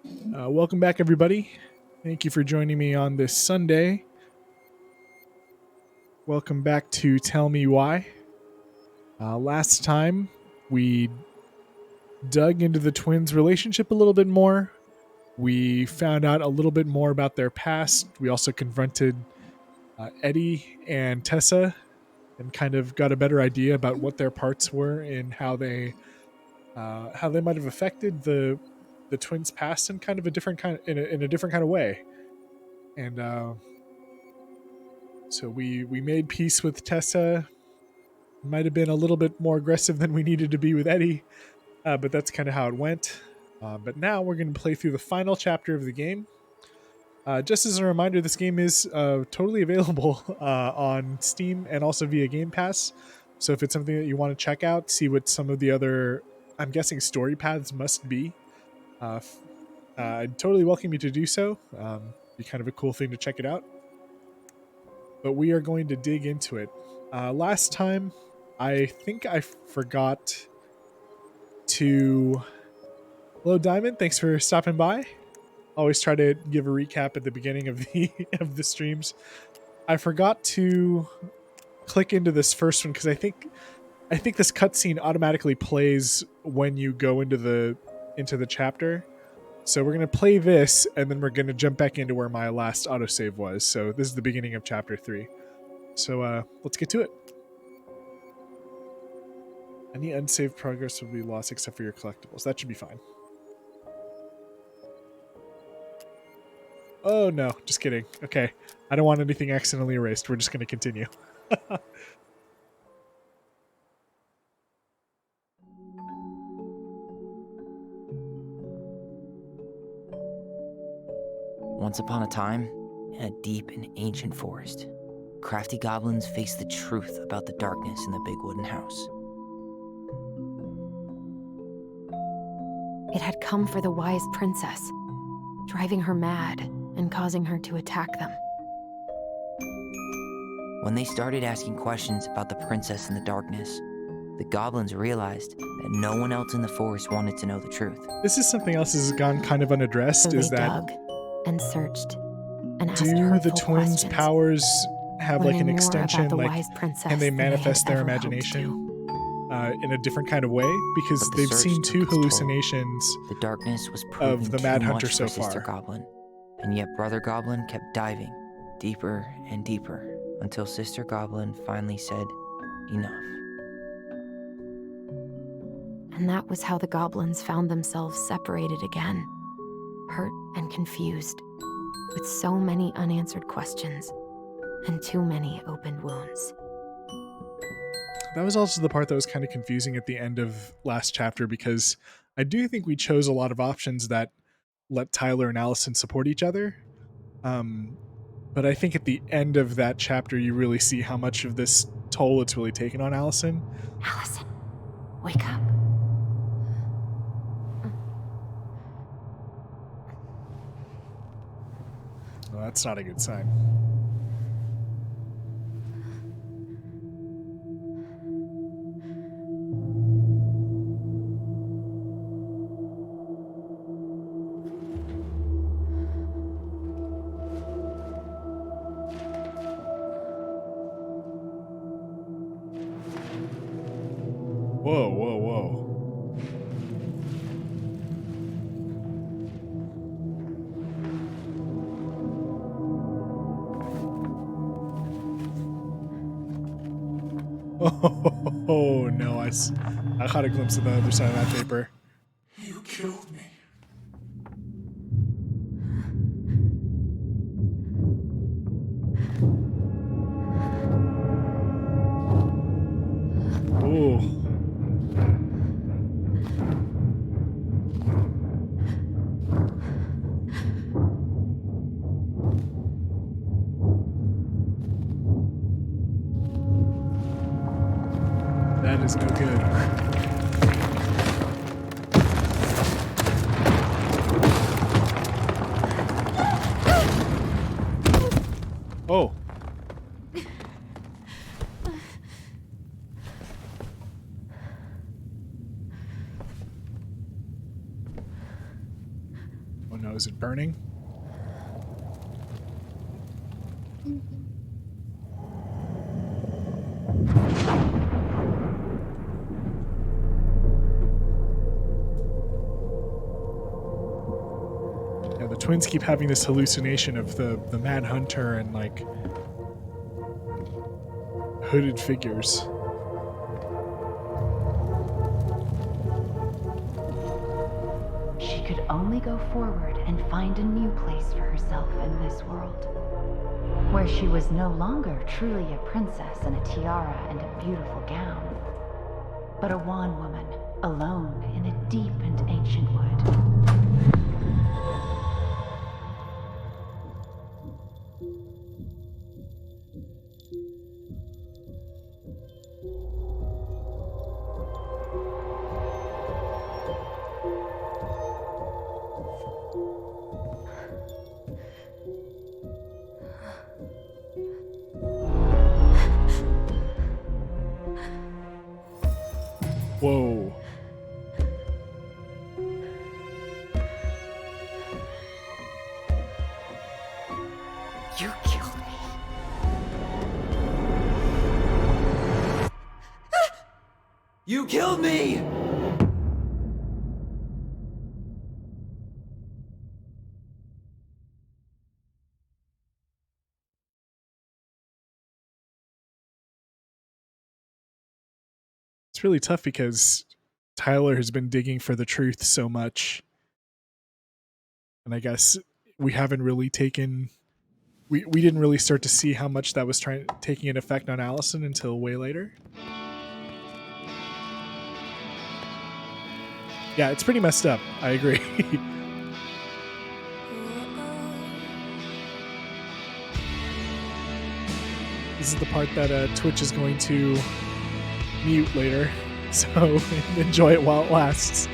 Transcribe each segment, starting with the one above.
Welcome back, everybody. Thank you for joining me on this Sunday. Welcome back to Tell Me Why. Last time, we dug into the twins' relationship a little bit more. We found out a little bit more about their past. We also confronted Eddie and Tessa and kind of got a better idea about what their parts were and how they might have affected the twins' past in kind of a different kind in a different kind of way. And so we made peace with Tessa. Might have been a little bit more aggressive than we needed to be with Eddie, but that's kind of how it went. But now we're going to play through the final chapter of the game. Just as a reminder, this game is totally available on Steam and also via Game Pass. So if it's something that you want to check out, see what some of the other, I'm guessing, story paths must be, I'd totally welcome you to do so. Be kind of a cool thing to check it out. But we are going to dig into it. Last time, I think I forgot to... Hello, Diamond. Thanks for stopping by. Always try to give a recap at the beginning of the of the streams. I forgot to click into this first one because I think this cutscene automatically plays when you go into the chapter. So we're gonna play this, and then we're gonna jump back into where my last autosave was. So this is the beginning of chapter 3. So let's get to it. Any unsaved progress will be lost except for your collectibles. That should be fine. Oh no, just kidding. Okay, I don't want anything accidentally erased. We're just going to continue. Once upon a time, in a deep and ancient forest, crafty goblins faced the truth about the darkness in the big wooden house. It had come for the wise princess, driving her mad and causing her to attack them. When they started asking questions about the princess in the darkness, the goblins realized that no one else in the forest wanted to know the truth. This is something else that has gone kind of unaddressed. So is they that dug and searched and asked do hurtful the twins' questions, powers have like an learning more extension? about the Like, wise princess can they than had manifest their ever hoped imagination to. in a different kind of way? Because But the they've search seen took 2 its toll. hallucinations The darkness was proving of the too Mad much Hunter for so Sister far. Goblin, and yet Brother Goblin kept diving deeper and deeper until Sister Goblin finally said, "Enough." And that was how the goblins found themselves separated again, hurt and confused, with so many unanswered questions and too many opened wounds. That was also the part that was kind of confusing at the end of last chapter, because I do think we chose a lot of options that let Tyler and Alyson support each other. But I think at the end of that chapter, you really see how much of this toll it's really taken on Alyson. Alyson, wake up. Well, that's not a good sign. Whoa, whoa, whoa. Oh no, I caught a glimpse of the other side of that paper. You killed me. Ooh. That is no good. Oh. Oh no, is it burning? Yeah, the twins keep having this hallucination of the Mad Hunter and like hooded figures. She could only go forward and find a new place for herself in this world, where she was no longer truly a princess in a tiara and a beautiful gown, but a wan woman, alone in a deep and ancient wood. Whoa. You killed me. You killed me! It's really tough because Tyler has been digging for the truth so much. And I guess we haven't really taken we didn't really start to see how much that was taking an effect on Alyson until way later. Yeah, it's pretty messed up. I agree. This is the part that Twitch is going to mute later, so enjoy it while it lasts.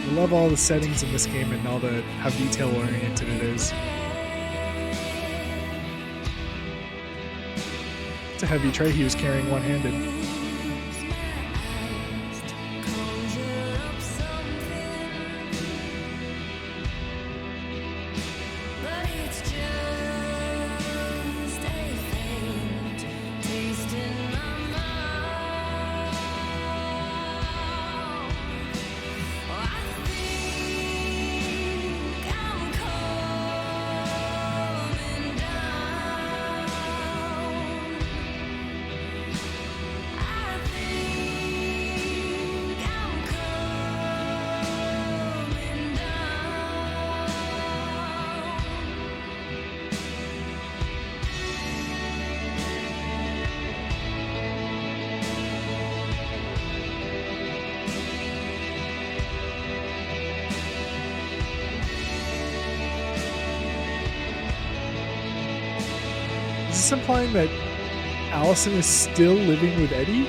I love all the settings in this game and all the how detail oriented it is. It's a heavy tray he was carrying one-handed. Is this implying that Alyson is still living with Eddie?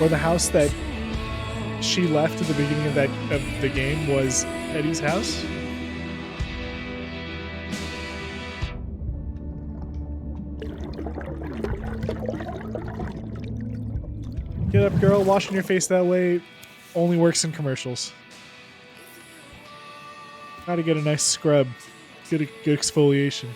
Or the house that she left at the beginning of the game was Eddie's house? Get up, girl. Washing your face that way only works in commercials. Gotta get a nice scrub. Good exfoliation.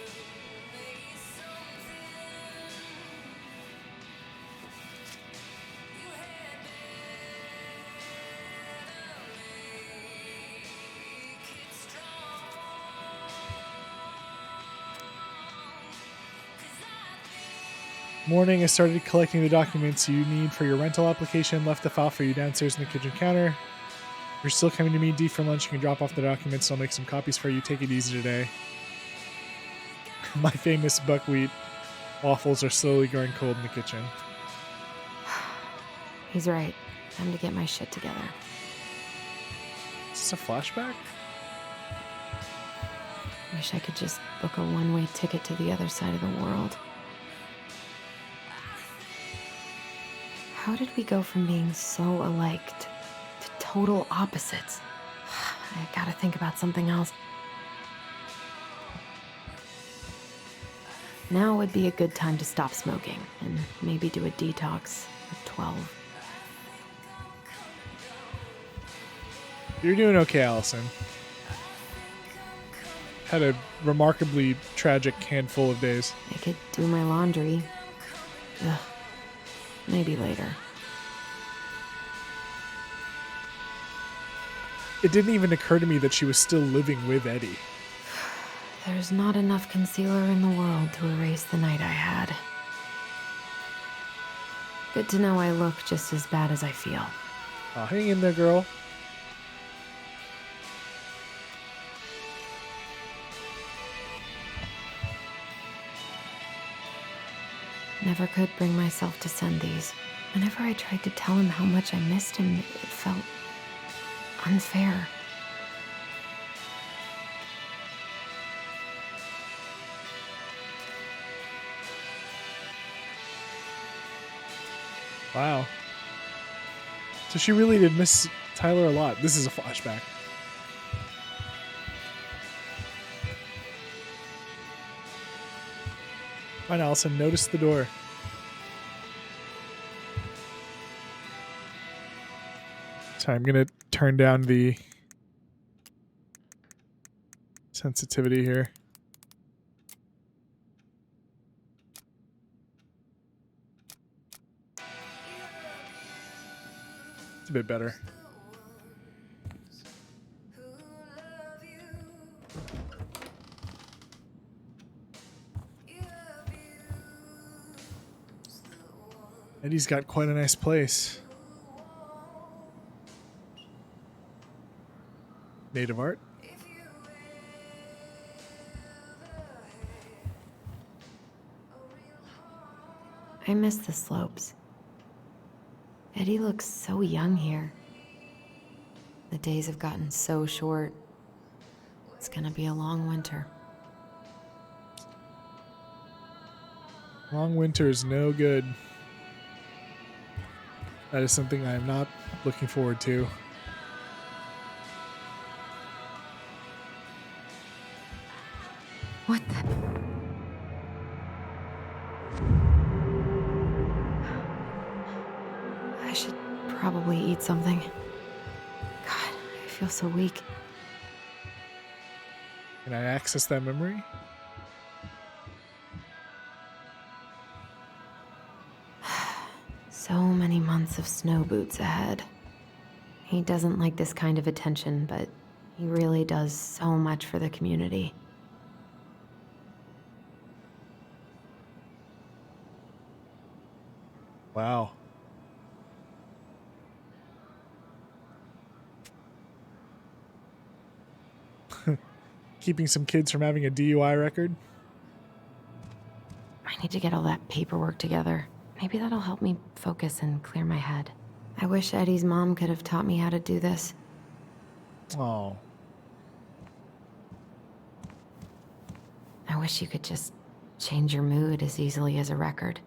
Morning, I started collecting the documents you need for your rental application. Left the file for you downstairs in the kitchen counter. You're still coming to me deep for lunch. You can drop off the documents. I'll make some copies for you. Take it easy today. My famous buckwheat waffles are slowly growing cold in the kitchen. He's right. Time to get my shit together. Is this a flashback? Wish I could just book a one-way ticket to the other side of the world. How did we go from being so alike to total opposites? I gotta think about something else. Now would be a good time to stop smoking and maybe do a detox at 12. You're doing okay, Alyson. Had a remarkably tragic handful of days. I could do my laundry. Ugh. Maybe later. It didn't even occur to me that she was still living with Eddie. There's not enough concealer in the world to erase the night I had. Good to know I look just as bad as I feel. Oh, hang in there, girl. Never could bring myself to send these. Whenever I tried to tell him how much I missed him, it felt unfair. Wow. So she really did miss Tyler a lot. This is a flashback. Fine, Alyson, notice the door. So I'm going to turn down the sensitivity here. It's a bit better. Eddie's got quite a nice place. Native art. I miss the slopes. Eddie looks so young here. The days have gotten so short. It's gonna be a long winter. Long winter is no good. That is something I am not looking forward to. What the? I should probably eat something. God, I feel so weak. Can I access that memory? So many months of snow boots ahead. He doesn't like this kind of attention, but he really does so much for the community. Wow. Keeping some kids from having a DUI record? I need to get all that paperwork together. Maybe that'll help me focus and clear my head. I wish Eddie's mom could have taught me how to do this. Oh. I wish you could just change your mood as easily as a record.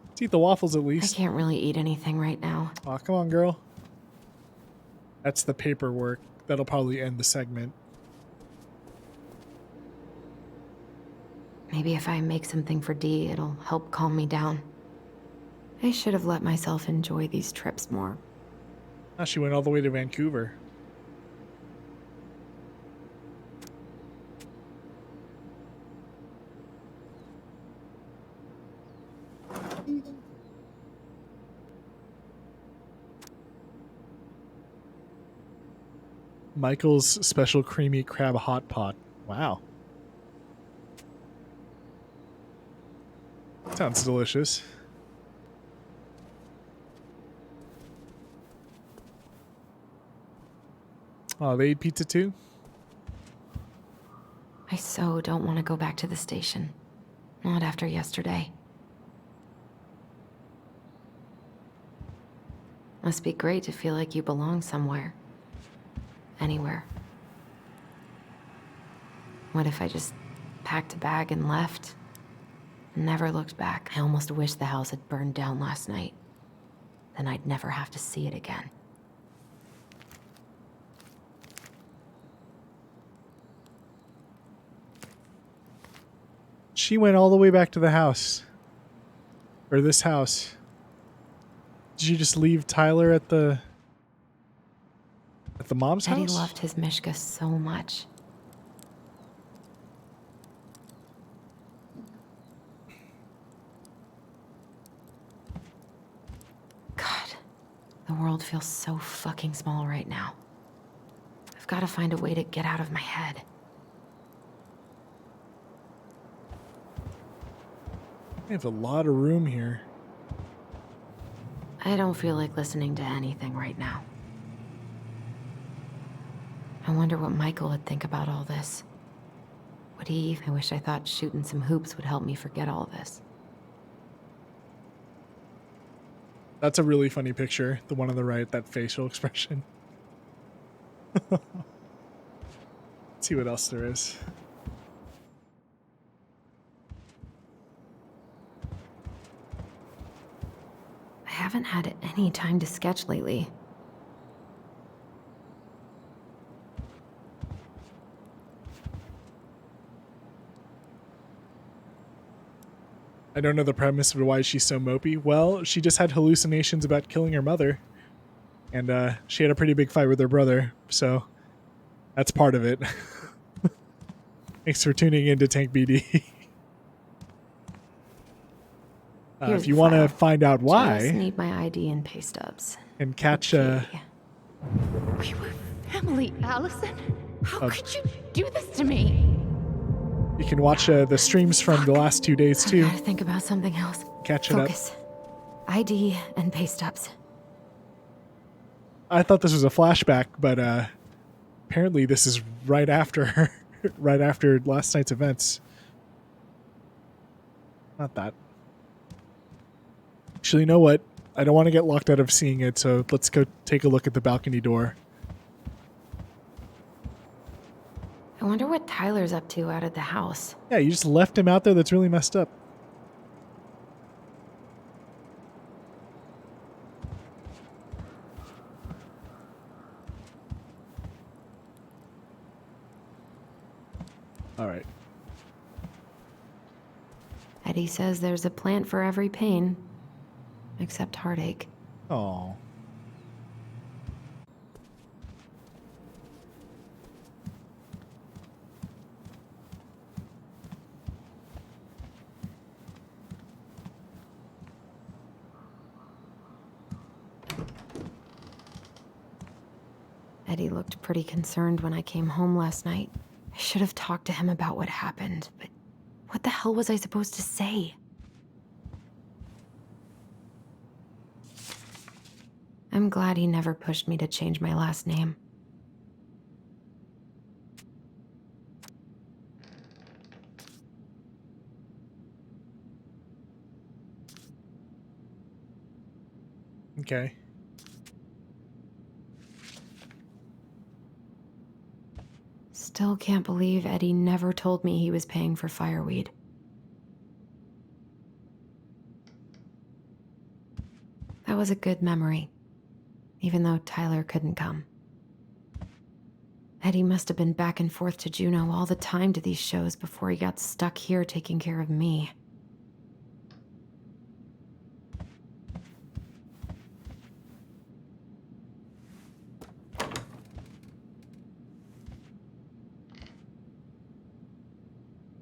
Let's eat the waffles at I least. can't really eat anything right now. Aw, come on, girl. That's the paperwork. That'll probably end the segment. Maybe if I make something for Dee, it'll help calm me down. I should have let myself enjoy these trips more. Ah, she went all the way to Vancouver. Michael's special creamy crab hot pot. Wow. Sounds delicious. Oh, they ate pizza too? I so don't want to go back to the station. Not after yesterday. Must be great to feel like you belong somewhere. Anywhere. What if I just packed a bag and left? Never looked back. I almost wish the house had burned down last night. then I'd never have to see it again. She went all the way back to the house. Or this house. Did you just leave Tyler at the mom's Eddie house? loved his Mishka so much. God, the world feels so fucking small right now. I've got to find a way to get out of my head. We have a lot of room here. I don't feel like listening to anything right now. I wonder what Michael would think about all this. Would he? I wish I thought shooting some hoops would help me forget all this. That's a really funny picture. The one on the right, that facial expression. Let's see what else there is. I haven't had any time to sketch lately. I don't know the premise of why she's so mopey. Well, she just had hallucinations about killing her mother. And she had a pretty big fight with her brother. So that's part of it. Thanks for tuning in to Tank BD. Here's If you the want to file. find out Just why need my ID and pay stubs. and catch Okay. We were family, Alyson. How Oh. could you do this to me? you can watch the streams from the last 2 days I too. gotta think about something else. Catch it up. Focus. ID and pay stubs. I thought this was a flashback, but apparently this is right after right after last night's events. Not that. Actually, you know what? I don't want to get locked out of seeing it, so let's go take a look at the balcony door. I wonder what Tyler's up to out of the house. Yeah, you just left him out there. That's really messed up. All right. Eddie says there's a plant for every pain, except heartache. Oh. Eddie looked pretty concerned when I came home last night. I should have talked to him about what happened, but what the hell was I supposed to say? I'm glad he never pushed me to change my last name. Okay. Still can't believe Eddie never told me he was paying for fireweed. That was a good memory, even though Tyler couldn't come. Eddie must have been back and forth to Juneau all the time to these shows before he got stuck here taking care of me.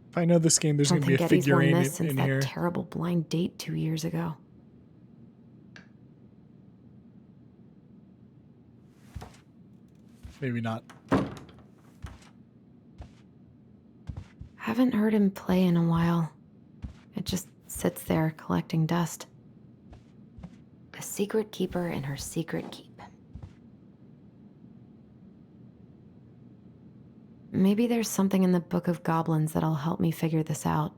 If I know this game, there's I going don't to be a think Eddie's won figurine this since in that here. terrible blind date 2 years ago. Maybe not. Haven't heard him play in a while. It just sits there collecting dust. A secret keeper in her secret keep. Maybe there's something in the Book of Goblins that'll help me figure this out.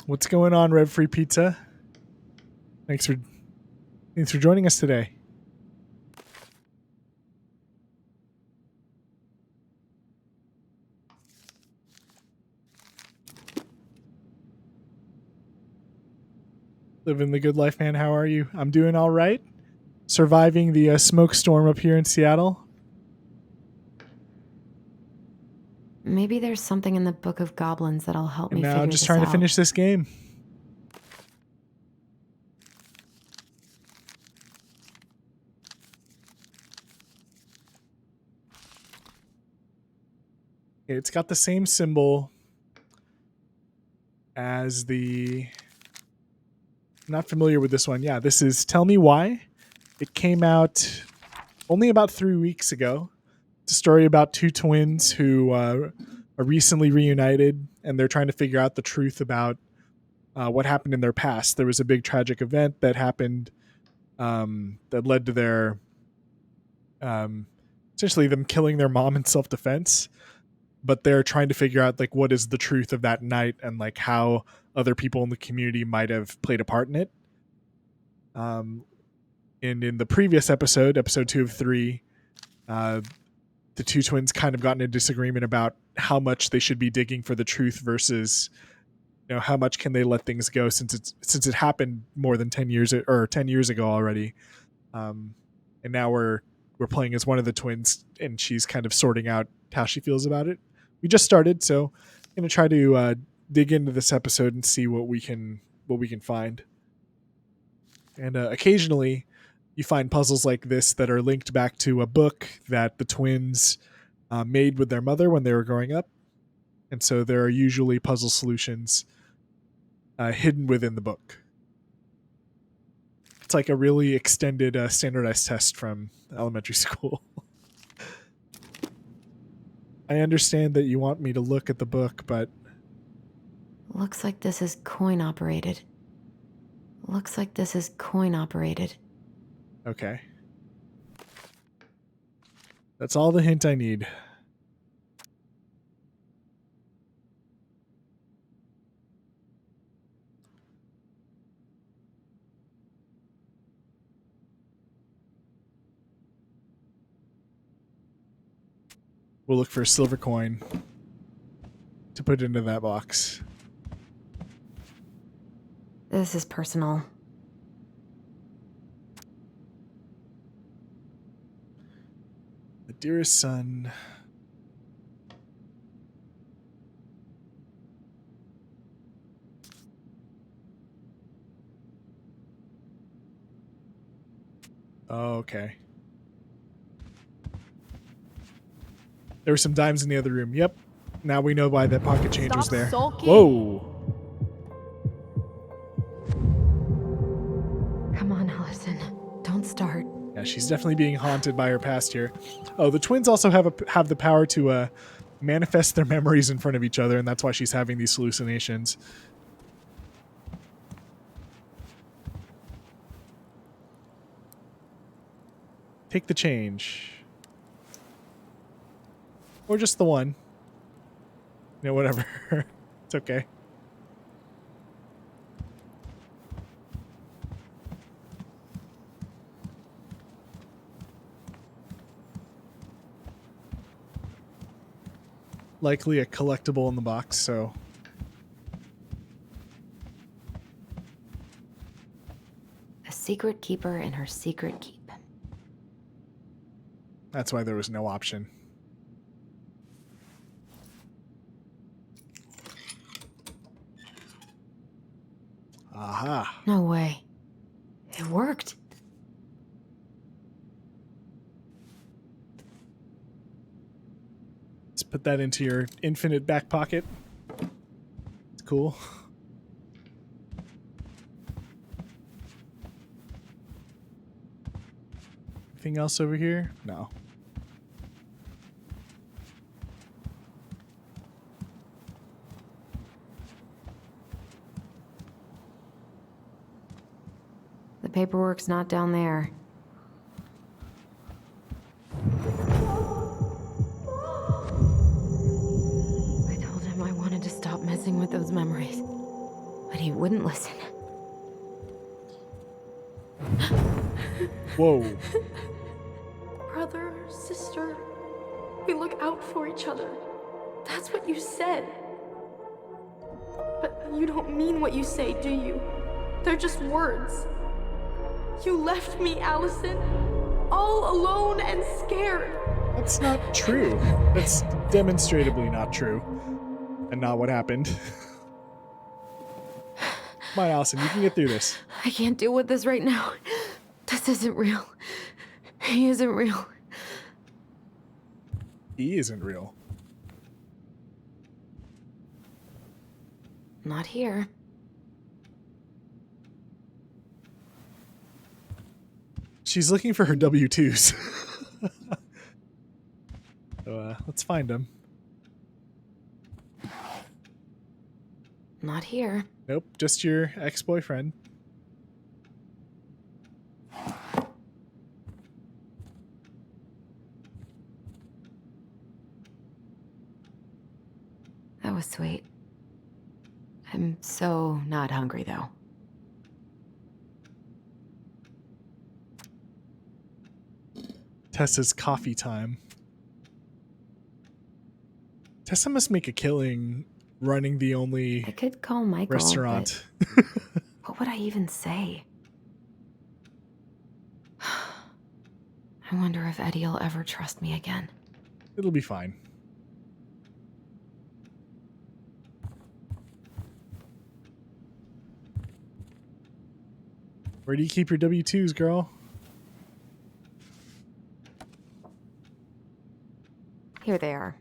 What's going on, Rev Free Pizza? Thanks for joining us today. Living the good life, man. How are you? I'm doing all right. Surviving the smoke storm up here in Seattle. Maybe there's something in the Book of Goblins that'll help And me now figure just this trying out. to finish this game. It's got the same symbol as the... I'm not familiar with this one. Yeah, this is Tell Me Why. It came out only about 3 weeks ago. It's a story about two twins who are recently reunited, and they're trying to figure out the truth about what happened in their past. There was a big tragic event that happened that led to their essentially them killing their mom in self-defense. But they're trying to figure out like what is the truth of that night and like how other people in the community might have played a part in it. And in the previous episode 2 of 3, the two twins kind of got in a disagreement about how much they should be digging for the truth versus, you know, how much can they let things go since it happened more than 10 years ago already. And now we're playing as one of the twins, and she's kind of sorting out how she feels about it. We just started, so I'm gonna try to dig into this episode and see what we can find. And occasionally, you find puzzles like this that are linked back to a book that the twins made with their mother when they were growing up, and so there are usually puzzle solutions hidden within the book. It's like a really extended standardized test from elementary school. I understand that you want me to look at the book, but... Looks like this is coin operated. Okay. That's all the hint I need. We'll look for a silver coin to put into that box. This is personal. The dearest son. Oh, okay. There were some dimes in the other room. Yep. Now we know why that pocket change was there. Sulking. Whoa. Come on, Alyson. Don't start. Yeah, she's definitely being haunted by her past here. Oh, the twins also have the power to manifest their memories in front of each other, and that's why she's having these hallucinations. Take the change. Or just the one. You know, whatever. It's okay. Likely a collectible in the box, so... A secret keeper in her secret keep. That's why there was no option. Aha. No way. It worked. Let's put that into your infinite back pocket. It's cool. Anything else over here? No. The paperwork's not down there. I told him I wanted to stop messing with those memories, but he wouldn't listen. Whoa. Brother, sister, we look out for each other. That's what you said. But you don't mean what you say, do you? They're just words. You left me, Alyson, all alone and scared. That's not true. That's demonstrably not true. And not what happened. Come on, Alyson, you can get through this. I can't deal with this right now. This isn't real. He isn't real. He isn't real. Not here. She's looking for her W-2s. So, let's find them. Not here. Nope, just your ex-boyfriend. That was sweet. I'm so not hungry, though. Tessa's coffee time. Tessa must make a killing running the only I could call Michael, restaurant. but what would I even say? I wonder if Eddie'll ever trust me again. It'll be fine. Where do you keep your W-2s, girl? Here they are.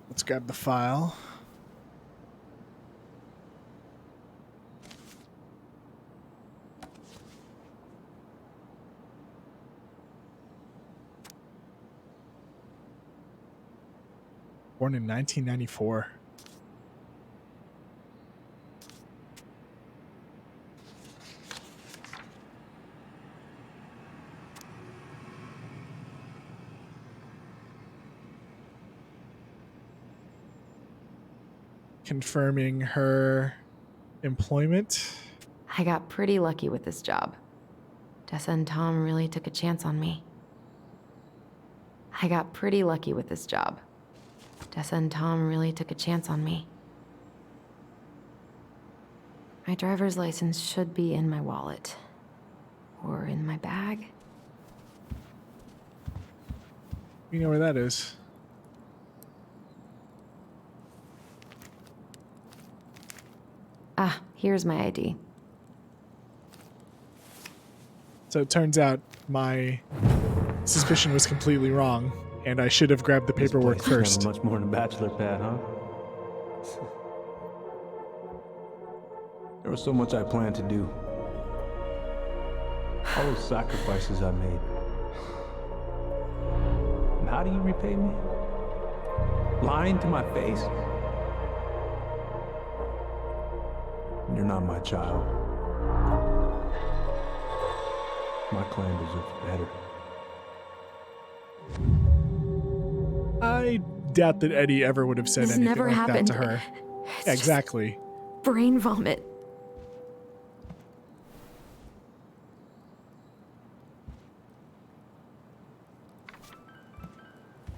Let's grab the file. Born in 1994. Confirming her employment. I got pretty lucky with this job. Tessa and Tom really took a chance on me. I got pretty lucky with this job. Tessa and Tom really took a chance on me. My driver's license should be in my wallet. Or in my bag. You know where that is. Ah, here's my ID. So it turns out my suspicion was completely wrong, and I should have grabbed the paperwork This place is first. never much more than a bachelor pad, huh? There was so much I planned to do. All those sacrifices I made. And how do you repay me? Lying to my face? You're not my child. My clan deserves better. I doubt that Eddie ever would have said This anything never like happened. that to her. It's Yeah, just exactly. brain vomit.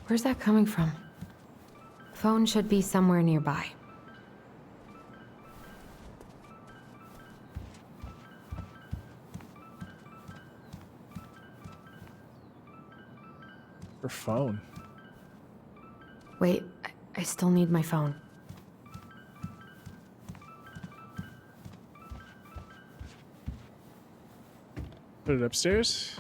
Where's that coming from? Phone should be somewhere nearby. Her phone. Wait, I still need my phone. Put it upstairs.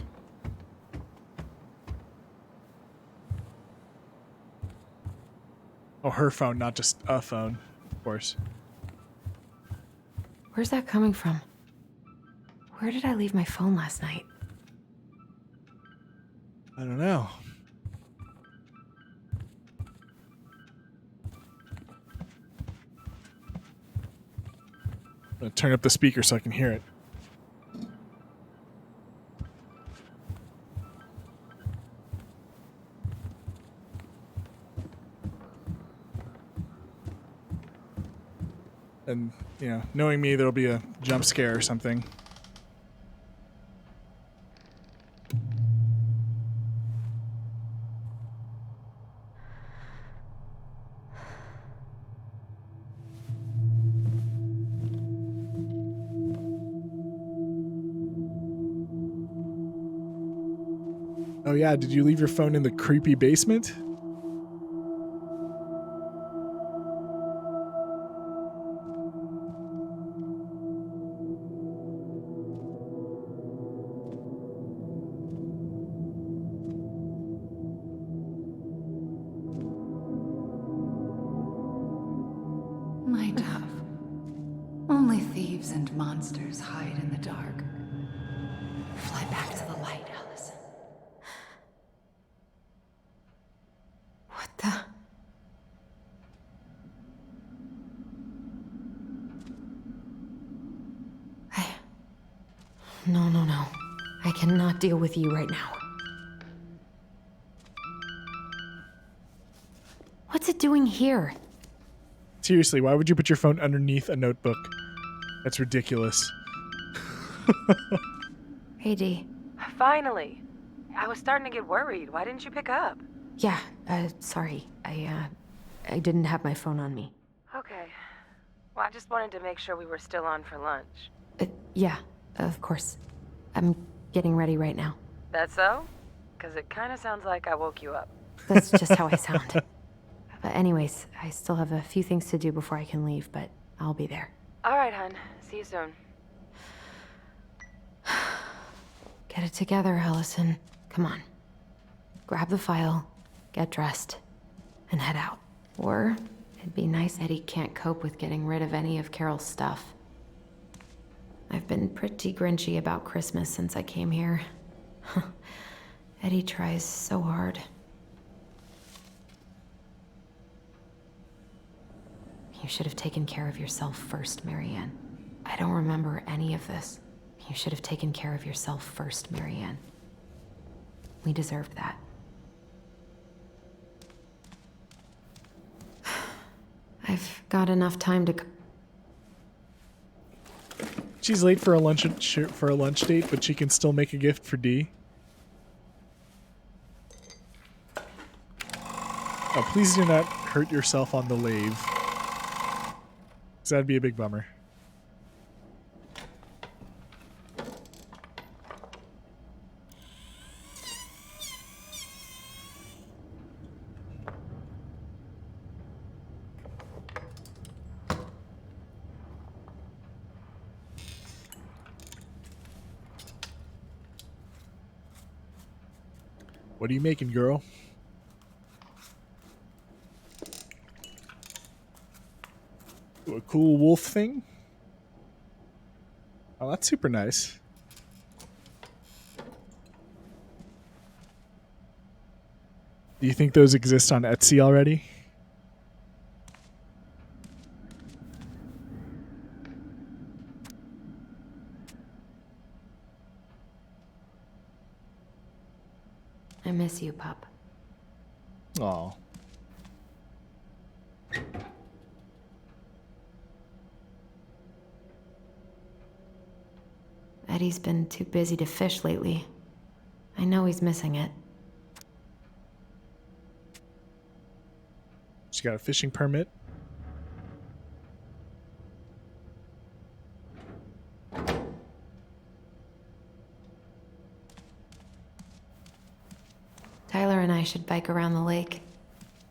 Oh, her phone, not just a phone, of course. Where's that coming from? Where did I leave my phone last night? I don't know. I'm gonna turn up the speaker so I can hear it. And, knowing me, there'll be a jump scare or something. Oh yeah, did you leave your phone in the creepy basement? My dove. Only thieves and monsters hide in the dark. Fly back to the light, Alyson. What the? No. I cannot deal with you right now. What's it doing here? Seriously, why would you put your phone underneath a notebook? That's ridiculous. Hey, Dee. Finally. I was starting to get worried. Why didn't you pick up? Yeah, sorry. I didn't have my phone on me. Okay. Well, I just wanted to make sure we were still on for lunch. Yeah, of course. I'm getting ready right now. That so? Because it kind of sounds like I woke you up. That's just how I sound. But anyways, I still have a few things to do before I can leave, but I'll be there. All right, hun. See you soon. Get it together, Alyson. Come on. Grab the file, get dressed, and head out. Or it'd be nice Eddie can't cope with getting rid of any of Carol's stuff. I've been pretty grinchy about Christmas since I came here. Eddie tries so hard. You should have taken care of yourself first, Marianne. I don't remember any of this. You should have taken care of yourself first, Marianne. We deserved that. I've got enough time to... She's late for a lunch date, but she can still make a gift for Dee. Oh, please do not hurt yourself on the lathe. 'Cause that'd be a big bummer. What are you making, girl? A cool wolf thing? Oh, that's super nice. Do you think those exist on Etsy already? I miss you, pup. Aw. Eddie's been too busy to fish lately. I know he's missing it. She got a fishing permit. Tyler and I should bike around the lake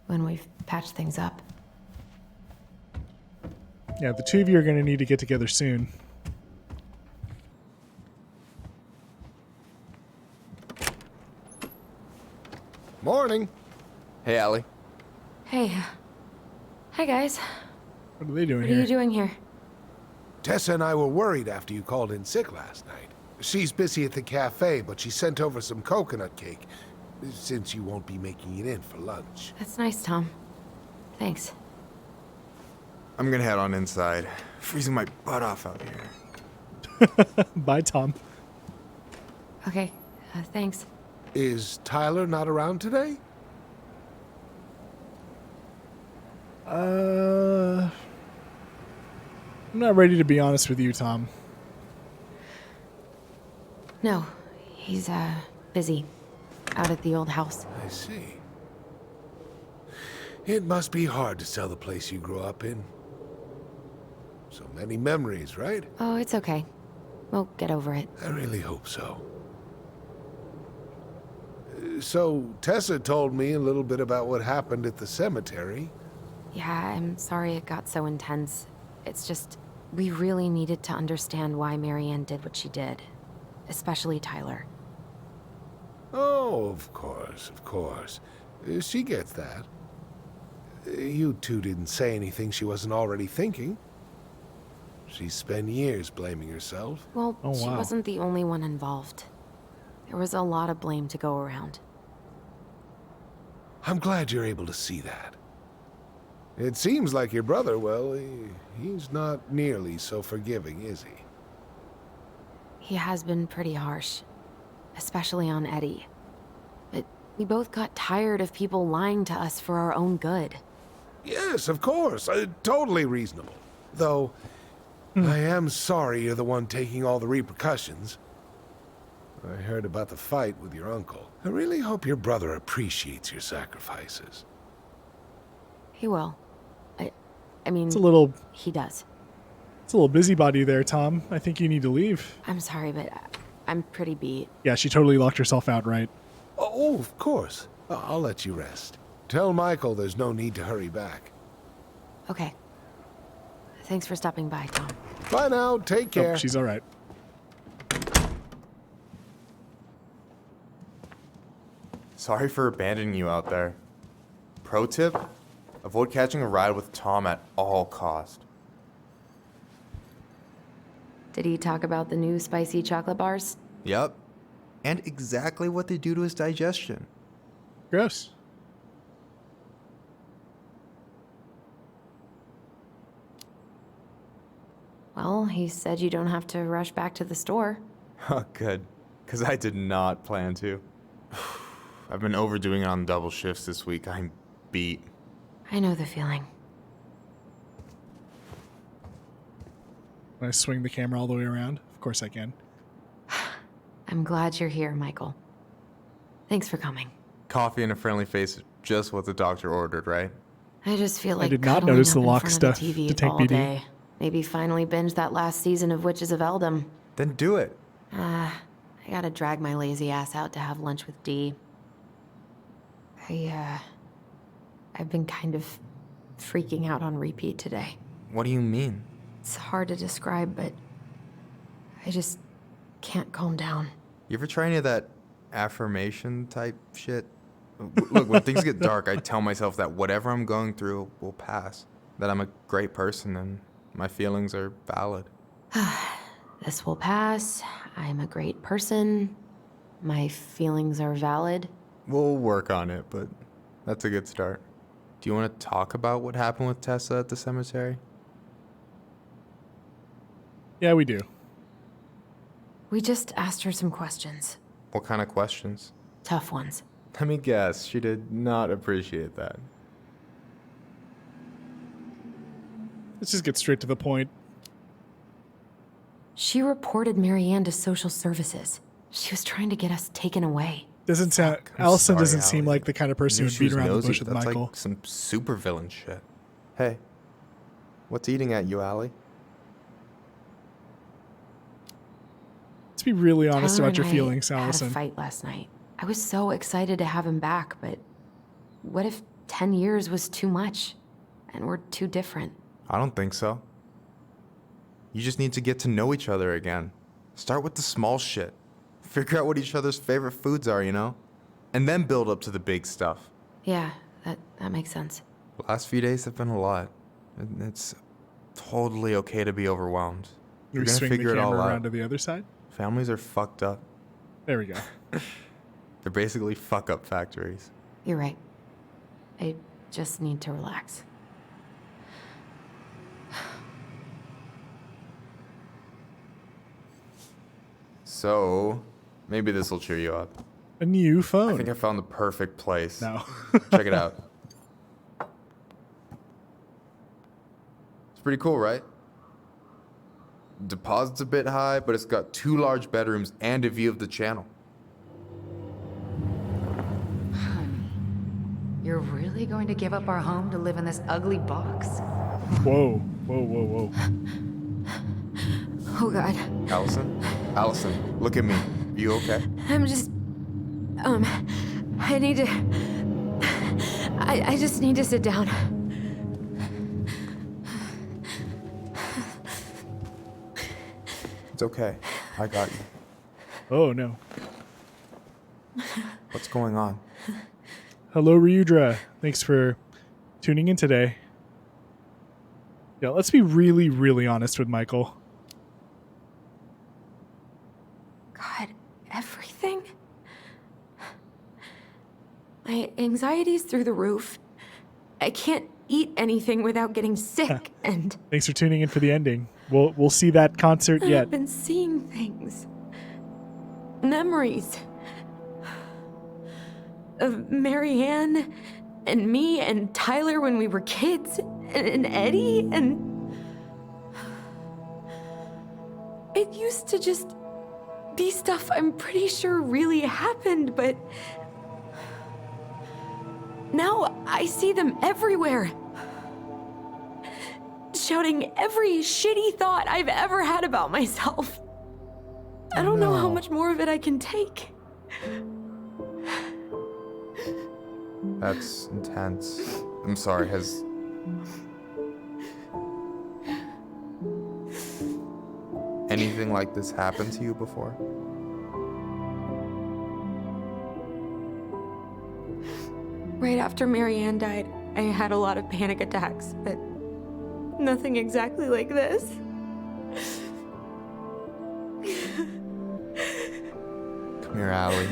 when we've patched things up. Yeah, the two of you are going to need to get together soon. Morning. Hey, Allie. Hey. Hi, guys. What are they doing What here? are you doing here? Tessa and I were worried after you called in sick last night. She's busy at the cafe, but she sent over some coconut cake, since you won't be making it in for lunch. That's nice, Tom. Thanks. I'm gonna head on inside. Freezing my butt off out here. Bye, Tom. Okay, thanks. Is Tyler not around today? I'm not ready to be honest with you, Tom. No, he's, busy. Out at the old house. I see. It must be hard to sell the place you grew up in. So many memories, right? Oh, it's okay. We'll get over it. I really hope so. So, Tessa told me a little bit about what happened at the cemetery. Yeah, I'm sorry it got so intense. It's just, we really needed to understand why Marianne did what she did. Especially Tyler. Oh, of course, of course. She gets that. You two didn't say anything she wasn't already thinking. She spent years blaming herself. Well, Oh, she wow. wasn't the only one involved. There was a lot of blame to go around. I'm glad you're able to see that. It seems like your brother, well, he's not nearly so forgiving, is he? He has been pretty harsh. Especially on Eddie. But we both got tired of people lying to us for our own good. Yes, of course. Totally reasonable. Though, I am sorry you're the one taking all the repercussions. I heard about the fight with your uncle. I really hope your brother appreciates your sacrifices. He will. I mean, It's a little he does. busybody there, Tom. I think you need to leave. I'm sorry, but I'm pretty beat. Yeah, she totally locked herself out, right? Oh, of course. I'll let you rest. Tell Michael there's no need to hurry back. Okay. Thanks for stopping by, Tom. Bye now. Take care. Oh, she's all right. Sorry for abandoning you out there. Pro tip? Avoid catching a ride with Tom at all cost. Did he talk about the new spicy chocolate bars? Yep. And exactly what they do to his digestion. Gross. Well, he said you don't have to rush back to the store. Oh, good. Because I did not plan to. I've been overdoing it on double shifts this week. I'm beat. I know the feeling. Can I swing the camera all the way around? Of course I can. I'm glad you're here, Michael. Thanks for coming. Coffee and a friendly face, just what the doctor ordered, right? I just feel like did not cuddling notice up the in lock front stuff of the TV to take all BD. day. Maybe finally binge that last season of Witches of Eldom. Then do it. I gotta drag my lazy ass out to have lunch with Dee. I've been kind of freaking out on repeat today. What do you mean? It's hard to describe, but I just can't calm down. You ever try any of that affirmation type shit? Look, when things get dark, I tell myself that whatever I'm going through will pass. That I'm a great person and my feelings are valid. This will pass. I'm a great person. My feelings are valid. We'll work on it, but that's a good start. Do you want to talk about what happened with Tessa at the cemetery? Yeah, we do. We just asked her some questions. What kind of questions? Tough ones. Let me guess, she did not appreciate that. Let's just get straight to the point. She reported Marianne to social services. She was trying to get us taken away. Doesn't sound. I'm Allison sorry, doesn't seem Allie. like the kind of person Knew who would she beat was around the nosy, bush but with that's Michael. like some supervillain shit. Hey, what's eating at you, Allie? Let's be really honest Tyler about your and I feelings, had a Allison. fight last night. I was so excited to have him back, but what if 10 years was too much? And we're too different. I don't think so. You just need to get to know each other again. Start with the small shit. Figure out what each other's favorite foods are, you know? And then build up to the big stuff. Yeah, that makes sense. The last few days have been a lot. And it's totally okay to be overwhelmed. Can we You're gonna swing the figure it all camera around out. to the other side? Families are fucked up. There we go. They're basically fuck-up factories. You're right. I just need to relax. So, maybe this will cheer you up. A new I phone. think I found the perfect place. No. Check it out. It's pretty cool, right? deposit's a bit high, but it's got 2 large bedrooms and a view of the channel. Honey, you're really going to give up our home to live in this ugly box? Whoa, whoa, whoa, whoa. Oh God. Alyson? Alyson, look at me. You okay? I'm just... I need to... I just need to sit down. It's okay. I got you. Oh no. What's going on? Hello, Ryudra. Thanks for tuning in today. Yeah, let's be really, really honest with Michael. God, everything? My anxiety's through the roof. I can't eat anything without getting sick, and Thanks for tuning in for the ending. We'll see that concert yet. I've been seeing things. Memories. Of Marianne, and me, and Tyler when we were kids, and Eddie, and... It used to just be stuff I'm pretty sure really happened, but... Now I see them everywhere. Shouting every shitty thought I've ever had about myself. I don't know how much more of it I can take. That's intense. I'm sorry, has... anything like this happened to you before? Right after Marianne died, I had a lot of panic attacks, but nothing exactly like this. Come here, Allie.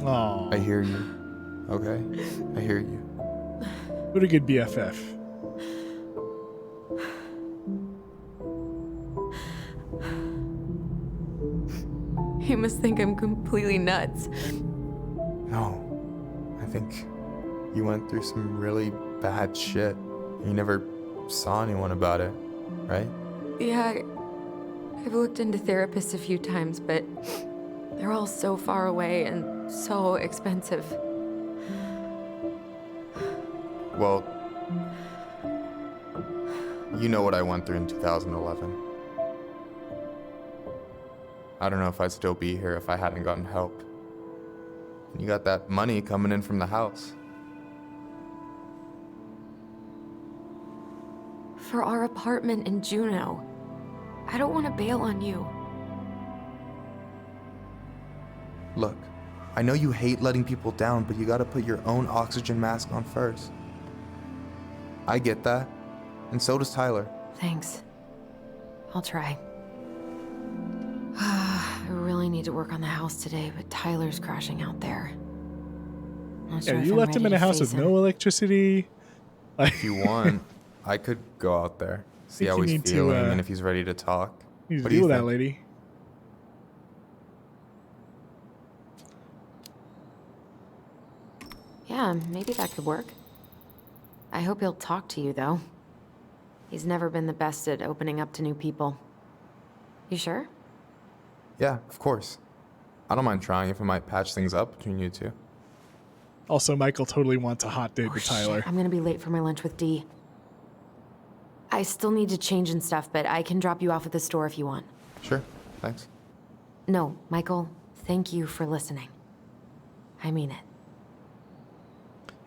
Aw, I hear you. Okay? I hear you. what a good BFF. You must think I'm completely nuts. No. I think you went through some really bad shit. You never saw anyone about it, right? Yeah, I've looked into therapists a few times, but they're all so far away and so expensive. Well, you know what I went through in 2011. I don't know if I'd still be here if I hadn't gotten help. And you got that money coming in from the house. For our apartment in Juneau. I don't want to bail on you. Look, I know you hate letting people down, but you gotta put your own oxygen mask on first. I get that, and so does Tyler. Thanks. I'll try. I really need to work on the house today, but Tyler's crashing out there. Not sure Yeah, if you I'm left him ready in a to house face with him. no electricity. Like, If you want, I could go out there, see Think how you he's need to, feeling, and if he's ready to talk. you need to What do deal you with that think? lady. Yeah, maybe that could work. I hope he'll talk to you, though. He's never been the best at opening up to new people. You sure? Yeah, of course. I don't mind trying if it might patch things up between you two. Also, Michael totally wants a hot date with Tyler. Shit, I'm gonna be late for my lunch with Dee. I still need to change and stuff, but I can drop you off at the store if you want. Sure, thanks. No, Michael, thank you for listening. I mean it.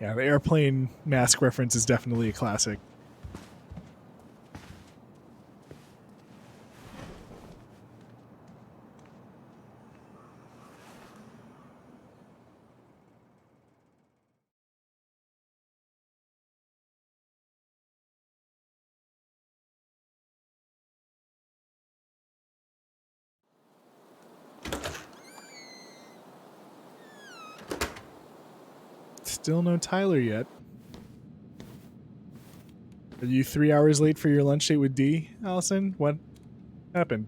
Yeah, the airplane mask reference is definitely a classic. Still no Tyler yet. Are you 3 hours late for your lunch date with Dee, Alyson? What happened?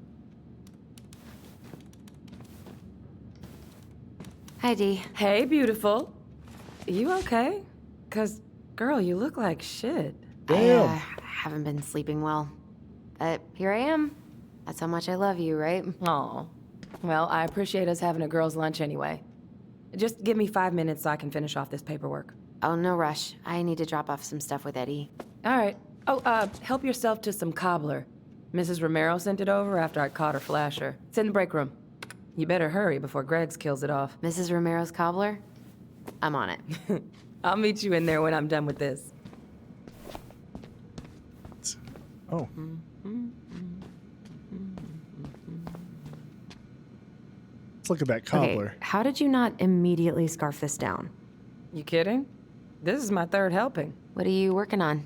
Hi, Dee. Hey, beautiful. You okay? 'Cause, girl, you look like shit. Damn. I haven't been sleeping well. But here I am. That's how much I love you, right? Aw. Well, I appreciate us having a girls' lunch anyway. Just give me 5 minutes so I can finish off this paperwork. Oh, no rush. I need to drop off some stuff with Eddie. All right. Oh, help yourself to some cobbler. Mrs. Romero sent it over after I caught her flasher. It's in the break room. You better hurry before Greggs kills it off. Mrs. Romero's cobbler? I'm on it. I'll meet you in there when I'm done with this. Oh. Let's look at that cobbler. Okay, how did you not immediately scarf this down? You kidding? This is my 3rd helping. What are you working on?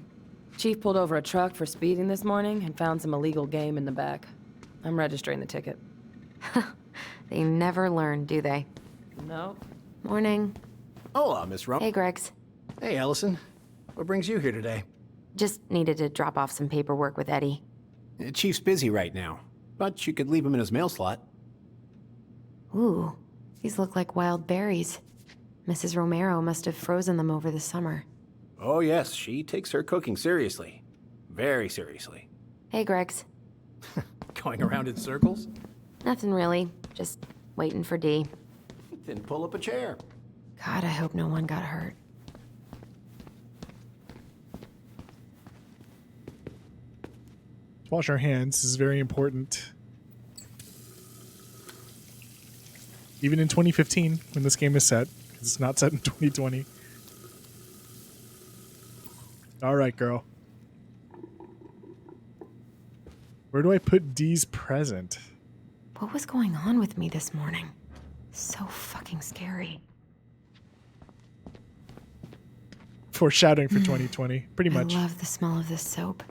Chief pulled over a truck for speeding this morning and found some illegal game in the back. I'm registering the ticket. They never learn, do they? No. Morning. Hola, Miss Rump. Hey, Greggs. Hey, Alyson. What brings you here today? Just needed to drop off some paperwork with Eddie. Chief's busy right now, but you could leave him in his mail slot. Ooh, these look like wild berries. Mrs. Romero must have frozen them over the summer. Oh, yes, she takes her cooking seriously. Very seriously. Hey, Greggs. Going around in circles? Nothing really. Just waiting for Dee. Then pull up a chair. God, I hope no one got hurt. Wash our hands. This is very important. Even in 2015, when this game is set, because it's not set in 2020. All right, girl. Where do I put Dee's present? What was going on with me this morning? So fucking scary. Foreshadowing for 2020, pretty much. I love the smell of this soap.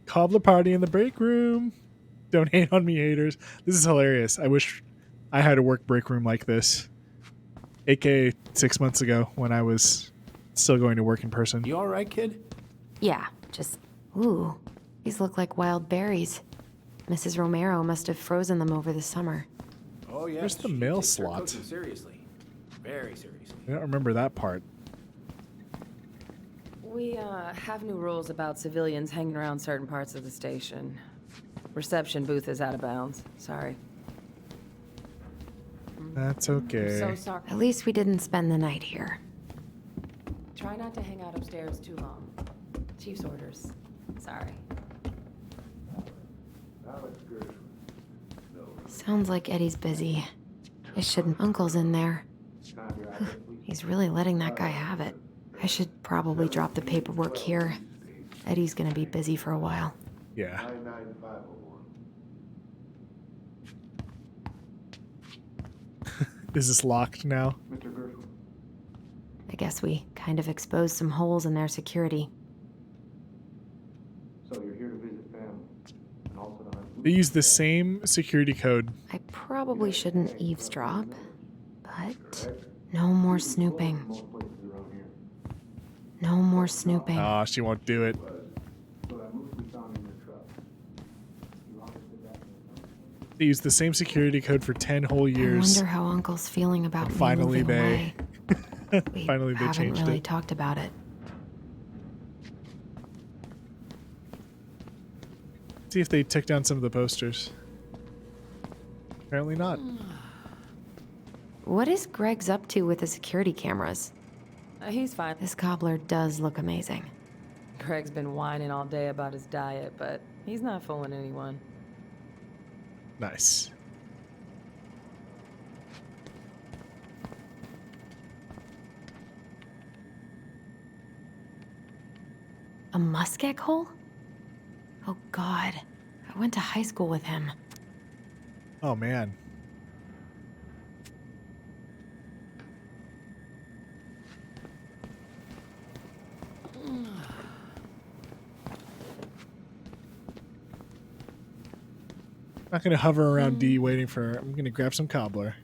Cobbler party in the break room. Don't hate on me, haters. This is hilarious. I wish I had a work break room like this. AKA 6 months ago when I was still going to work in person. You all right, kid? Yeah, just... Ooh, these look like wild berries. Mrs. Romero must have frozen them over the summer. Oh, yes. Where's the she mail takes her slot? cooking seriously. Very seriously. I don't remember that part. We, have new rules about civilians hanging around certain parts of the station. Reception booth is out of bounds. Sorry. That's okay. So sorry. At least we didn't spend the night here. Try not to hang out upstairs too long. Chief's orders. Sorry. Sounds like Eddie's busy. I shouldn't. Uncle's in there. He's really letting that guy have it. I should probably drop the paperwork here. Eddie's gonna be busy for a while. Yeah. Is this locked now? I guess we kind of exposed some holes in their security. So you're here to visit family, and also to hunt. They use the same security code. I probably shouldn't eavesdrop, but no more snooping. Most places around here. No more snooping. Oh, she won't do it. So that moose we found in your truck. You obviously got me. They used the same security code for 10 whole I years. wonder how Uncle's feeling about And me finally moving they- away. We Finally, they haven't changed really it. talked about it. See if they took down some of the posters. Apparently not. What is Greg's up to with the security cameras? He's fine. This cobbler does look amazing. Greg's been whining all day about his diet, but he's not fooling anyone. Nice. A muskeg hole? Oh God, I went to high school with him. Oh, man. Not gonna hover around D waiting for her. I'm gonna grab some cobbler.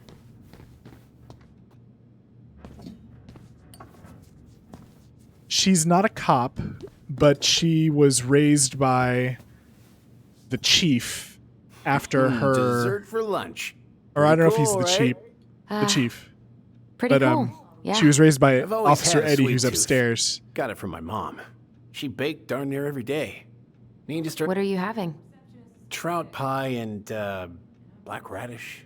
She's not a cop, but she was raised by the chief after her. Dessert for lunch. Or I don't know if he's Cool, the right? chief. The chief. Pretty But cool. Yeah. She was raised by I've always Officer had a Eddie, sweet who's tooth. upstairs. Got it from my mom. She baked darn near every day. Need to start... What are you having? Trout pie and, black radish.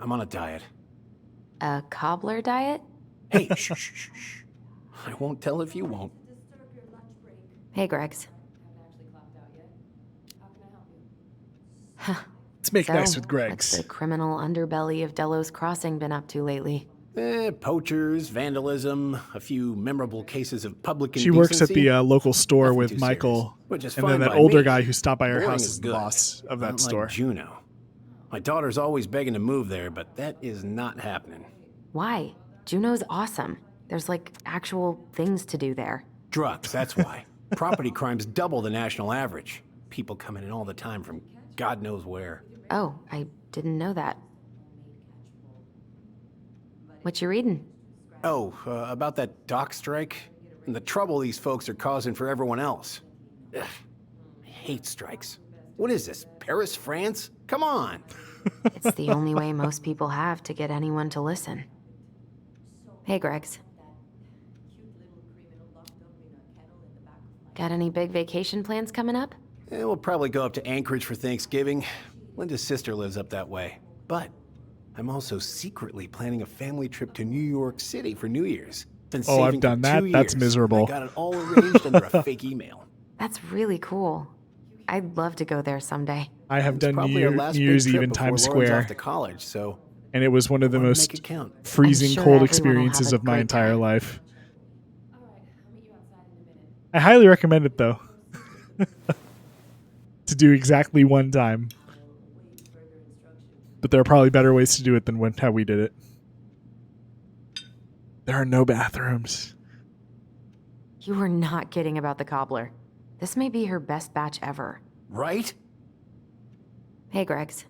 I'm on a diet. A cobbler diet? Hey, shh, shh, shh, shh. I won't tell if you won't. Hey, Gregs. Let's make So, nice with what's Greg's. the criminal underbelly of Delos Crossing been up to lately? Poachers, vandalism, a few memorable cases of public She indecency. works at the local store Nothing with too Michael, serious, which is and then fine that by older me. guy who stopped by her Boring house is is the good. boss of that Not store. like Juno. My daughter's always begging to move there, but that is not happening. Why? Juno's awesome. There's like actual things to do there. Drugs, that's why. Property crimes double the national average. People coming in all the time from God knows where. Oh, I didn't know that. What you reading? Oh, about that dock strike and the trouble these folks are causing for everyone else. Ugh, I hate strikes. What is this, Paris, France? Come on. It's the only way most people have to get anyone to listen. Hey, Gregs. Got any big vacation plans coming up? We'll probably go up to Anchorage for Thanksgiving. Linda's sister lives up that way. But I'm also secretly planning a family trip to New York City for New Year's. Been Oh, I've saving done for that. 2 That's years. miserable. I got it all arranged under a fake email. That's really cool. I'd love to go there someday. I have It's done probably our last New big Year's trip Eve in before Times Lauren's Square, off to college, so and it was one of the wanna make most it count. freezing I'm sure cold everyone will have experiences a of my great entire time. life. I highly recommend it, though. To do exactly one time. But there are probably better ways to do it than how we did it. There are no bathrooms. You were not kidding about the cobbler. This may be her best batch ever. Right? Hey, Gregs.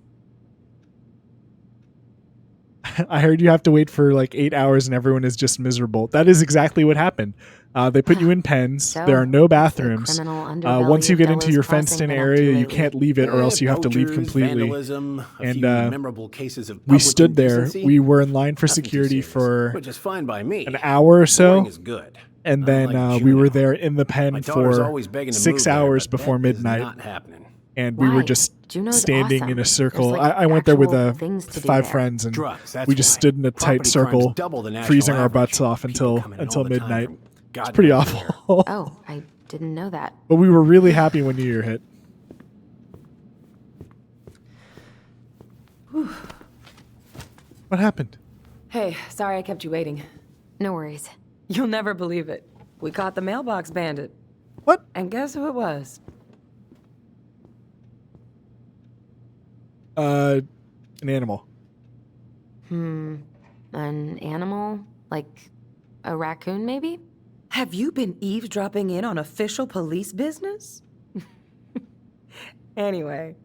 I heard you have to wait for like 8 hours and everyone is just miserable. That is exactly what happened. They put you in pens. So, there are no what's the bathrooms. criminal underbelly Once you of get into Delos your Crossing fenced-in been up area, to you lately? can't leave it, or else you have to leave Poachers, completely. vandalism, a And few memorable cases of we public stood there. indecency. We were in line for Nothing too security serious, for which is fine by me. an hour or so. Boring is good. And Not then like we Juno. were there in the pen My daughter's for always begging to 6 move there, hours but before that is midnight. not happening. And we were Why? just Juno's standing awesome. in a circle. There's, like, I went there with actual things to do 5 there. friends, and Drugs, that's we just why. stood in a tight Property circle, crimes double the national freezing our average. butts off People until coming in all the time midnight. from It's God pretty knows where. awful. Oh, I didn't know that. But we were really happy when New Year hit. What happened? Hey, sorry I kept you waiting. No worries. You'll never believe it. We caught the mailbox bandit. What? And guess who it was? An animal. An animal? Like a raccoon, maybe? Have you been eavesdropping in on official police business? Anyway,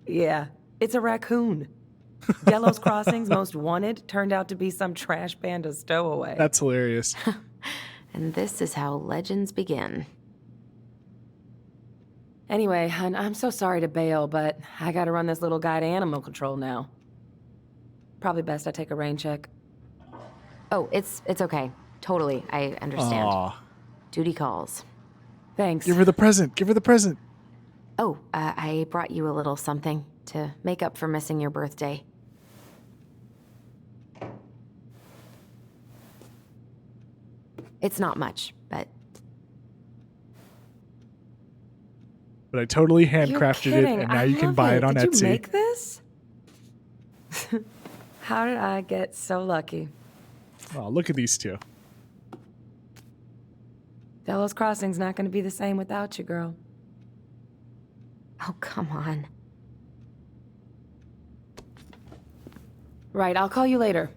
yeah, it's a raccoon. Delos Crossing's most wanted turned out to be some trash panda stowaway. That's hilarious. And this is how legends begin. Anyway, hun, I'm so sorry to bail, but I gotta run this little guy to animal control now. Probably best I take a rain check. Oh, it's okay. Totally, I understand. Aw. Duty calls. Thanks. Give her the present. Give her the present. Oh, I brought you a little something to make up for missing your birthday. It's not much, but But I totally You're handcrafted it, kidding. and now I you can love buy it on Did Etsy. you make this? How did I get so lucky? Oh, look at these two. Delos Crossing's not gonna be the same without you, girl. oh, come on. Right, I'll call you later.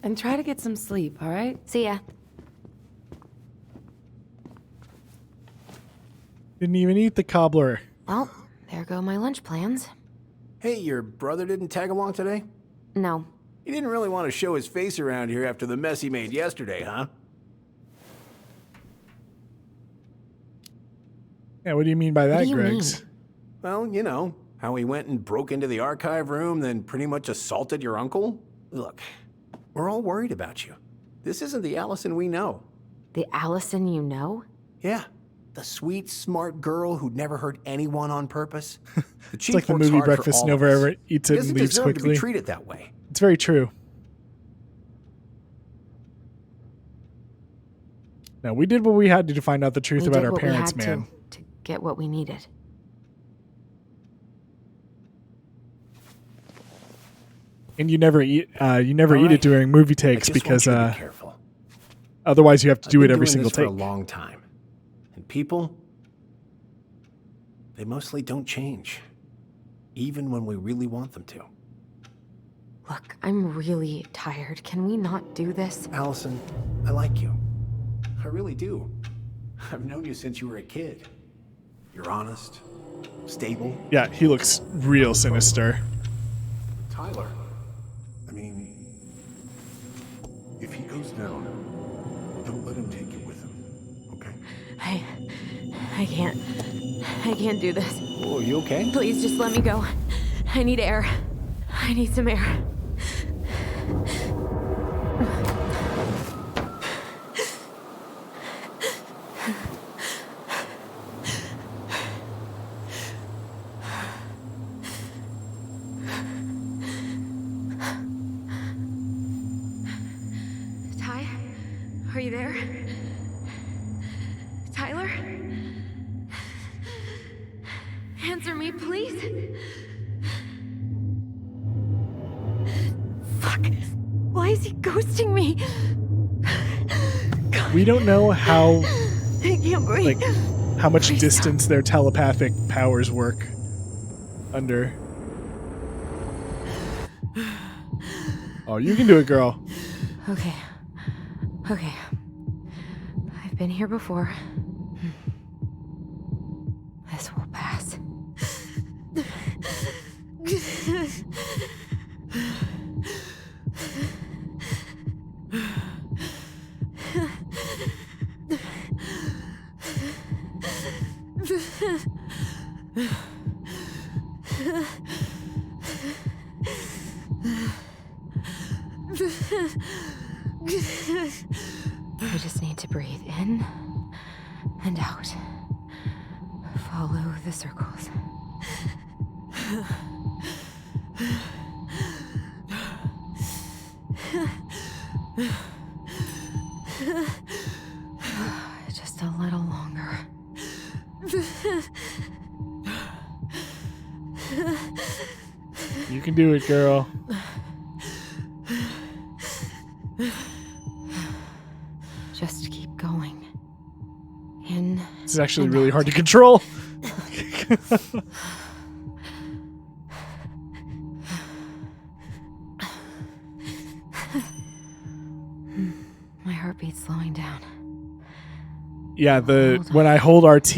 And try to get some sleep, all right? See ya. Didn't even eat the cobbler. Well, there go my lunch plans. Hey, your brother didn't tag along today? No. He didn't really want to show his face around here after the mess he made yesterday, huh? Yeah, what do you mean by that, do you Greggs? mean? Well, you know, how he went and broke into the archive room, then pretty much assaulted your uncle? Look, we're all worried about you. This isn't the Alyson we know. The Alyson you know? Yeah, The sweet, smart girl who'd never hurt anyone on purpose. It's like the movie Breakfast Nova ever eats it and leaves deserve quickly. To be treated that way. It's very true. Now, we did what we had to find out the truth We about did our what parents, we had man. to get what we needed. And you never eat eat right. it during movie I takes just because want you to be careful. otherwise you have to do it I've been every doing single this for take. a long time. And people, they mostly don't change. Even when we really want them to. Look, I'm really tired. Can we not do this? Alyson, I like you. I really do. I've known you since you were a kid. You're honest, stable. Yeah, he looks real sinister. Tyler. I mean, if he goes down, don't let him take you with him, okay? I can't do this. Oh, you okay? Please just let me go. I need air. I need some air. Ty, are you there? Tyler? Answer me, please. Fuck. Why is he ghosting me? We don't know how I can't breathe. how much distance their telepathic powers work under. Oh, you can do it, girl. Okay. Okay. I've been here before. This will pass. I just need to breathe in and out. Follow the circles. Just a little longer. You can do it, girl. Just keep going. In. This is actually and really out. hard to control. My heartbeat's slowing down. Yeah, when I hold RT,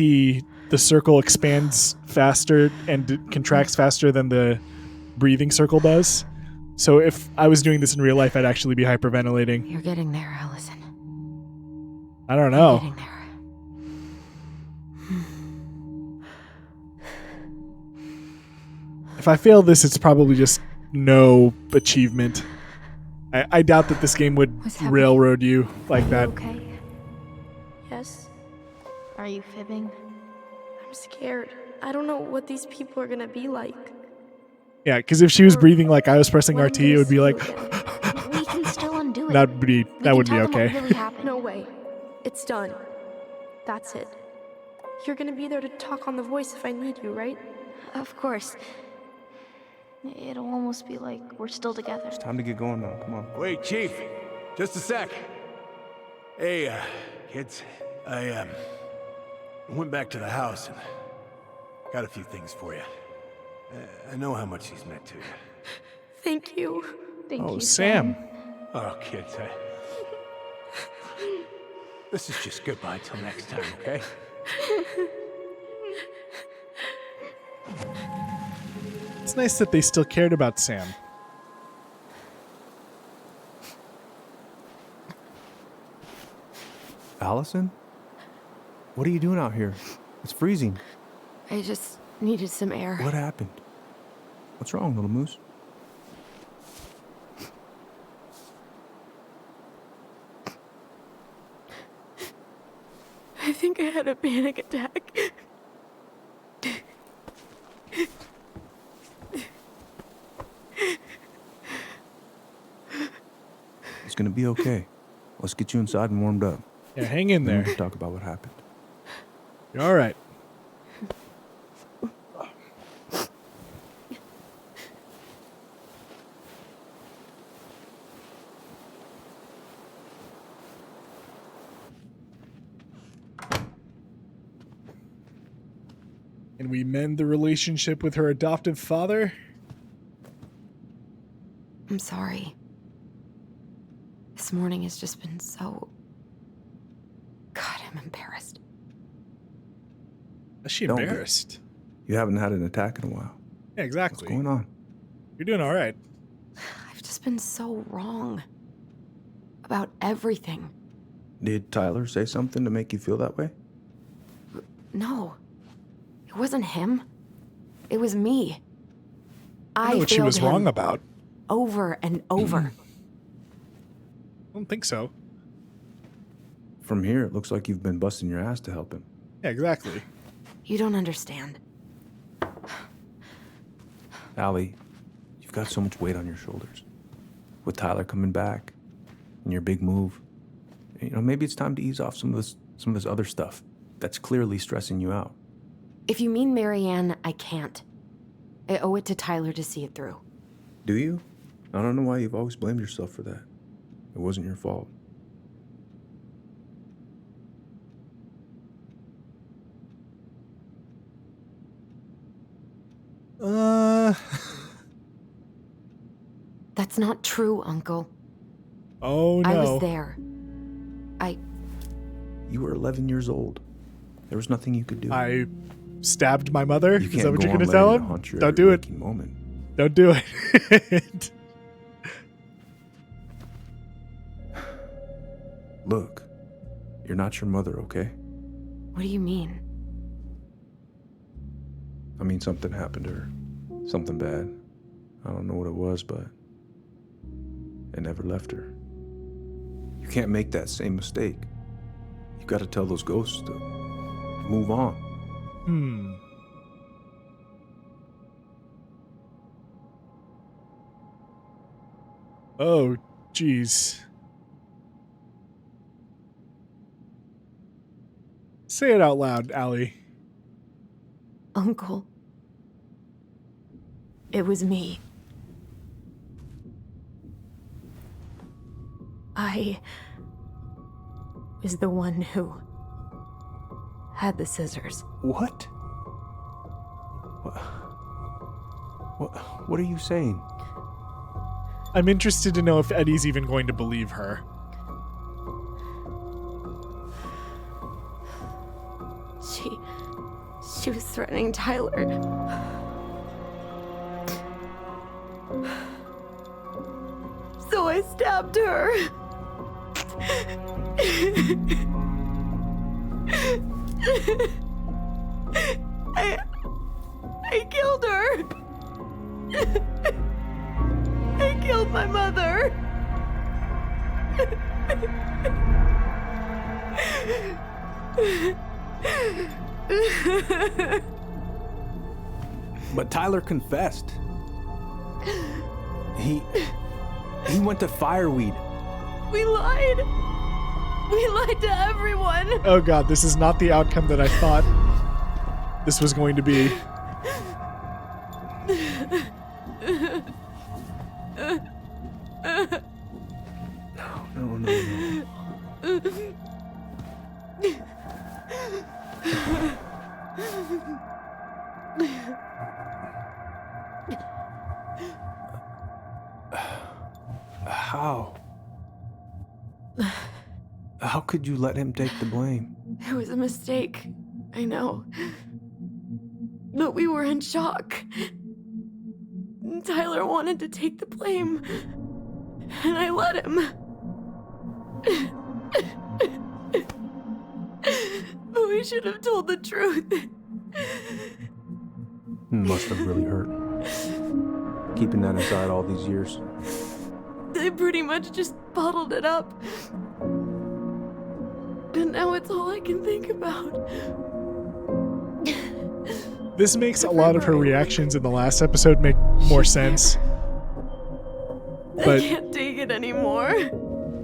the circle expands faster and contracts faster than the breathing circle does. So if I was doing this in real life, I'd actually be hyperventilating. You're getting there, Alyson. I don't You're know. getting there. If I fail this, it's probably just no achievement. I doubt that this game would railroad you like that. Okay. Yes. Are you fibbing? I'm scared. I don't know what these people are gonna be like. Yeah, because if she was breathing like I was pressing When I'm RT, gonna it would be see like you again. We can still undo it. that would be We can be tell them what okay. really happened. No way. It's done. That's it. You're gonna be there to talk on the voice if I need you, right? Of course. It'll almost be like we're still together. It's time to get going now. Come on. Wait, Chief. Just a sec. Hey, kids. I went back to the house and got a few things for you. I know how much he's meant to you. Thank you. Thank you, Sam. Oh, kids, this is just goodbye till next time, okay? It's nice that they still cared about Sam. Alyson? What are you doing out here? It's freezing. I just needed some air. What happened? What's wrong, little moose? I think I had a panic attack. It's gonna be okay. Let's get you inside and warmed up. Yeah, hang in Then there. we can talk about what happened. You're all right. Can we mend the relationship with her adoptive father? I'm sorry. This morning has just been so... God, I'm embarrassed. Is she Don't be. embarrassed? You haven't had an attack in a while. Yeah, exactly. What's going on? You're doing all right. I've just been so wrong. About everything. Did Tyler say something to make you feel that way? No. It wasn't him. It was me. I know what she was failed him wrong about. Over and over. I don't think so. From here, it looks like you've been busting your ass to help him. Yeah, exactly. You don't understand. Allie, you've got so much weight on your shoulders. With Tyler coming back, and your big move, you know, maybe it's time to ease off some of this other stuff that's clearly stressing you out. If you mean Marianne, I can't. I owe it to Tyler to see it through. Do you? I don't know why you've always blamed yourself for that. It wasn't your fault. That's not true, Uncle. Oh, no. I was there. You were 11 years old. There was nothing you could do. I stabbed my mother? You Is that what you're going going to to tell him? Don't do it. Moment. Don't do it. Look, you're not your mother, okay? What do you mean? I mean, something happened to her. Something bad. I don't know what it was, but it never left her. You can't make that same mistake. You've got to tell those ghosts to move on. Oh, jeez. Say it out loud, Allie. Uncle. It was me. I was the one who had the scissors. What? What are you saying? I'm interested to know if Eddie's even going to believe her. She was threatening Tyler. So I stabbed her. I killed her. I killed my mother. But Tyler confessed. He went to Fireweed. We lied. We lied to everyone. Oh god, this is not the outcome that I thought this was going to be. No. How could you let him take the blame? It was a mistake. I know. But we were in shock. Tyler wanted to take the blame. And I let him. But we should have told the truth. Must have really hurt. Keeping that inside all these years. They pretty much just bottled it up. And now it's all I can think about. This makes a lot of her reactions in the last episode make more sense. I But can't take it anymore.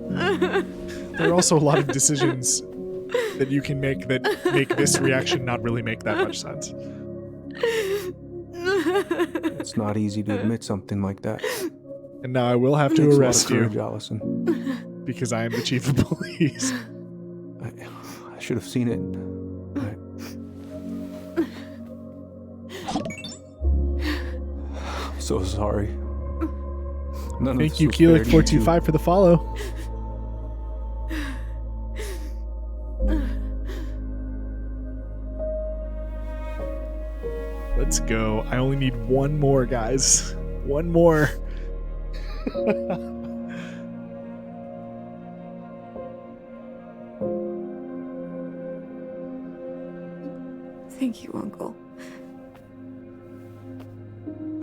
there are also a lot of decisions that you can make that make this reaction not really make that much sense. It's not easy to admit something like that. And now I will have to Takes a lot of arrest you, courage, Alyson. because I am the chief of police. I should have seen it. I'm so sorry. Thank you, Keelik425, for the follow. Let's go. I only need one more, guys. One more. Thank you, Uncle.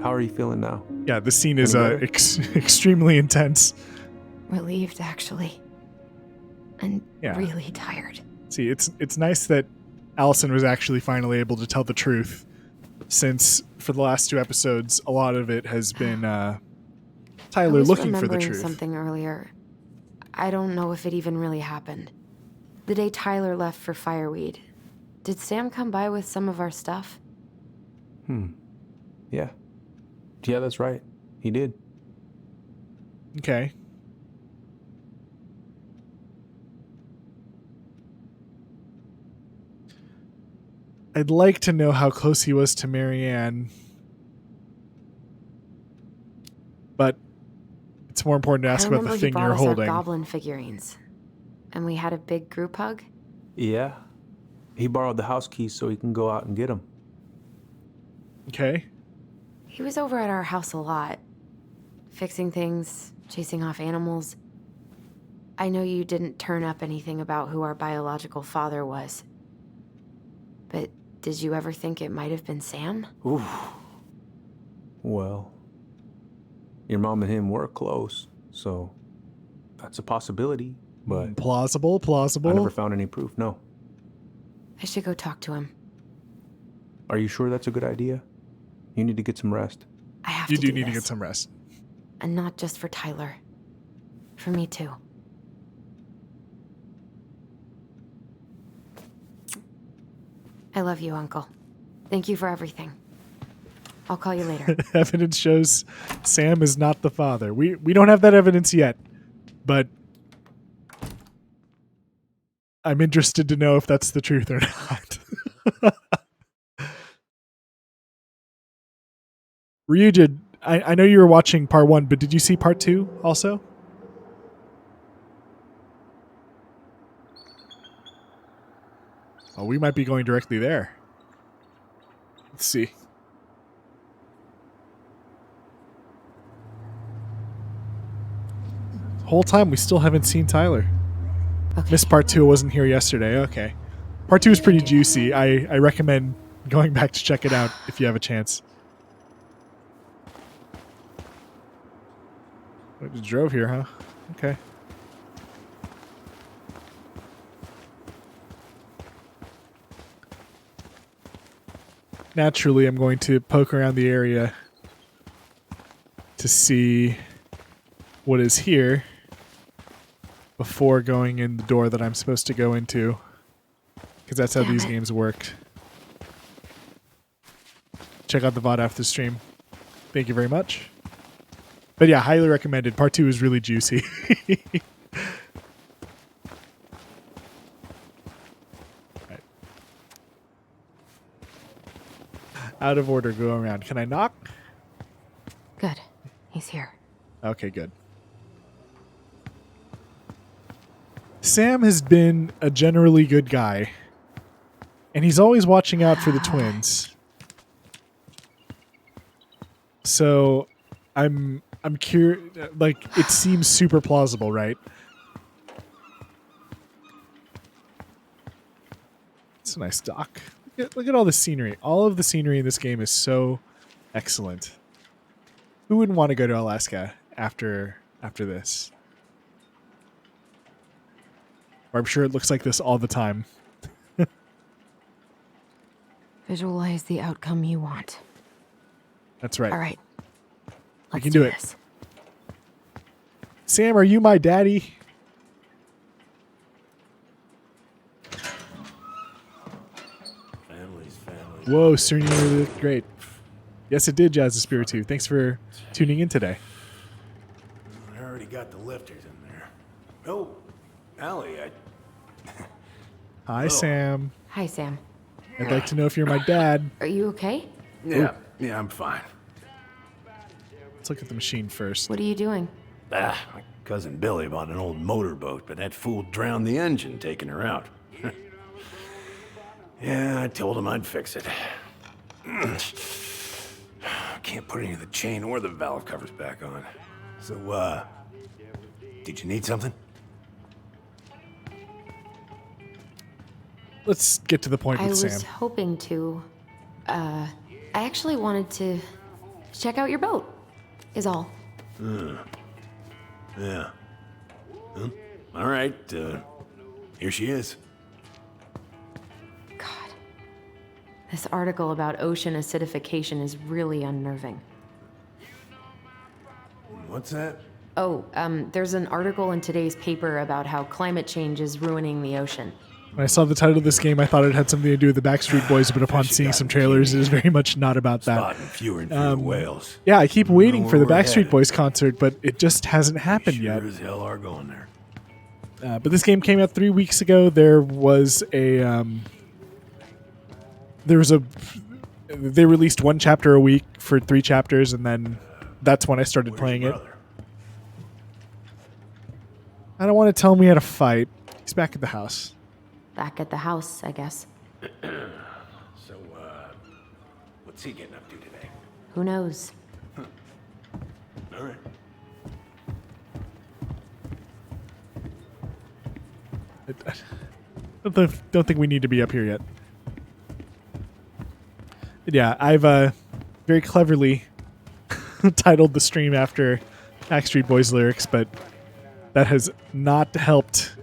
How are you feeling now? Yeah, the scene is extremely intense. Relieved, actually. And Yeah. really tired. See, it's nice that Alyson was actually finally able to tell the truth, since for the last 2 episodes, a lot of it has been Tyler I was looking for the remembering truth. something earlier. I don't know if it even really happened. The day Tyler left for Fireweed, did Sam come by with some of our stuff? Yeah. Yeah, that's right. He did. Okay. I'd like to know how close he was to Marianne, but it's more important to ask about the thing you're holding. Our goblin figurines, and we had a big group hug. Yeah. He borrowed the house keys so he can go out and get them. Okay. He was over at our house a lot, fixing things, chasing off animals. I know you didn't turn up anything about who our biological father was, but did you ever think it might have been Sam? Oof. Well, your mom and him were close, so that's a possibility, but... Plausible. I never found any proof, no. I should go talk to him. Are you sure that's a good idea? You need to get some rest. I have You to do do need to this. get some rest. And not just for Tyler. For me, too. I love you, Uncle. Thank you for everything. I'll call you later. Evidence shows Sam is not the father. We don't have that evidence yet, but I'm interested to know if that's the truth or not. Ryu, I know you were watching part 1, but did you see part 2 also? Oh, we might be going directly there. Let's see. The whole time we still haven't seen Tyler. Okay. Missed part 2, wasn't here yesterday. Okay. Part 2 is pretty juicy. I recommend going back to check it out if you have a chance. I just drove here, huh? Okay. Naturally, I'm going to poke around the area to see what is here before going in the door that I'm supposed to go into, because that's how these games work. Check out the VOD after the stream. Thank you very much. But yeah, highly recommended. Part 2 is really juicy. Right. Out of order, go around. Can I knock? Good. He's here. Okay, good. Sam has been a generally good guy, and he's always watching out for the twins. So I'm curious, like, it seems super plausible, right? It's a nice dock. Look at all the scenery. All of the scenery in this game is so excellent. Who wouldn't want to go to Alaska after this? Or I'm sure it looks like this all the time. Visualize the outcome you want. That's right. All right. We Let's can do it. this. Sam, are you my daddy? Family's family. Whoa, Serena, you look great. Yes, it did, Jazz the Spiritu. Thanks for tuning in today. I already got the lifters in there. Oh, Allie, Hi, Sam. Hi, Sam. I'd like to know if you're my dad. Are you okay? Yeah, I'm fine. Let's look at the machine first. What are you doing? My cousin Billy bought an old motorboat, but that fool drowned the engine taking her out. Yeah, I told him I'd fix it. Can't put any of the chain or the valve covers back on. So, did you need something? Let's get to the point I with was Sam. hoping to. I actually wanted to check out your boat, is all. Yeah. Well, all right, here she is. God. This article about ocean acidification is really unnerving. What's that? Oh, there's an article in today's paper about how climate change is ruining the ocean. When I saw the title of this game, I thought it had something to do with the Backstreet Boys, but upon seeing some trailers, it is very much not about that. Spotting fewer and fewer whales. Yeah, I keep waiting for the where we're Backstreet headed. Boys concert, but it just hasn't happened Sure yet. as hell are going there. But this game came out 3 weeks ago. There was a they released one chapter a week for 3 chapters, and then that's when I started playing it. I don't want to tell him we had a fight. He's back at the house. Back at the house, I guess. So, what's he getting up to today? Who knows? All right. I don't think we need to be up here yet. But yeah, I've very cleverly titled the stream after Backstreet Boys lyrics, but that has not helped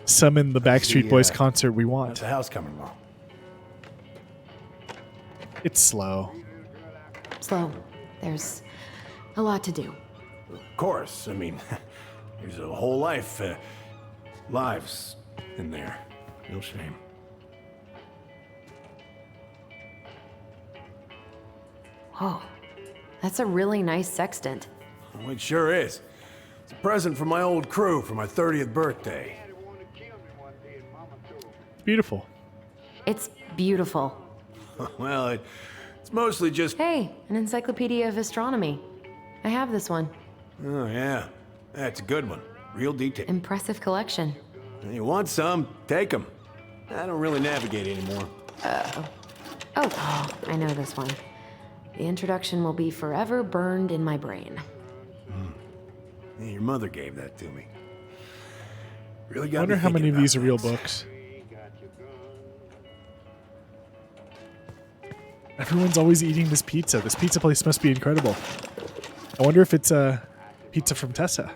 summon the Backstreet Boys concert we How's want. the house coming along? It's slow. Slow. There's a lot to do. Of course. I mean, there's a whole lives in there. Real shame. Whoa. That's a really nice sextant. Oh, it sure is. It's a present from my old crew for my 30th birthday. It's beautiful. It's beautiful. Well, it's mostly just... Hey, an encyclopedia of astronomy. I have this one. Oh, yeah. That's a good one. Real detail. Impressive collection. You want some? Take them. I don't really navigate anymore. Oh, I know this one. The introduction will be forever burned in my brain. Yeah, your mother gave that to me. Really I got wonder me how many thinking of these are about real things. books. Everyone's always eating this pizza. This pizza place must be incredible. I wonder if it's a pizza from Tessa.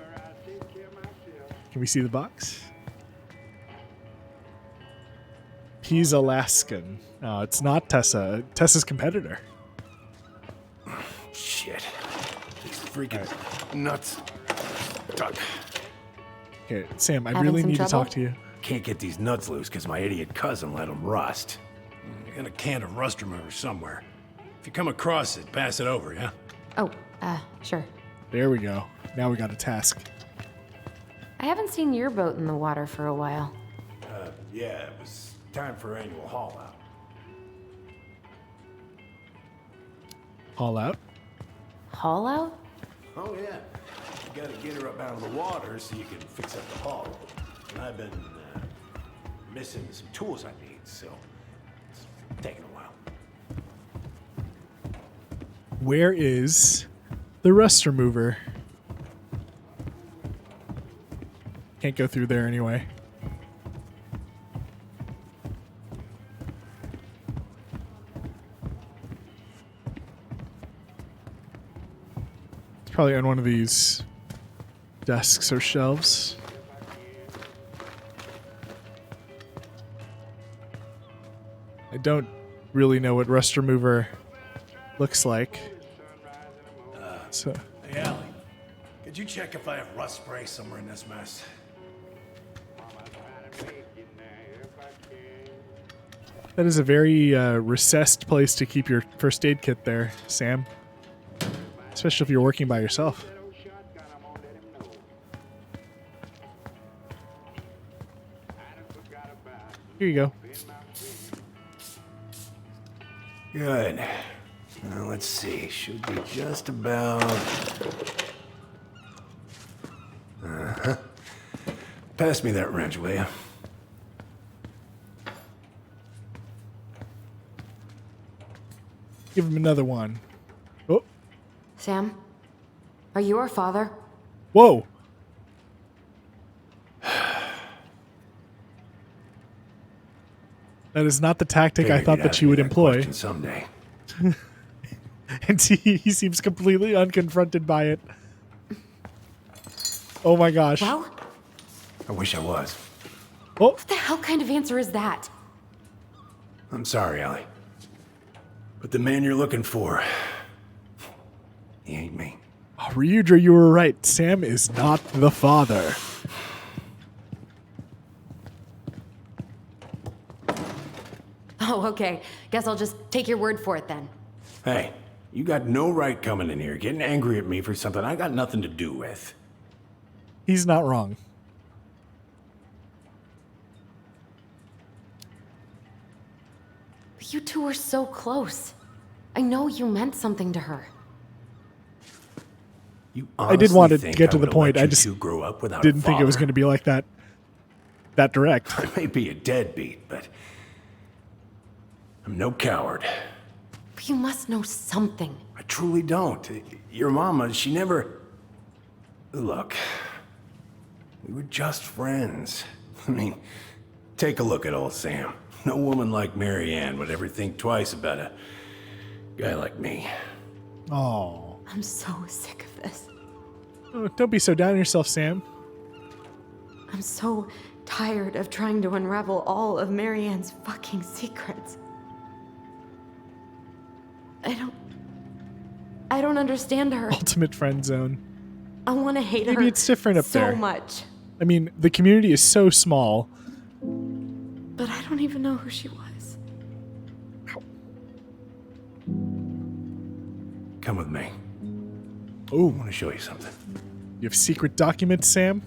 Can we see the box? He's Alaskan. Oh, it's not Tessa. Tessa's competitor. Shit. These freaking nuts. Duck. Okay, Sam, I Having really some need to trouble? talk to you. Can't get these nuts loose because my idiot cousin let them rust. I got a can of rust remover somewhere. If you come across it, pass it over, yeah? Oh, sure. There we go. Now we got a task. I haven't seen your boat in the water for a while. Yeah, it was time for annual haul out. All out? Haul out? Oh, yeah. You gotta get her up out of the water so you can fix up the hull. And I've been missing some tools I need, so it's taking a while. Where is the rust remover? Can't go through there anyway. It's probably on one of these desks or shelves. don't really know what rust remover looks like. So Hey, Allie, could you check if I have rust spray somewhere in this mess? that is a very recessed place to keep your first aid kit there, Sam. Especially if you're working by yourself. Here you go. Good. Now let's see. Should be just about. Pass me that wrench, will you? Give him another one. Oh. Sam, are you our father? Whoa. That is not the tactic I thought that you would employ. Someday. And he seems completely unconfronted by it. Oh my gosh. Well? I wish I was. Oh. What the hell kind of answer is that? I'm sorry, Allie. But the man you're looking for, he ain't me. Oh, Ryudra, you were right. Sam is not the father. Oh, okay. Guess I'll just take your word for it then. Hey, you got no right coming in here getting angry at me for something I got nothing to do with. He's not wrong. You two were so close. I know you meant something to her. You I did want to think get to I the would've point. let I you just two grow up without didn't a think it was father? going to be like that direct. I may be a deadbeat, but I'm no coward. But you must know something. I truly don't. Your mama, she never... Look, we were just friends. I mean, take a look at old Sam. No woman like Mary Ann would ever think twice about a guy like me. Oh. I'm so sick of this. Oh, don't be so down on yourself, Sam. I'm so tired of trying to unravel all of Marianne's fucking secrets. I don't understand her. Ultimate friend zone. I want to hate her. Maybe it's different up there. So much. I mean, the community is so small. But I don't even know who she was. Come with me. Oh, I want to show you something. You have secret documents, Sam?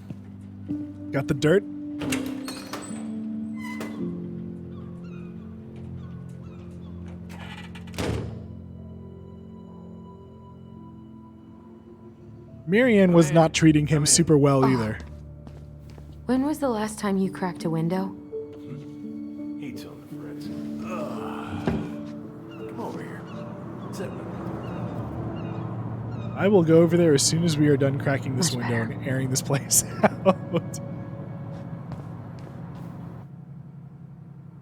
Got the dirt? Marianne was not treating him super well either. When was the last time you cracked a window? Heat's on the fritz. Come over here. Sit with me. I will go over there as soon as we are done cracking this Much window better. and airing this place out.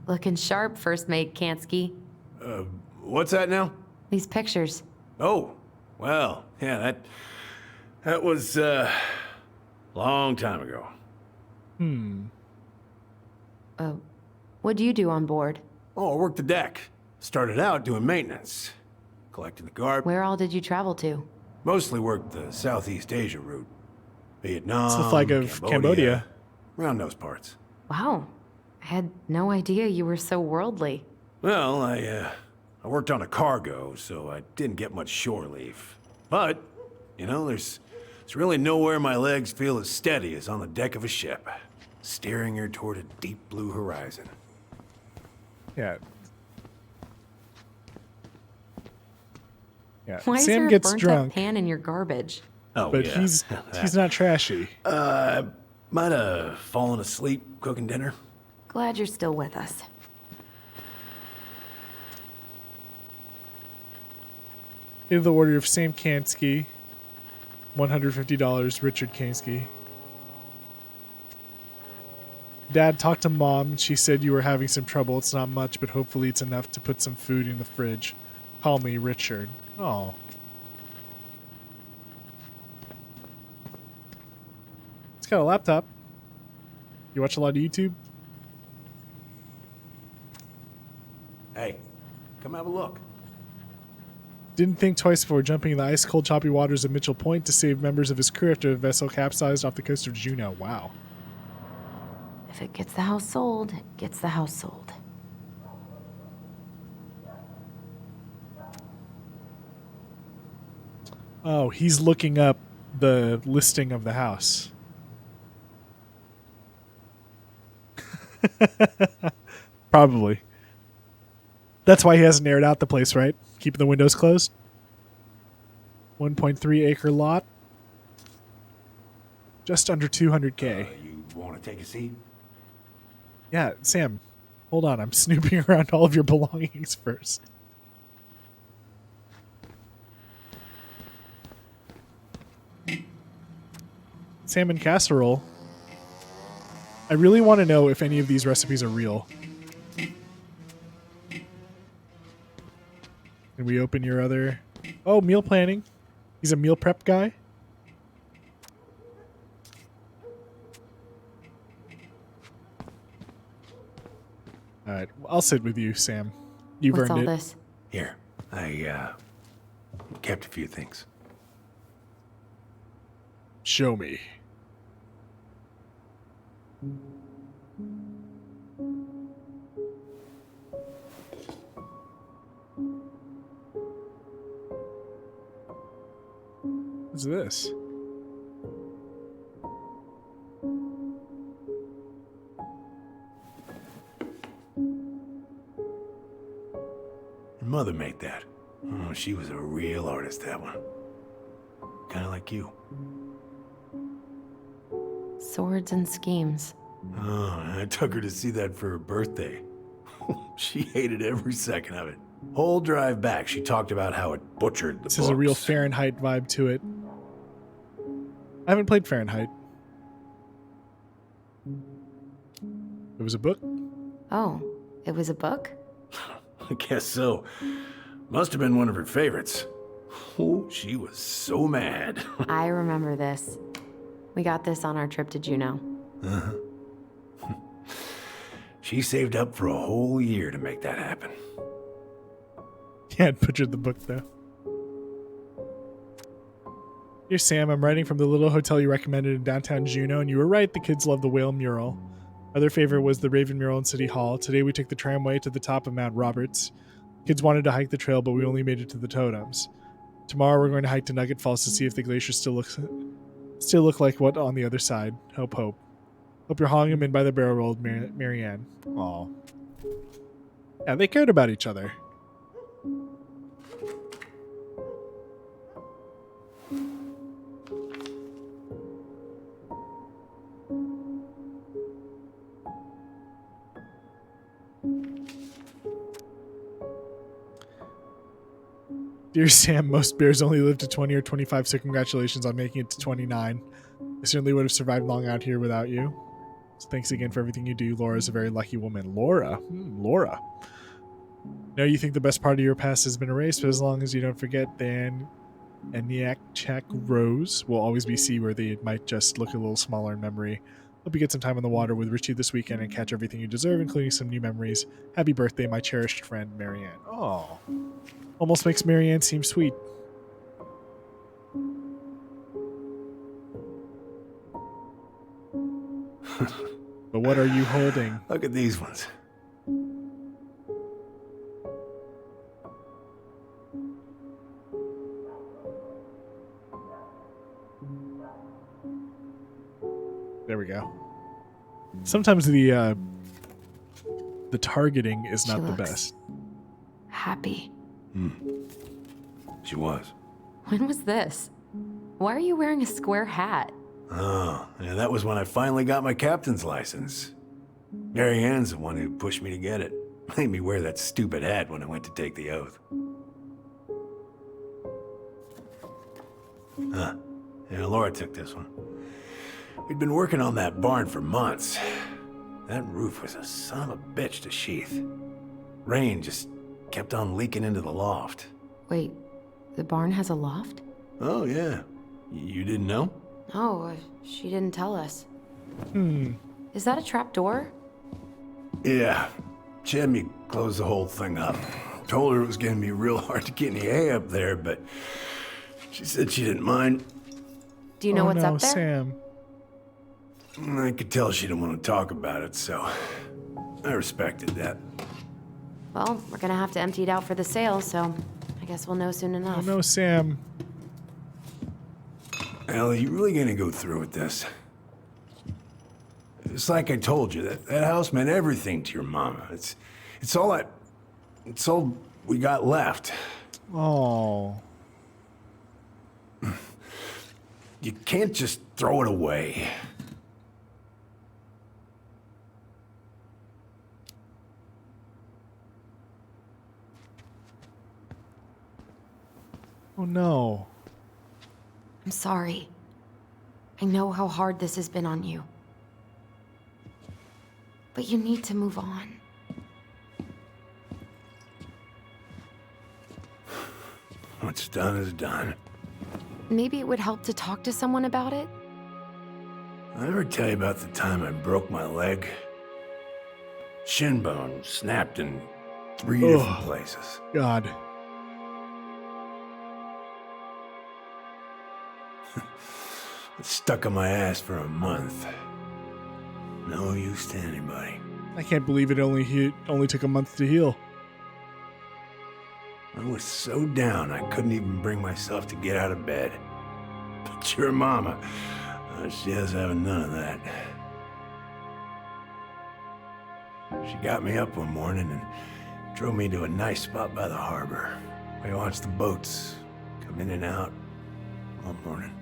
Looking sharp, first mate Kansky. What's that now? These pictures. Oh, well, yeah, that was, long time ago. What do you do on board? Oh, I worked the deck. Started out doing maintenance. Collecting the garbage. Where all did you travel to? Mostly worked the Southeast Asia route. Vietnam, It's the flag of Cambodia. Around those parts. Wow. I had no idea you were so worldly. Well, I worked on a cargo, so I didn't get much shore leave. But, you know, there's really nowhere my legs feel as steady as on the deck of a ship, steering her toward a deep blue horizon. Yeah. Yeah. Why is Sam there a gets burnt drunk, up pan in your garbage? Oh, but yeah. he's not trashy. Might have fallen asleep cooking dinner. Glad you're still with us. In the order of Sam Kansky, $150, Richard Kansky. Dad talked to Mom. She said you were having some trouble. It's not much, but hopefully it's enough to put some food in the fridge. Call me Richard. Oh. It's got a laptop. You watch a lot of YouTube? Hey, Come have a look. Didn't think twice before jumping in the ice-cold choppy waters of Mitchell Point to save members of his crew after a vessel capsized off the coast of Juneau. Wow. If it gets the house sold, it gets the house sold. Oh, he's looking up the listing of the house. Probably. That's why he hasn't aired out the place, right? Keeping the windows closed. 1.3 acre lot. Just under 200K. You want to take a seat? Yeah, Sam, hold on. I'm snooping around all of your belongings first. Salmon casserole. I really want to know if any of these recipes are real. Can we open your other... Oh, meal planning. He's a meal prep guy. All right, I'll sit with you, Sam. You've What's earned all it. this? Here, I kept a few things. Show me. What's this? Your mother made that. Oh, she was a real artist, that one. Kind of like you. Swords and schemes. Oh, I took her to see that for her birthday. She hated every second of it. Whole drive back, she talked about how it butchered the This books. is a real Fahrenheit vibe to it. I haven't played Fahrenheit. It was a book? Oh, it was a book? I guess so. Must have been one of her favorites. Oh, she was so mad. I remember this. We got this on our trip to Juneau. Uh-huh. She saved up for a whole year to make that happen. Yeah, it butchered the book, though. Dear Sam, I'm writing from the little hotel you recommended in downtown Juneau, and you were right, the kids love the whale mural. Our other favorite was the Raven mural in City Hall. Today we took the tramway to the top of Mount Roberts. Kids wanted to hike the trail, but we only made it to the totems. Tomorrow we're going to hike to Nugget Falls to see if the glacier still look like what on the other side. Hope. Hope you're hauling him in by the barrel roll, Marianne. Aw. Yeah, they cared about each other. Dear Sam, most bears only live to 20 or 25, so congratulations on making it to 29. I certainly would have survived long out here without you. So thanks again for everything you do. Laura's a very lucky woman. Laura. Laura. No, you think the best part of your past has been erased, but as long as you don't forget, then enigmatic Rose will always be seaworthy. It might just look a little smaller in memory. Hope you get some time on the water with Richie this weekend and catch everything you deserve, including some new memories. Happy birthday, my cherished friend, Marianne. Oh. Almost makes Marianne seem sweet. But what are you holding? Look at these ones. There we go. Sometimes the targeting is not the best. Happy. She was. When was this? Why are you wearing a square hat? Oh, yeah, that was when I finally got my captain's license. Marianne's the one who pushed me to get it. Made me wear that stupid hat when I went to take the oath. Huh. Yeah, Laura took this one. We'd been working on that barn for months. That roof was a son of a bitch to sheath. Rain just kept on leaking into the loft. Wait, the barn has a loft? Oh, yeah. You didn't know? Oh, she didn't tell us. Hmm. Is that a trap door? Yeah. She had me close the whole thing up. Told her it was gonna be real hard to get any hay up there, but she said she didn't mind. Do you know what's up there? Sam. I could tell she didn't want to talk about it, so I respected that. Well, we're gonna have to empty it out for the sale, so I guess we'll know soon enough. Oh no, Sam. Ellie, you really gonna go through with this? It's like I told you, that house meant everything to your mama. It's all we got left. Oh. You can't just throw it away. Oh no. I'm sorry. I know how hard this has been on you. But you need to move on. What's done is done. Maybe it would help to talk to someone about it? I ever tell you about the time I broke my leg? Shin bone snapped in 3 different places. God. It stuck in my ass for a month. No use to anybody. I can't believe it only took a month to heal. I was so down I couldn't even bring myself to get out of bed. But your mama, she has having none of that. She got me up one morning and drove me to a nice spot by the harbor. We watched the boats come in and out all morning.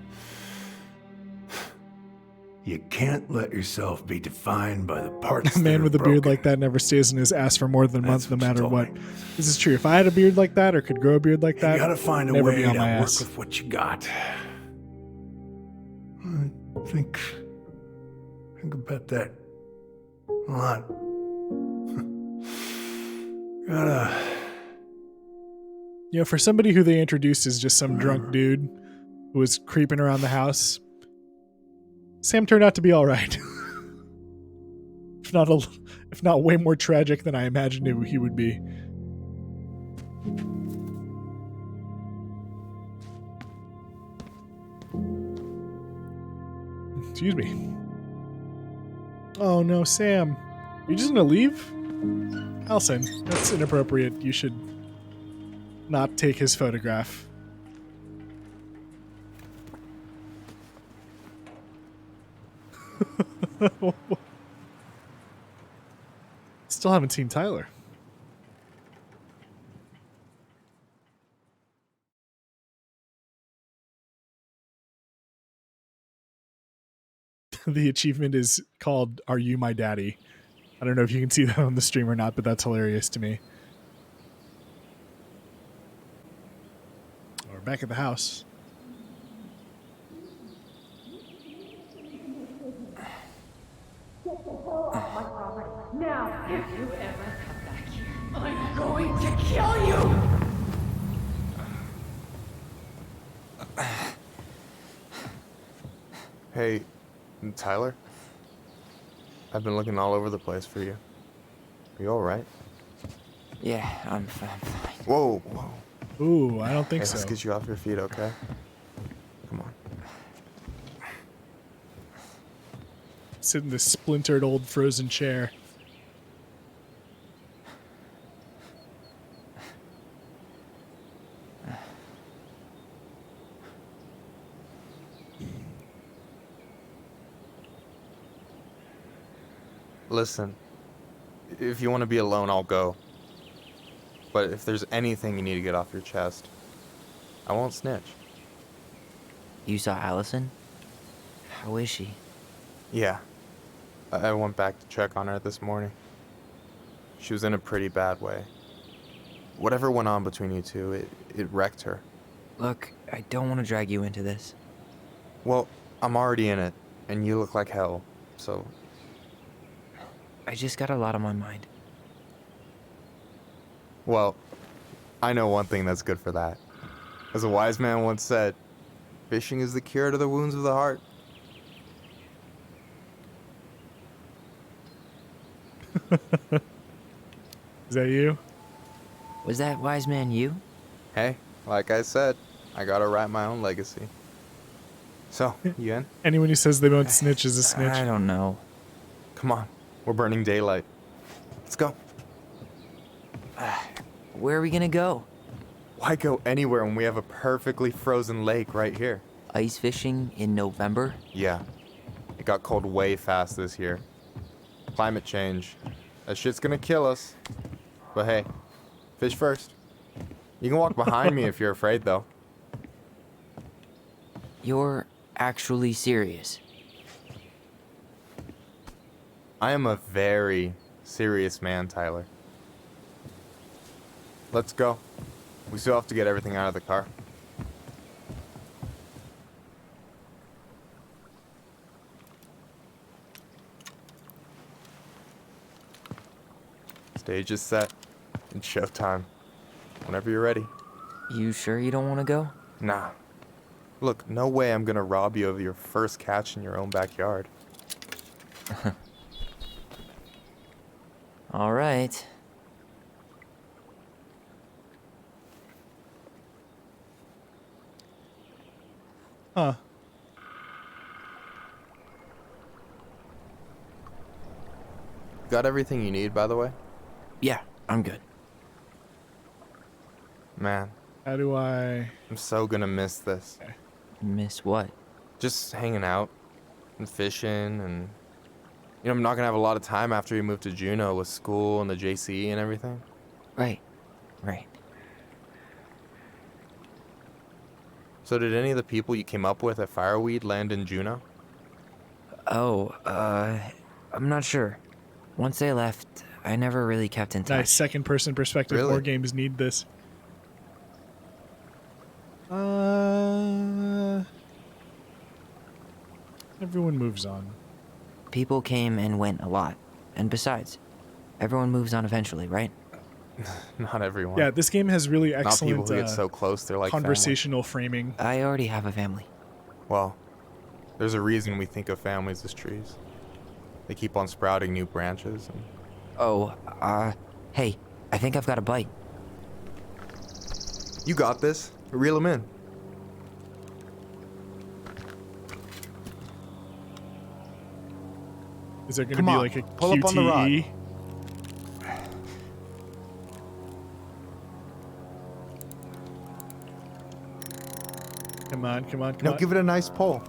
You can't let yourself be defined by the parts A man that are with a broken. beard like that never stays in his ass for more than a month, no That's what you matter told what. me. This is true. If I had a beard like that or could grow a beard like that, You gotta find a never way be to on my work ass. with what you got. I think about that a lot. Gotta. You know, for somebody who they introduced as just some drunk dude who was creeping around the house, Sam turned out to be all right. if not way more tragic than I imagined he would be. Excuse me. Oh no, Sam. You just gonna leave? Alyson, that's inappropriate. You should not take his photograph. Still haven't seen Tyler. The achievement is called "Are You My Daddy?" I don't know if you can see that on the stream or not, but that's hilarious to me. We're back at the house. Now, if you ever come back here, I'm going to kill you! Hey, Tyler? I've been looking all over the place for you. Are you alright? Yeah, I'm fine. Whoa, whoa. Ooh, I don't think Hey, so. let's get you off your feet, okay? Come on. Sit in this splintered old frozen chair. Listen, if you want to be alone, I'll go. But if there's anything you need to get off your chest, I won't snitch. You saw Alyson? How is she? Yeah. I went back to check on her this morning. She was in a pretty bad way. Whatever went on between you two, it wrecked her. Look, I don't want to drag you into this. Well, I'm already in it, and you look like hell, so... I just got a lot on my mind. Well, I know one thing that's good for that. As a wise man once said, fishing is the cure to the wounds of the heart. Is that you? Was that wise man you? Hey, like I said, I gotta write my own legacy. So, you in? Anyone who says they won't snitch is a snitch. I don't know. Come on, we're burning daylight. Let's go. Where are we gonna go? Why go anywhere when we have a perfectly frozen lake right here? Ice fishing in November? Yeah. It got cold way fast this year. Climate change. That shit's gonna kill us. But hey, fish first. You can walk behind me if you're afraid, though. You're actually serious? I am a very serious man, Tyler. Let's go. We still have to get everything out of the car. Stage is set. It's showtime. Whenever you're ready. You sure you don't want to go? Nah. Look, no way I'm gonna rob you of your first catch in your own backyard. All right. Huh. Got everything you need, by the way? Yeah, I'm good. Man, How do I... I'm so gonna miss this. Miss what? Just hanging out and fishing and... You know, I'm not gonna have a lot of time after we move to Juneau with school and the JCE and everything. Right. So did any of the people you came up with at Fireweed land in Juneau? Oh, I'm not sure. Once they left, I never really kept in touch. Nice second-person perspective. Really? More games need this. Everyone moves on. People came and went a lot. And besides, everyone moves on eventually, right? Not everyone. Yeah, this game has really Not excellent people who get so close they're like conversational framing. I already have a family. Well, there's a reason we think of families as trees. They keep on sprouting new branches and... Oh, hey, I think I've got a bite. You got this. Reel them in. Is there going to Come be on, like a pull up on the rod. QTE? Come on, come on, come No, on. give it a nice pull.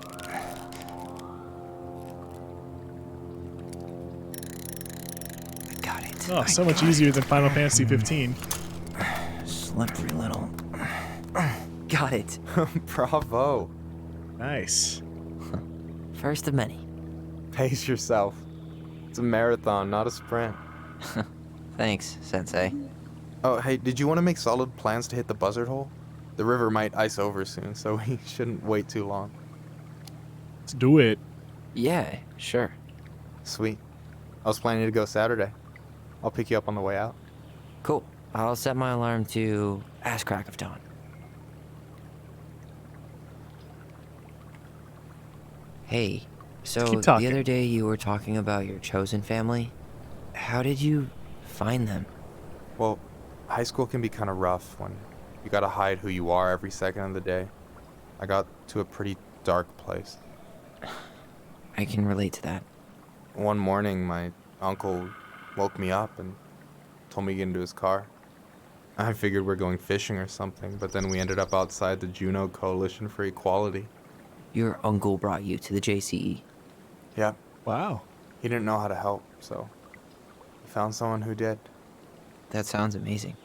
Got it. Oh, so much easier than Final Fantasy 15. Slippery little. Got it. Bravo. Nice. First of many. Pace yourself. It's a marathon, not a sprint. Thanks, Sensei. Oh, hey, did you want to make solid plans to hit the buzzard hole? The river might ice over soon, so we shouldn't wait too long. Let's do it. Yeah, sure. Sweet. I was planning to go Saturday. I'll pick you up on the way out. Cool. I'll set my alarm to ass crack of dawn. Hey, so Keep the talking. other day you were talking about your chosen family. How did you find them? Well, high school can be kind of rough when you gotta hide who you are every second of the day. I got to a pretty dark place. I can relate to that. One morning, my uncle woke me up and told me to get into his car. I figured we're going fishing or something, but then we ended up outside the Juneau Coalition for Equality. Your uncle brought you to the JCE. Yep. Wow. He didn't know how to help, so he found someone who did. That sounds amazing.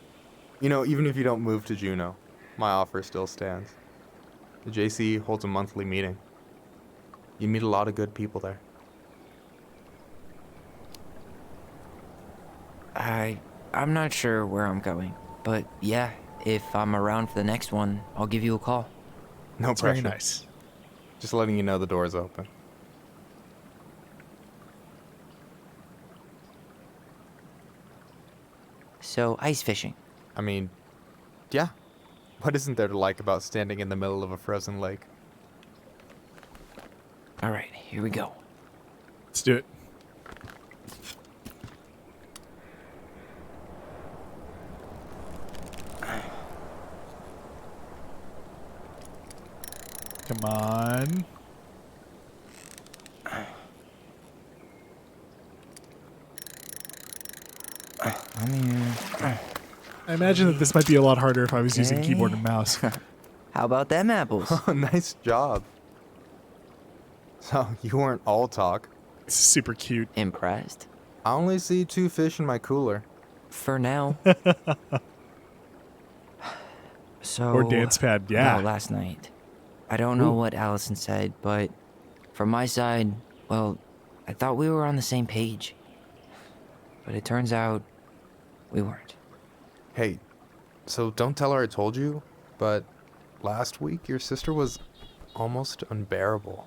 You know, even if you don't move to Juneau, my offer still stands. The JCE holds a monthly meeting. You meet a lot of good people there. I'm not sure where I'm going, but yeah, if I'm around for the next one, I'll give you a call. No That's pressure. very nice. Just letting you know the door's open. So, ice fishing. I mean, yeah. What isn't there to like about standing in the middle of a frozen lake? All right, here we go. Let's do it. Come on. I'm here. I imagine that this might be a lot harder if I was using keyboard and mouse. How about them apples? Nice job. So, you weren't all talk. It's super cute. Impressed? I only see 2 fish in my cooler. For now. So, Or dance pad, yeah. about last night. I don't know what Alyson said, but from my side, well, I thought we were on the same page. But it turns out we weren't. Hey, so don't tell her I told you, but last week your sister was almost unbearable.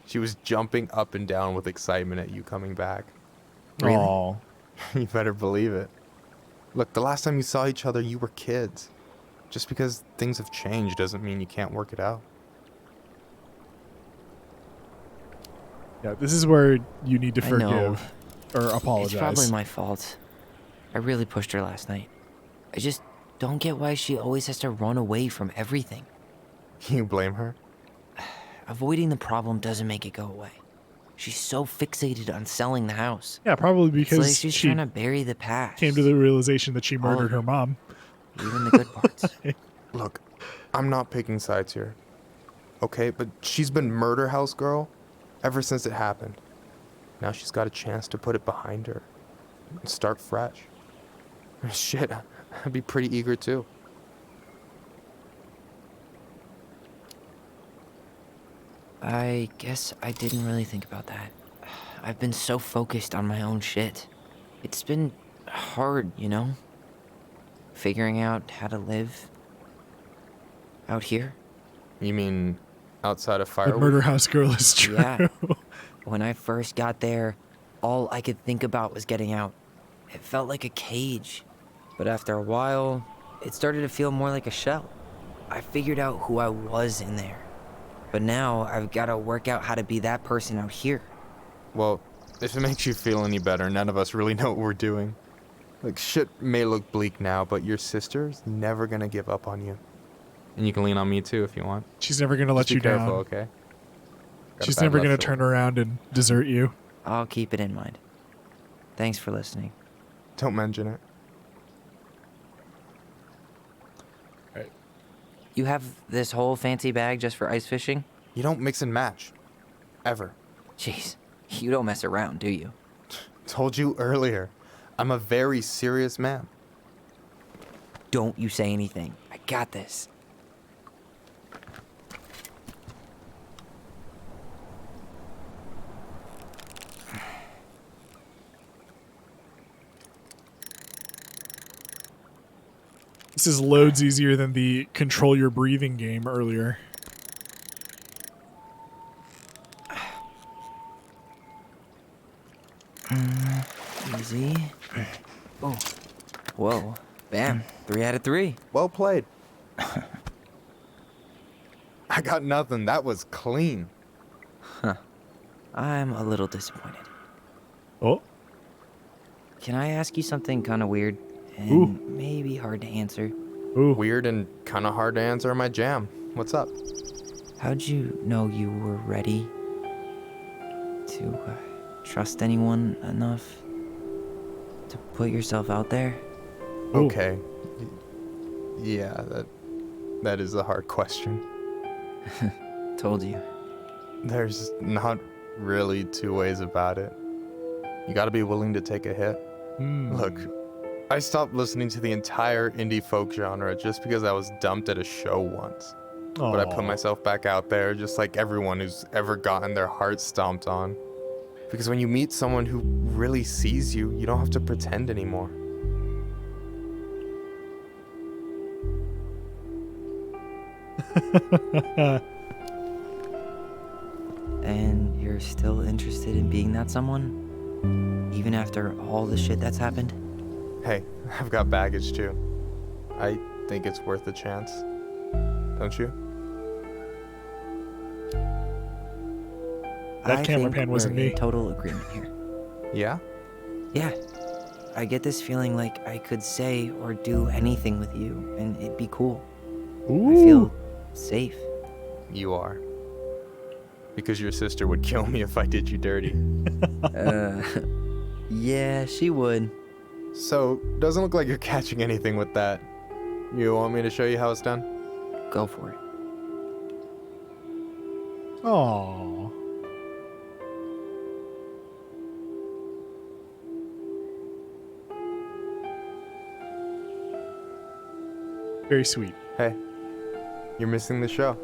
She was jumping up and down with excitement at you coming back. Really? Aww. You better believe it. Look, the last time you saw each other, you were kids. Just because things have changed doesn't mean you can't work it out. Yeah, this is where you need to forgive or It's apologize. probably my fault. I really pushed her last night. I just don't get why she always has to run away from everything. You blame her? Avoiding the problem doesn't make it go away. She's so fixated on selling the house. Yeah, probably because it's like she's trying to bury the past. Came to the realization that she murdered her mom. Even the good parts. Look, I'm not picking sides here. Okay, but she's been murder house girl ever since it happened. Now she's got a chance to put it behind her and start fresh. Shit, I'd be pretty eager too. I guess I didn't really think about that. I've been so focused on my own shit. It's been hard, you know? Figuring out how to live out here. You mean outside of The Firewood? murder house girl is true. Yeah. When I first got there, all I could think about was getting out. It felt like a cage. But after a while, it started to feel more like a shell. I figured out who I was in there. But now I've got to work out how to be that person out here. Well, if it makes you feel any better, none of us really know what we're doing. Like, shit may look bleak now, but your sister's never gonna give up on you. And you can lean on me too if you want. She's never gonna let Just be you careful, down. okay? Got a She's bad never left gonna foot. turn around and desert you. I'll keep it in mind. Thanks for listening. Don't mention it. You have this whole fancy bag just for ice fishing? You don't mix and match. Ever. Jeez, you don't mess around, do you? Told you earlier. I'm a very serious man. Don't you say anything. I got this. This is loads easier than the control your breathing game earlier. Easy. Oh. Whoa. Bam. 3 out of 3. Well played. I got nothing. That was clean. Huh. I'm a little disappointed. Oh. Can I ask you something kind of weird and maybe hard to answer? Ooh. Weird and kind of hard to answer in my jam. What's up? How'd you know you were ready to trust anyone enough to put yourself out there? Ooh. Okay. Yeah, that is a hard question. Told you. There's not really 2 ways about it. You gotta be willing to take a hit. Look, I stopped listening to the entire indie folk genre just because I was dumped at a show once. But I put myself back out there just like everyone who's ever gotten their heart stomped on. Because when you meet someone who really sees you, you don't have to pretend anymore. And you're still interested in being that someone? Even after all the shit that's happened? Hey, I've got baggage too. I think it's worth a chance. Don't you? That camera think pan wasn't we're in me. Total agreement here. Yeah? Yeah. I get this feeling like I could say or do anything with you and it'd be cool. Ooh. I feel safe. You are. Because your sister would kill me if I did you dirty. Yeah, she would. So, doesn't look like you're catching anything with that. You want me to show you how it's done? Go for it. Aww. Very sweet. Hey, you're missing the show.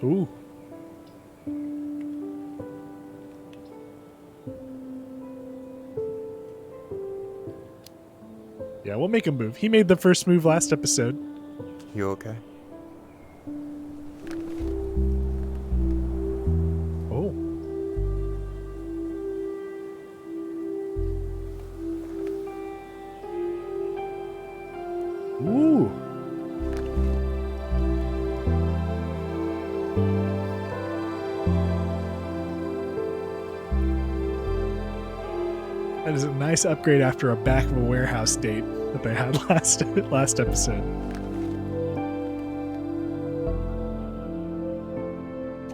Ooh. Yeah, we'll make him move. He made the first move last episode. You okay? Oh. Ooh. That is a nice upgrade after a back of a warehouse date that they had last episode.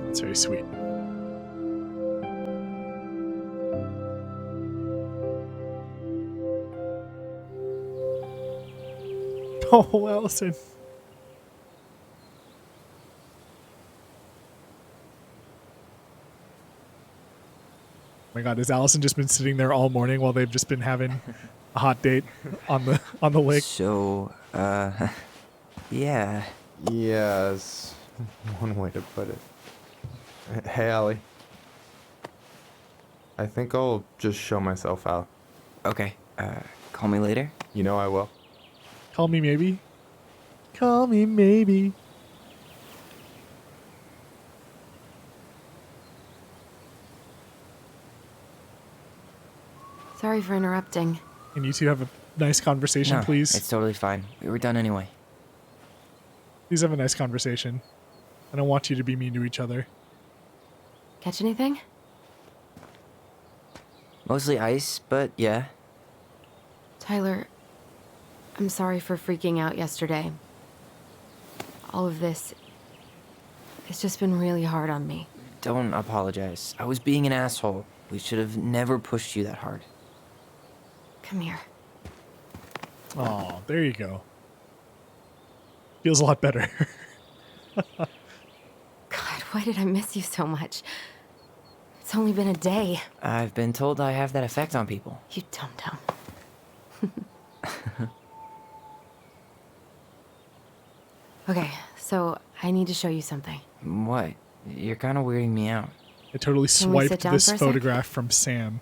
That's very sweet. Oh, Alyson. Oh my God, has Alyson just been sitting there all morning while they've just been having a hot date on the lake? So, yeah. Yes, one way to put it. Hey, Allie. I think I'll just show myself out. Okay, call me later? You know I will. Call me maybe. Call me maybe. Sorry for interrupting. Can you two have a nice conversation, No, please? it's totally fine. We were done anyway. Please have a nice conversation. I don't want you to be mean to each other. Catch anything? Mostly ice, but yeah. Tyler, I'm sorry for freaking out yesterday. All of this, it's just been really hard on me. Don't apologize. I was being an asshole. We should have never pushed you that hard. Come here. Oh, there you go. Feels a lot better. God, why did I miss you so much? It's only been a day. I've been told I have that effect on people. You dum-dum. Okay, so I need to show you something. What? You're kind of weirding me out. I totally Can we sit swiped down this for a sec? photograph from Sam.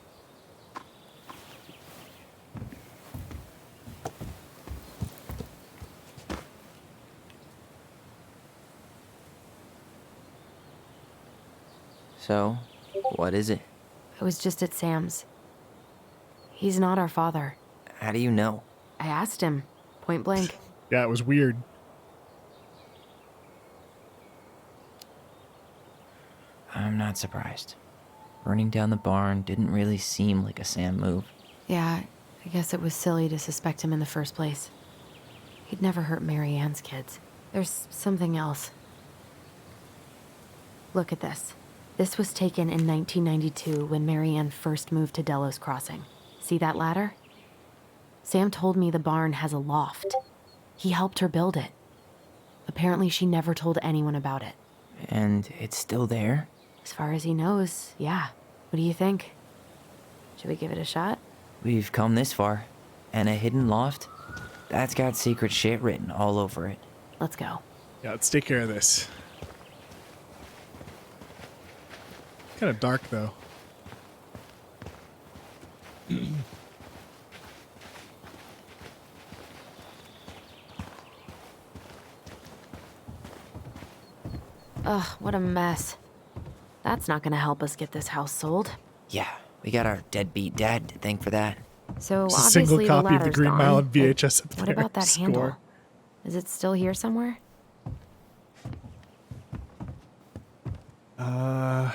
So, what is it? I was just at Sam's. He's not our father. How do you know? I asked him, point blank. Yeah, it was weird. I'm not surprised. Burning down the barn didn't really seem like a Sam move. Yeah, I guess it was silly to suspect him in the first place. He'd never hurt Mary Ann's kids. There's something else. Look at this. This was taken in 1992 when Mary Ann first moved to Delos Crossing. See that ladder? Sam told me the barn has a loft. He helped her build it. Apparently she never told anyone about it. And it's still there? As far as he knows, yeah. What do you think? Should we give it a shot? We've come this far. And a hidden loft? That's got secret shit written all over it. Let's go. Yeah, let's take care of this. Kind of dark, though. Ugh, what a mess. That's not gonna help us get this house sold. Yeah, we got our deadbeat dad to thank for that. So There's a obviously single the copy of the ladder's Green gone, Mile on but VHS up What there. about that Score. handle? Is it still here somewhere? Oh,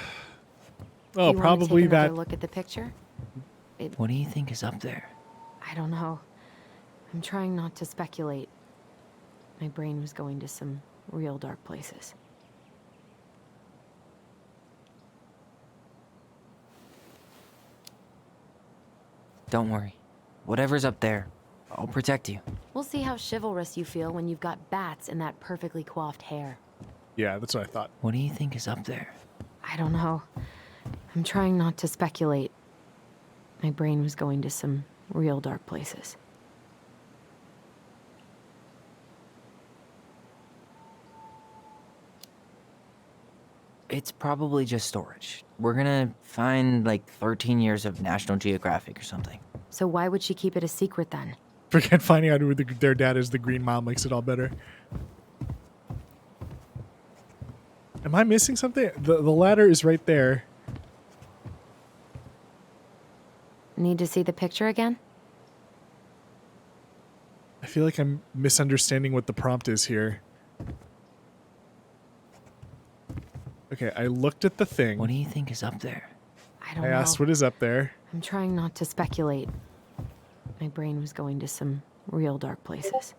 Do you want to probably take another that. look at the picture? What do you think is up there? I don't know. I'm trying not to speculate. My brain was going to some real dark places. Don't worry. Whatever's up there, I'll protect you. We'll see how chivalrous you feel when you've got bats in that perfectly coiffed hair. Yeah, that's what I thought. What do you think is up there? I don't know. I'm trying not to speculate. My brain was going to some real dark places. It's probably just storage. We're gonna find like 13 years of National Geographic or something. So why would she keep it a secret then? Forget finding out who their dad is. The Green Mile makes it all better. Am I missing something? The ladder is right there. Need to see the picture again? I feel like I'm misunderstanding what the prompt is here. Okay, I looked at the thing. What do you think is up there? I don't I know. asked what is up there. I'm trying not to speculate. My brain was going to some real dark places.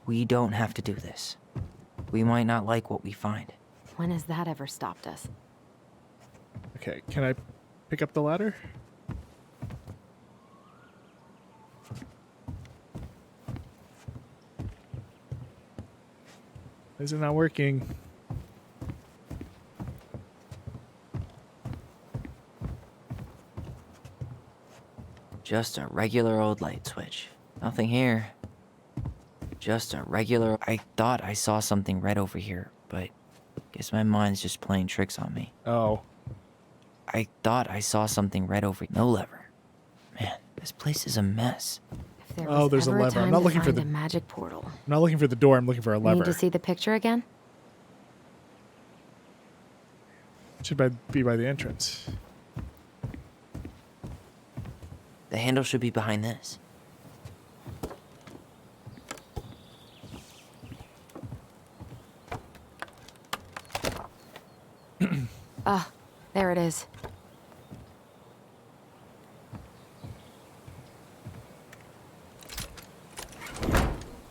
We don't have to do this. We might not like what we find. When has that ever stopped us? Okay, can I pick up the ladder? Is it not working? Just a regular old light switch. Nothing here. Just a regular... I thought I saw something red over here, but guess my mind's just playing tricks on me. Oh. I thought I saw something red over... No lever. Man, this place is a mess. If there Oh, was there's a ever lever. I'm time not to looking for find the a magic portal. I'm not looking for the door. I'm looking for a lever. Need to see the picture again? Should be by the entrance. The handle should be behind this. Ah, there it is.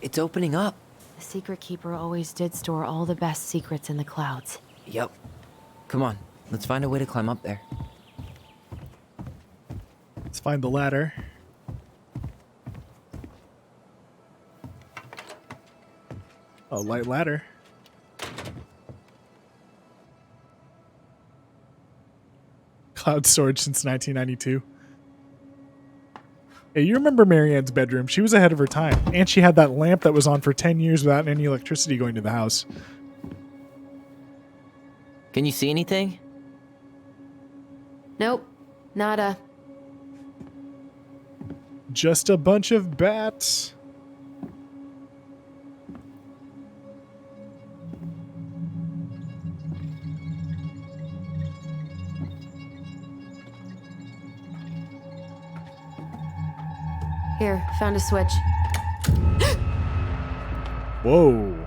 It's opening up. The secret keeper always did store all the best secrets in the clouds. Yep. Come on, let's find a way to climb up there. Let's find the ladder. Oh, light ladder. Cloud storage since 1992. Hey, you remember Marianne's bedroom? She was ahead of her time. And she had that lamp that was on for 10 years without any electricity going to the house. Can you see anything? Nope, nada. Just a bunch of bats. Here, found a switch. Whoa.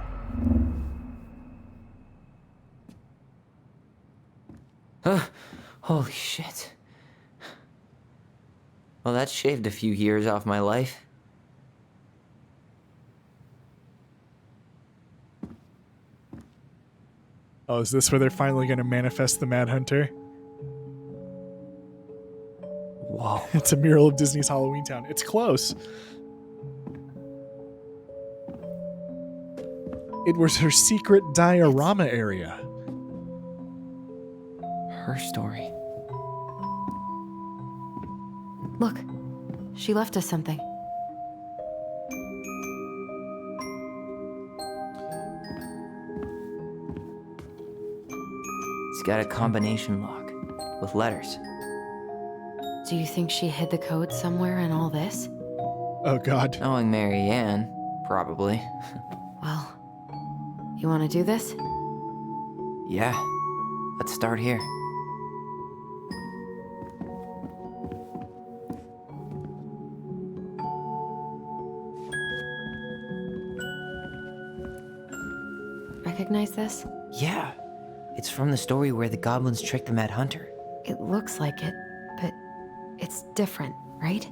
Holy shit. Well, that shaved a few years off my life. Oh, is this where they're finally going to manifest the Mad Hunter? Whoa. It's a mural of Disney's Halloween Town. It's close. It was her secret diorama area. Her story. Look, she left us something. It's got a combination lock with letters. Do you think she hid the code somewhere in all this? Oh, God. Knowing Mary Ann, probably. Well, you want to do this? Yeah. Let's start here. recognize this? Yeah, it's from the story where the goblins tricked the Mad Hunter. It looks like it, but it's different, right?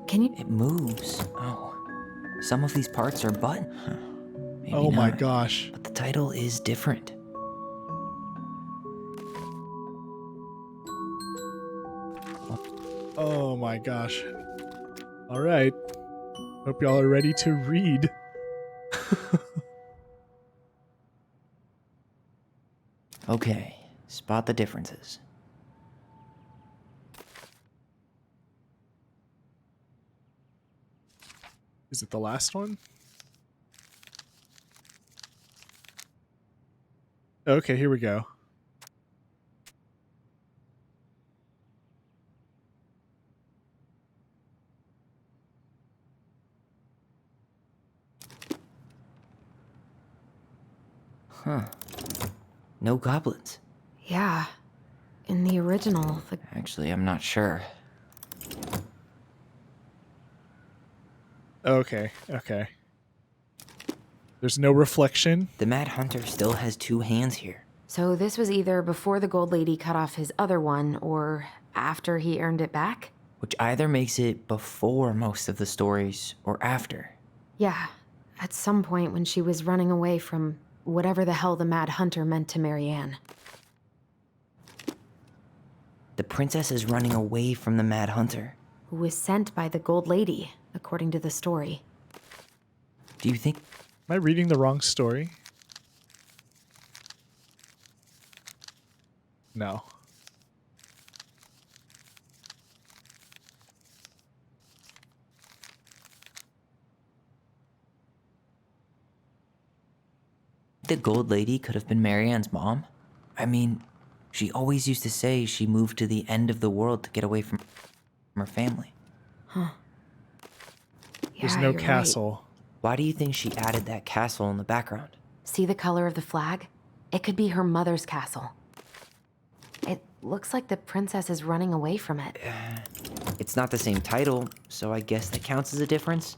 Can you... It moves. Oh, some of these parts are button. Huh. Maybe Oh my not, gosh. but the title is different. Oh my gosh. All right. Hope y'all are ready to read. Okay, spot the differences. Is it the last one? Okay, here we go. Huh. No goblins. Yeah. In the original, Actually, I'm not sure. Okay. There's no reflection. The Mad Hunter still has 2 hands here. So this was either before the Gold Lady cut off his other one, or after he earned it back? Which either makes it before most of the stories, or after. Yeah. At some point when she was running away from whatever the hell the Mad Hunter meant to Marianne. The princess is running away from the Mad Hunter. Who was sent by the Gold Lady, according to the story. Do you think... Am I reading the wrong story? No. The Gold Lady could have been Marianne's mom? I mean, she always used to say she moved to the end of the world to get away from her family. Huh. There's Yeah, no you're castle. right. Why do you think she added that castle in the background? See the color of the flag? It could be her mother's castle. It looks like the princess is running away from it. It's not the same title, so I guess that counts as a difference.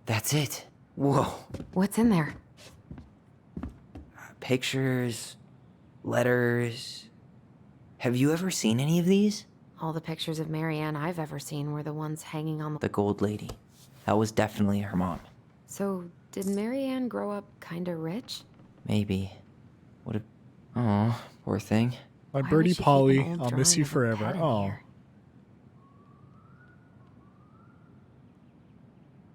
That's it. Whoa. What's in there? Pictures, letters. Have you ever seen any of these? All the pictures of Marianne I've ever seen were the ones hanging on the... The Gold Lady. That was definitely her mom. So, did Marianne grow up kinda rich? Maybe. What a... Oh, poor thing. My Why birdie would she keep Polly, an old I'll miss drawing you of a forever. pet in Oh. here?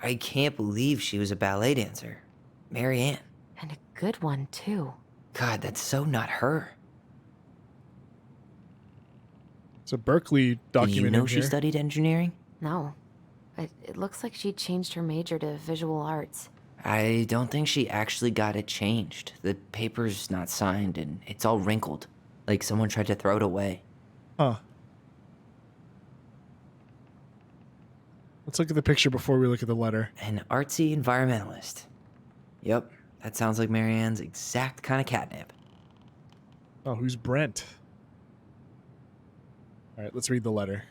I can't believe she was a ballet dancer. Marianne. And a good one, too. God, that's so not her. It's a Berkeley Do document you know in she here. studied engineering? No. But it looks like she changed her major to visual arts. I don't think she actually got it changed. The paper's not signed and it's all wrinkled. Like someone tried to throw it away. Huh. Let's look at the picture before we look at the letter. An artsy environmentalist. Yep, that sounds like Marianne's exact kind of catnip. Oh, who's Brent? All right, let's read the letter.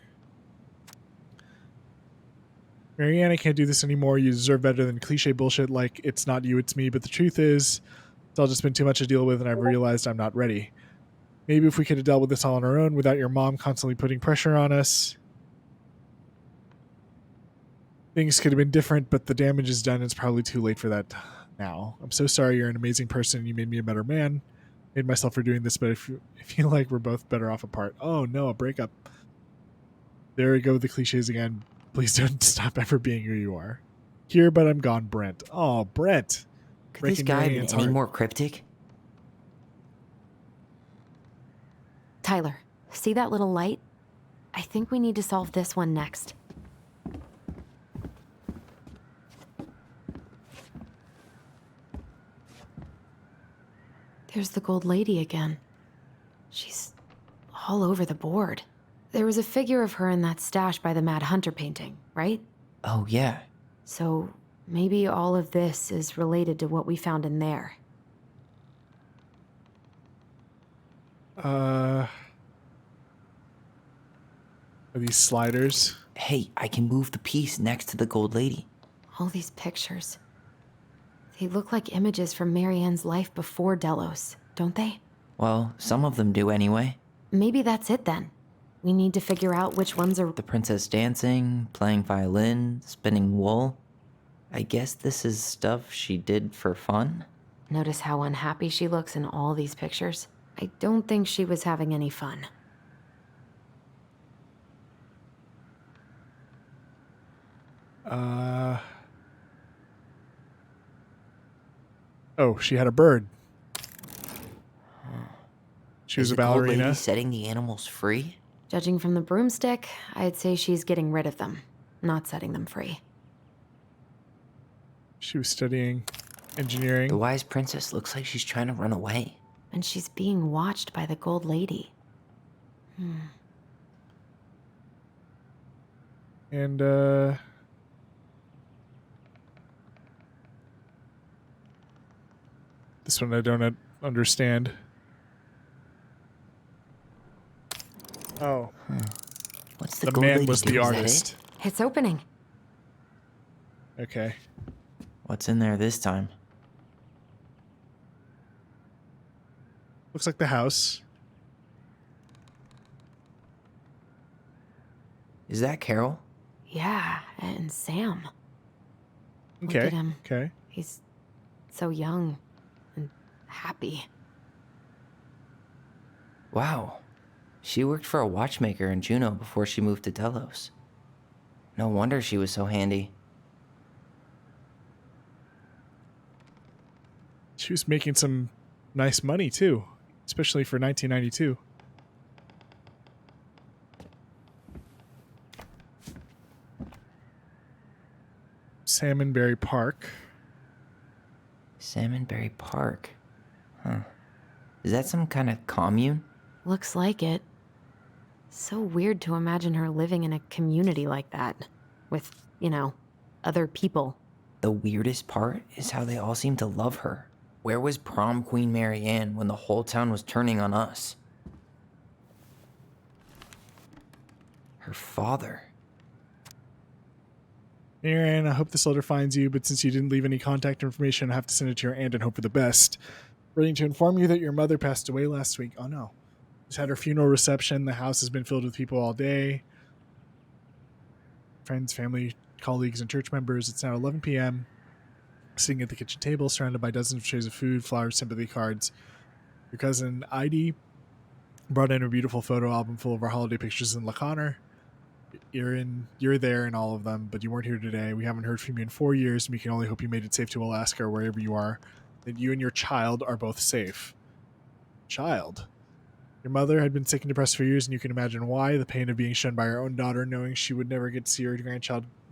Marianne, I can't do this anymore. You deserve better than cliche bullshit like it's not you, it's me. But the truth is, it's all just been too much to deal with, and I've realized I'm not ready. Maybe if we could have dealt with this all on our own without your mom constantly putting pressure on us, things could have been different, but the damage is done. It's probably too late for that now. I'm so sorry. You're an amazing person. You made me a better man. Made myself for doing this, but I feel like we're both better off apart. Oh no, a breakup. There we go with the cliches again. Please don't stop ever being who you are. Here, but I'm gone, Brent. Oh, Brent. Could this guy be any more cryptic? Tyler, see that little light? I think we need to solve this one next. There's the Gold Lady again. She's all over the board. There was a figure of her in that stash by the Mad Hunter painting, right? Oh, yeah. So maybe all of this is related to what we found in there. Are these sliders? Hey, I can move the piece next to the Gold Lady. All these pictures. They look like images from Marianne's life before Delos, don't they? Well, some of them do anyway. Maybe that's it then. We need to figure out which ones are... The princess dancing, playing violin, spinning wool. I guess this is stuff she did for fun? Notice how unhappy she looks in all these pictures? I don't think she was having any fun. Oh, she had a bird. She was a Is the gold ballerina. lady setting the animals free? Judging from the broomstick, I'd say she's getting rid of them, not setting them free. She was studying engineering. The wise princess looks like she's trying to run away. And she's being watched by the gold lady. And, this one I don't understand. Oh. What's the The gold man lady was do? the Is that artist. It's opening. Okay. What's in there this time? Looks like the house. Is that Carol? Yeah, and Sam. Look Okay. at him. Okay. He's so young and happy. Wow. She worked for a watchmaker in Juneau before she moved to Delos. No wonder she was so handy. She was making some nice money too, especially for 1992. Salmonberry Park. Salmonberry Park. Huh. Is that some kind of commune? Looks like it. So weird to imagine her living in a community like that. With, other people. The weirdest part is how they all seem to love her. Where was prom queen Marianne when the whole town was turning on us? Her father. Aaron, I hope this letter finds you, but since you didn't leave any contact information, I have to send it to your aunt and hope for the best. Writing to inform you that your mother passed away last week. Oh no. Just had her funeral reception. The house has been filled with people all day. Friends, family, colleagues, and church members. It's now 11 p.m. Sitting at the kitchen table, surrounded by dozens of trays of food, flowers, sympathy cards. Your cousin, Heidi, brought in a beautiful photo album full of our holiday pictures in La Conner. You're there in all of them, but you weren't here today. We haven't heard from you in 4 years, and we can only hope you made it safe to Alaska or wherever you are. That you and your child are both safe. Child. Your mother had been sick and depressed for years, and you can imagine why. The pain of being shunned by her own daughter, knowing she would never get to see her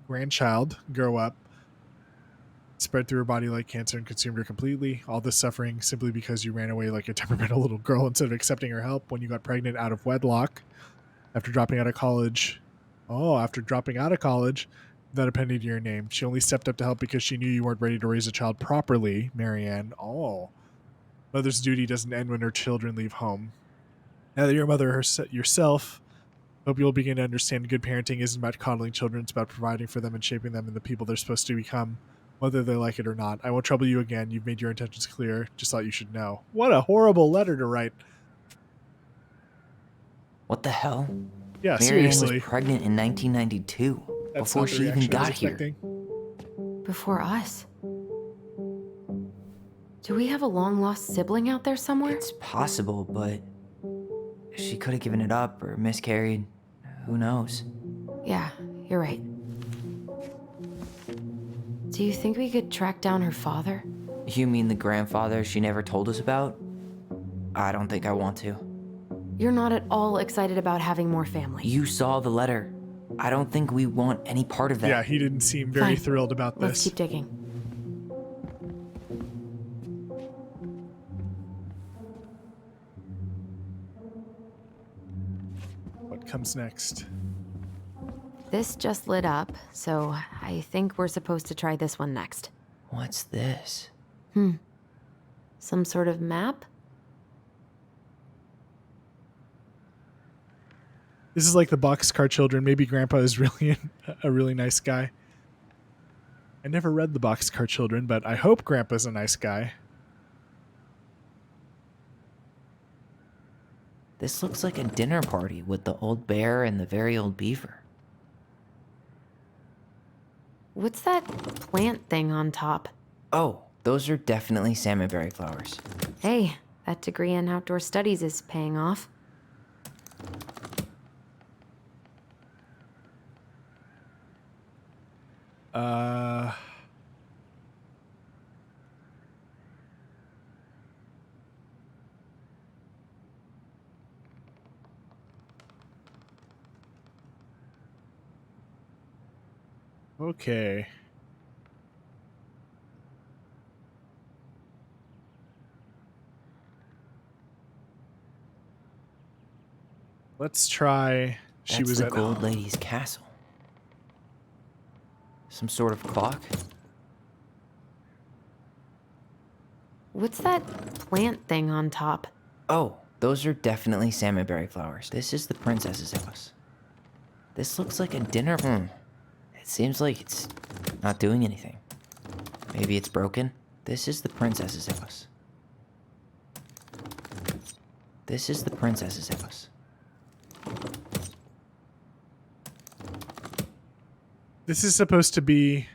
grandchild grow up, spread through her body like cancer and consumed her completely. All this suffering simply because you ran away like a temperamental little girl instead of accepting her help when you got pregnant out of wedlock. After dropping out of college, without a penny to your name. She only stepped up to help because she knew you weren't ready to raise a child properly, Marianne. Oh. Mother's duty doesn't end when her children leave home. Now that you're a mother yourself, hope you'll begin to understand good parenting isn't about coddling children, it's about providing for them and shaping them into the people they're supposed to become, whether they like it or not. I won't trouble you again. You've made your intentions clear. Just thought you should know. What a horrible letter to write. What the hell? Yeah, Marianne seriously. was pregnant in 1992, That's before not the she even reaction I was got here. expecting. Before us. Do we have a long-lost sibling out there somewhere? It's possible, but she could have given it up or miscarried. Who knows? Yeah, you're right. Do you think we could track down her father? You mean the grandfather she never told us about? I don't think I want to. You're not at all excited about having more family. You saw the letter. I don't think we want any part of that. Yeah, he didn't seem very thrilled about this. Let's keep digging. What comes next? This just lit up, so I think we're supposed to try this one next. What's this? Some sort of map? This is like the Boxcar Children. Maybe Grandpa is really a really nice guy. I never read The Boxcar Children, but I hope Grandpa's a nice guy. This looks like a dinner party with the old bear and the very old beaver. What's that plant thing on top? Oh, those are definitely salmonberry flowers. Hey, that degree in outdoor studies is paying off. Okay. Let's try. She That's was the at Gold Lady's castle. Some sort of clock? What's that plant thing on top? Oh, those are definitely salmonberry flowers. This is the princess's house. This looks like a dinner. It seems like it's not doing anything. Maybe it's broken. This is the princess's house. This is the princess's house. This is supposed to be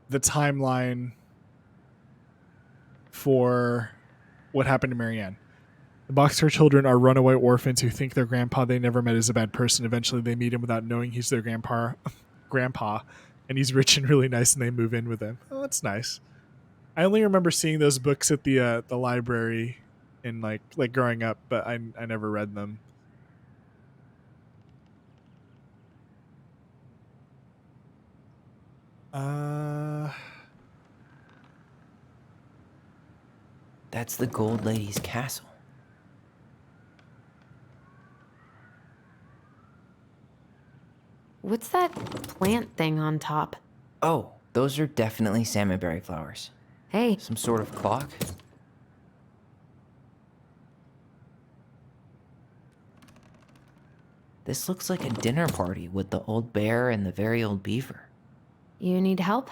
the timeline for what happened to Marianne. The Boxcar Children are runaway orphans who think their grandpa they never met is a bad person. Eventually they meet him without knowing he's their grandpa, and he's rich and really nice, and they move in with him. Oh, that's nice. I only remember seeing those books at the library in like growing up, but I never read them. That's the Gold Lady's castle. What's that plant thing on top? Oh, those are definitely salmonberry flowers. Hey. Some sort of clock? This looks like a dinner party with the old bear and the very old beaver. You need help?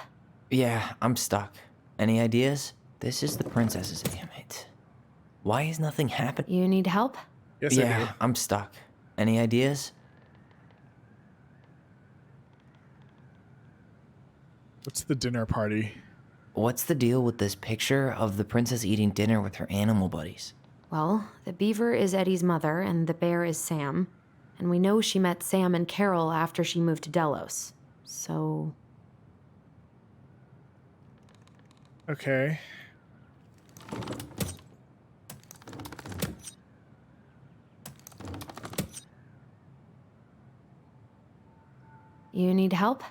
Yeah, I'm stuck. Any ideas? This is the princess's. Damn it. Why is nothing happening? You need help? Yes, yeah, I do. I'm stuck. Any ideas? What's the dinner party? What's the deal with this picture of the princess eating dinner with her animal buddies? Well, the beaver is Eddie's mother and the bear is Sam. And we know she met Sam and Carol after she moved to Delos. So... Okay. You need help?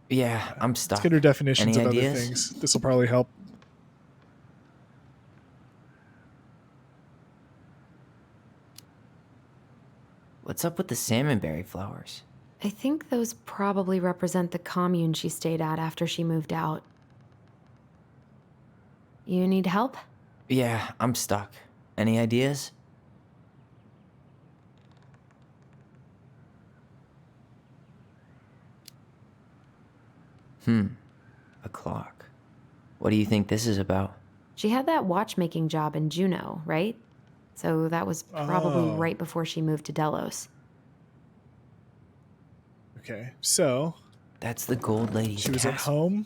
Yeah, I'm stuck. Let's get her definitions Any of ideas? other things. This will probably help. What's up with the salmonberry flowers? I think those probably represent the commune she stayed at after she moved out. You need help? Yeah, I'm stuck. Any ideas? A clock. What do you think this is about? She had that watchmaking job in Juneau, right? So that was probably Oh. right before she moved to Delos. Okay, so That's the Gold Lady's she was at castle. home.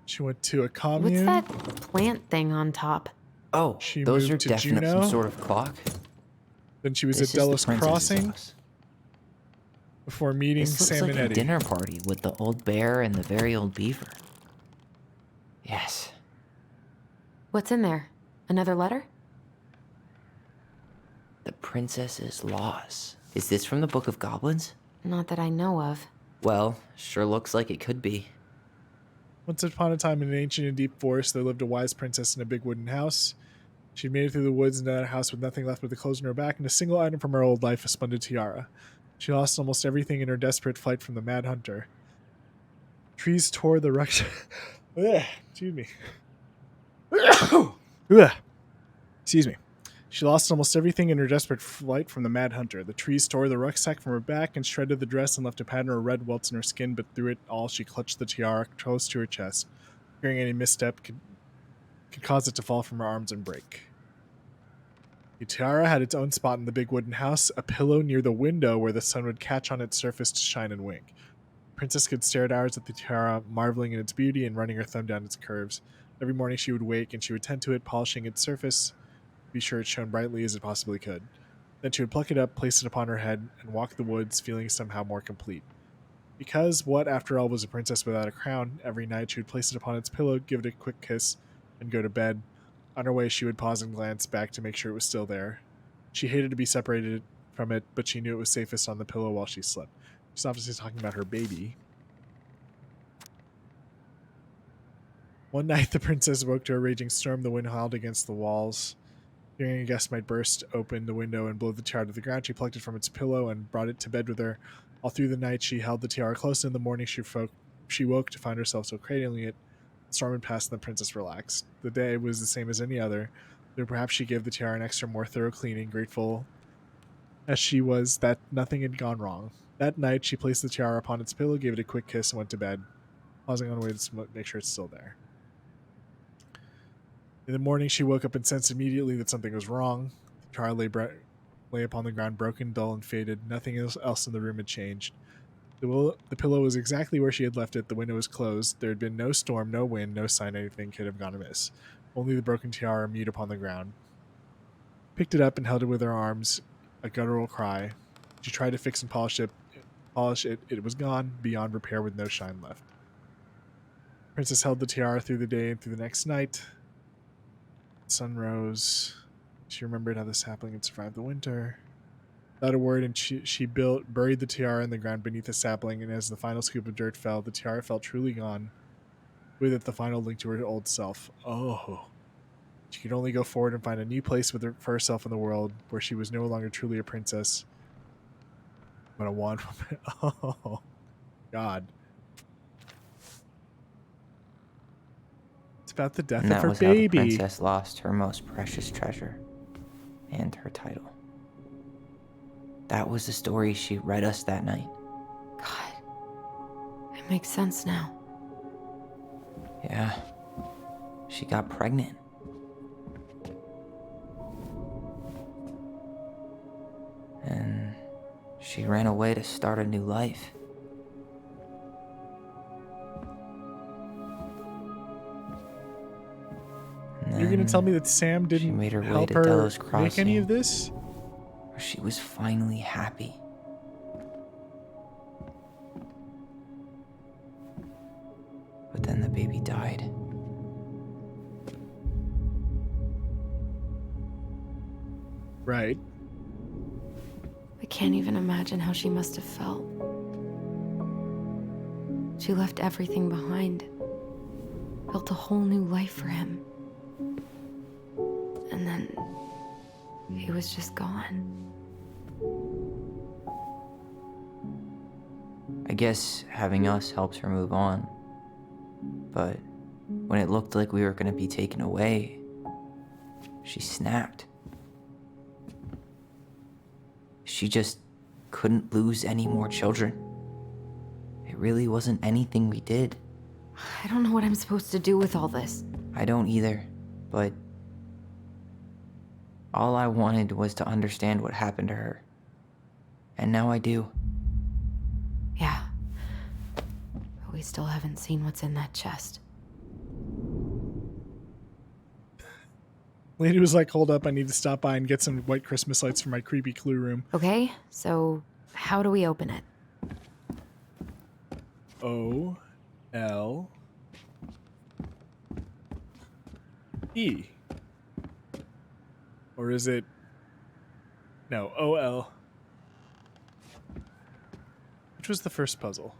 She went to a commune. What's that plant thing on top? Oh, She those are moved to definitely Juneau. some sort of clock. Then she was This at is the Delos princess's Crossing house. before meeting This looks Sam like and a Eddie. dinner party with the old bear and the very old beaver. Yes. What's in there? Another letter? The princess's laws. Is this from the Book of Goblins? Not that I know of. Well, sure looks like it could be. Once upon a time in an ancient and deep forest, there lived a wise princess in a big wooden house. She'd made it through the woods into that house with nothing left but the clothes on her back and a single item from her old life, a splendid tiara. She lost almost everything in her desperate flight from the mad hunter. Trees tore the rush. Excuse me. Ugh. Excuse me. She lost almost everything in her desperate flight from the Mad Hunter. The trees tore the rucksack from her back and shredded the dress and left a pattern of red welts in her skin, but through it all she clutched the tiara close to her chest. Fearing any misstep could cause it to fall from her arms and break. The tiara had its own spot in the big wooden house, a pillow near the window where the sun would catch on its surface to shine and wink. The princess could stare at hours at the tiara, marveling in its beauty and running her thumb down its curves. Every morning she would wake and she would tend to it, polishing its surface, be sure it shone brightly as it possibly could. Then she would pluck it up, place it upon her head, and walk the woods, feeling somehow more complete. Because what, after all, was a princess without a crown, every night she would place it upon its pillow, give it a quick kiss, and go to bed. On her way, she would pause and glance back to make sure it was still there. She hated to be separated from it, but she knew it was safest on the pillow while she slept. She's obviously talking about her baby. One night, the princess woke to a raging storm. The wind howled against the walls. Fearing a gust might burst open the window and blow the tiara to the ground, she plucked it from its pillow and brought it to bed with her. All through the night, she held the tiara close, and in the morning she woke to find herself so cradling it. The storm had passed, and the princess relaxed. The day was the same as any other, though perhaps she gave the tiara an extra, more thorough cleaning, grateful as she was that nothing had gone wrong. That night, she placed the tiara upon its pillow, gave it a quick kiss, and went to bed, pausing on the way to make sure it's still there. In the morning, she woke up and sensed immediately that something was wrong. The tiara lay upon the ground, broken, dull, and faded. Nothing else in the room had changed. The pillow was exactly where she had left it. The window was closed. There had been no storm, no wind, no sign anything could have gone amiss. Only the broken tiara mute upon the ground. Picked it up and held it with her arms, a guttural cry. She tried to fix and polish it. It was gone, beyond repair, with no shine left. The princess held the tiara through the day and through the next night. The sun rose. She remembered how the sapling had survived the winter. Without a word, and she buried the tiara in the ground beneath a sapling, and as the final scoop of dirt fell, the tiara felt truly gone. With it, the final link to her old self. Oh. She could only go forward and find a new place for herself in the world, where she was no longer truly a princess, but a wand woman. Oh, God. It's about the death And of that her was how the baby. princess lost her most precious treasure and her title. That was the story she read us that night. God. It makes sense now. Yeah. She got pregnant. And she ran away to start a new life. You're going to tell me that Sam didn't made her way help to her Delos make any Crossing, of this? where she was finally happy. But then the baby died. Right. I can't even imagine how she must have felt. She left everything behind, built a whole new life for him. And then he was just gone. I guess having us helped her move on. But when it looked like we were going to be taken away, she snapped. She just couldn't lose any more children. It really wasn't anything we did. I don't know what I'm supposed to do with all this. I don't either, but all I wanted was to understand what happened to her. And now I do. Yeah. But we still haven't seen what's in that chest. Lady was like, hold up, I need to stop by and get some white Christmas lights for my creepy clue room. Okay, so how do we open it? O-L-E. Or is it... No, O-L. Which was the first puzzle?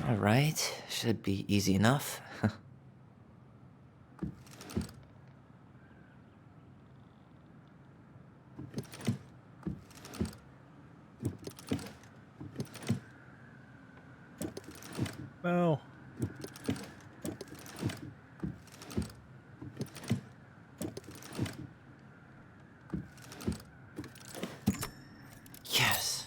All right, should be easy enough. No. Yes.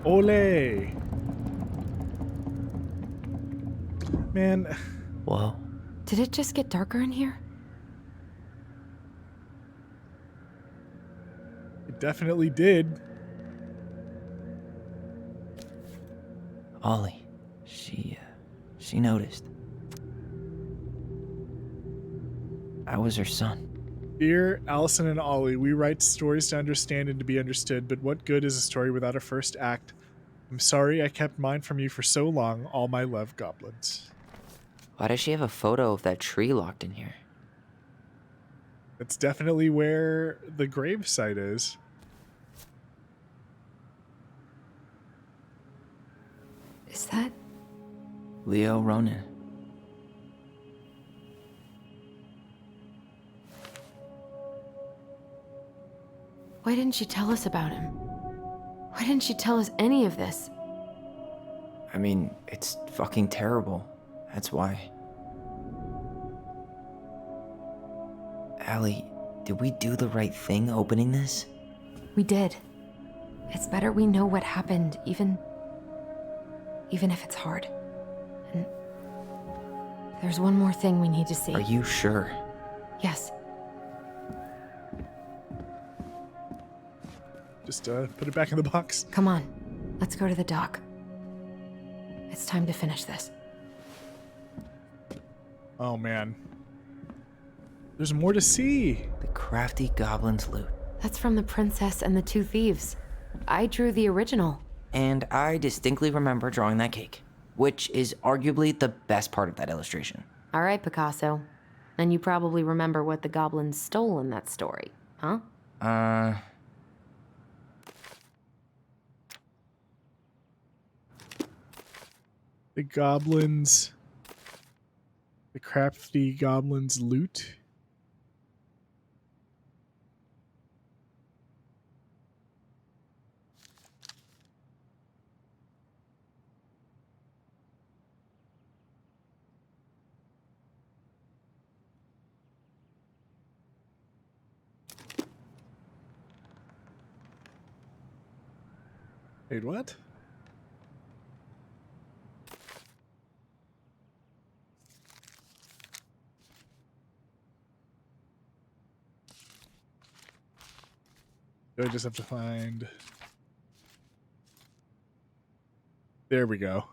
Ole. Man. Whoa. Did it just get darker in here? It definitely did. Ollie. She noticed. I was her son. Dear Alyson and Ollie, we write stories to understand and to be understood, but what good is a story without a first act? I'm sorry I kept mine from you for so long. All my love, goblins. Why does she have a photo of that tree locked in here? That's definitely where the grave site is. Is that? Leo Ronan. Why didn't she tell us about him? Why didn't she tell us any of this? I mean, it's fucking terrible. That's why. Allie, did we do the right thing opening this? We did. It's better we know what happened, even if it's hard. And there's one more thing we need to see. Are you sure? Yes. Just put it back in the box. Come on. Let's go to the dock. It's time to finish this. Oh, man. There's more to see. The crafty goblin's loot. That's from The Princess and the Two Thieves. I drew the original. And I distinctly remember drawing that cake, which is arguably the best part of that illustration. All right, Picasso. Then you probably remember what the goblins stole in that story, huh? The goblins. The crafty goblins loot. Wait, what? Do I just have to find... There we go.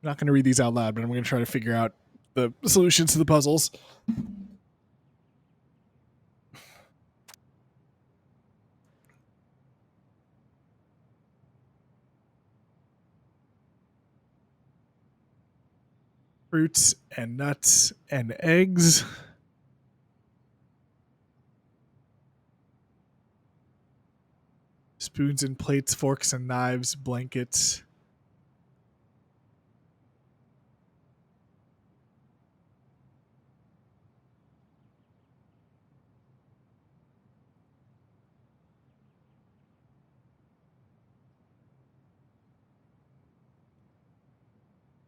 I'm not going to read these out loud, but I'm going to try to figure out the solutions to the puzzles. Fruits and nuts and eggs. Spoons and plates, forks and knives, blankets.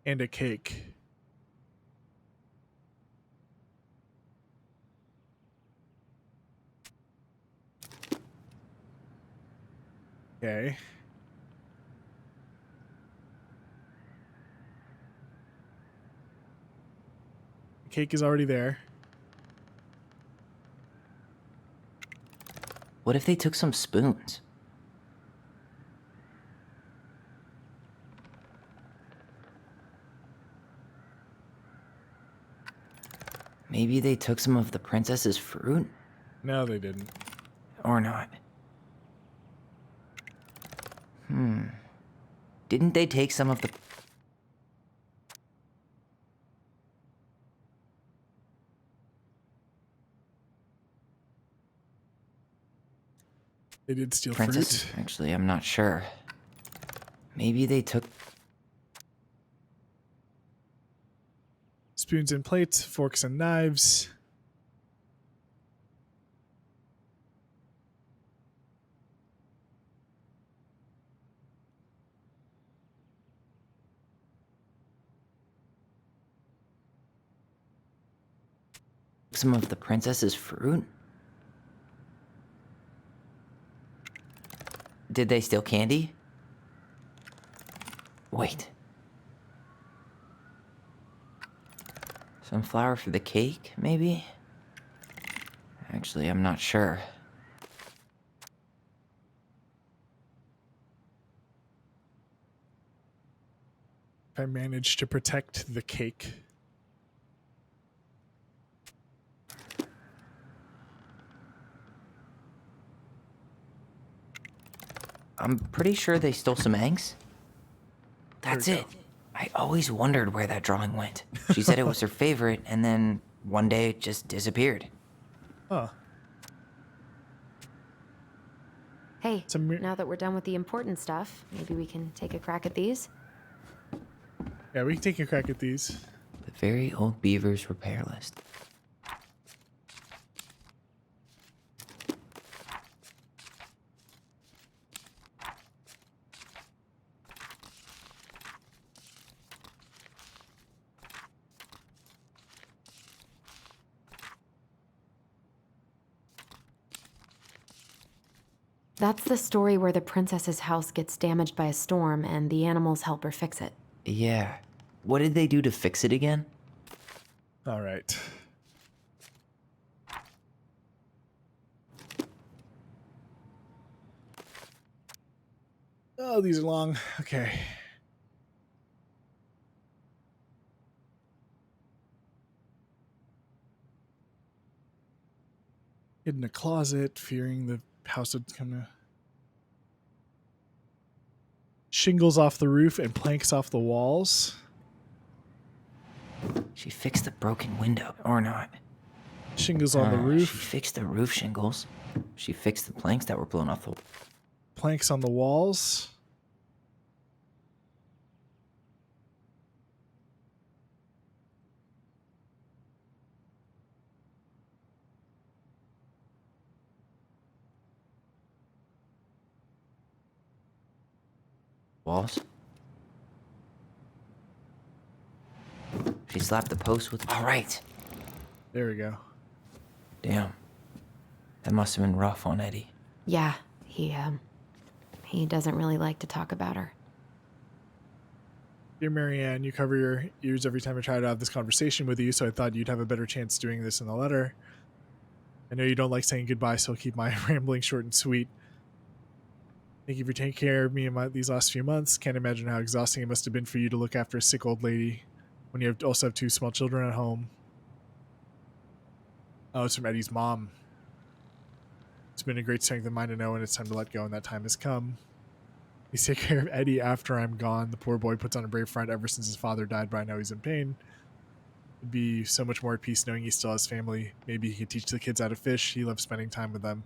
And a cake. Okay. The cake is already there. What if they took some spoons? Maybe they took some of the princess's fruit? No, they didn't. Or not. Didn't they take some of the... They did steal Princess? fruit. Actually, I'm not sure. Maybe they took... Spoons and plates, forks and knives. Some of the princess's fruit? Did they steal candy? Wait. Some flour for the cake, maybe? Actually, I'm not sure. If I manage to protect the cake. I'm pretty sure they stole some eggs. That's it. I always wondered where that drawing went. She said it was her favorite, and then one day it just disappeared. Huh. Hey, now that we're done with the important stuff, maybe we can take a crack at these? Yeah, we can take a crack at these. The very old beaver's repair list. That's the story where the princess's house gets damaged by a storm and the animals help her fix it. Yeah. What did they do to fix it again? All right. Oh, these are long. Okay. Hid in a closet, fearing the house would come to. Shingles off the roof and planks off the walls. She fixed the broken window, or not. Shingles on the roof. She fixed the roof shingles. She fixed the planks that were blown off the... Planks on the walls. Walls. She slapped the post with... All right. There we go. Damn. That must have been rough on Eddie. Yeah, he doesn't really like to talk about her. Dear Marianne, you cover your ears every time I try to have this conversation with you, so I thought you'd have a better chance doing this in the letter. I know you don't like saying goodbye, so I'll keep my rambling short and sweet. Thank you for taking care of me in these last few months. Can't imagine how exhausting it must have been for you to look after a sick old lady when you also have 2 small children at home. Oh, it's from Eddie's mom. It's been a great strength of mine to know when it's time to let go, and that time has come. Please take care of Eddie after I'm gone. The poor boy puts on a brave front ever since his father died, but I know he's in pain. He'd be so much more at peace knowing he still has family. Maybe he could teach the kids how to fish. He loves spending time with them.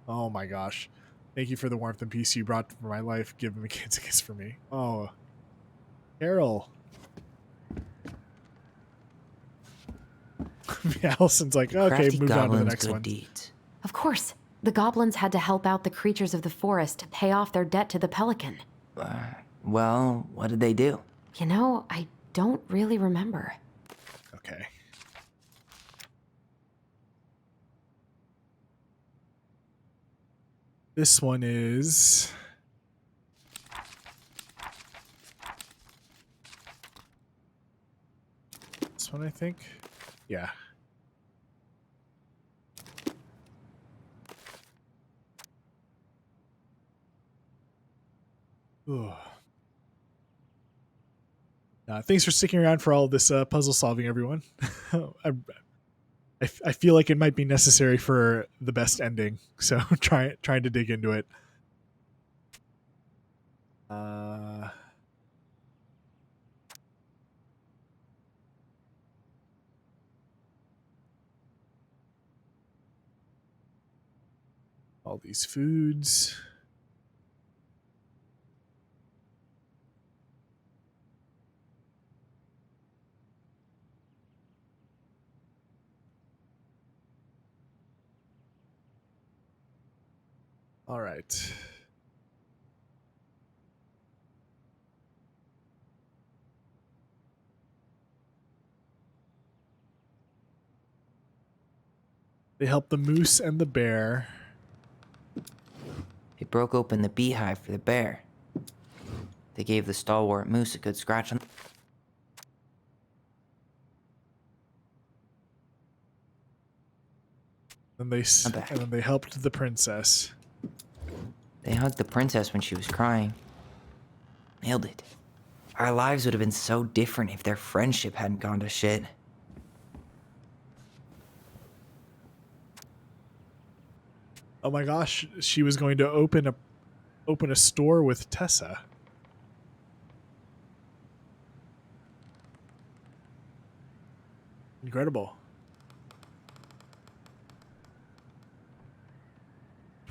Oh my gosh. Thank you for the warmth and peace you brought for my life. Give the kids a kiss for me. Oh. Carol. Allison's like, okay, Crafty move on to the goblins, next good one. deeds. Of course. The goblins had to help out the creatures of the forest to pay off their debt to the pelican. Well, what did they do? You know, I don't really remember. Okay. This one is... this one, I think. Yeah. Ooh. Thanks for sticking around for all of this puzzle solving, everyone. I feel like it might be necessary for the best ending, so trying to dig into it. All these foods. All right. They help the moose and the bear. They broke open the beehive for the bear. They gave the stalwart moose a good scratch on. And then they helped the princess. They hugged the princess when she was crying. Nailed it. Our lives would have been so different if their friendship hadn't gone to shit. Oh my gosh, she was going to open a store with Tessa. Incredible.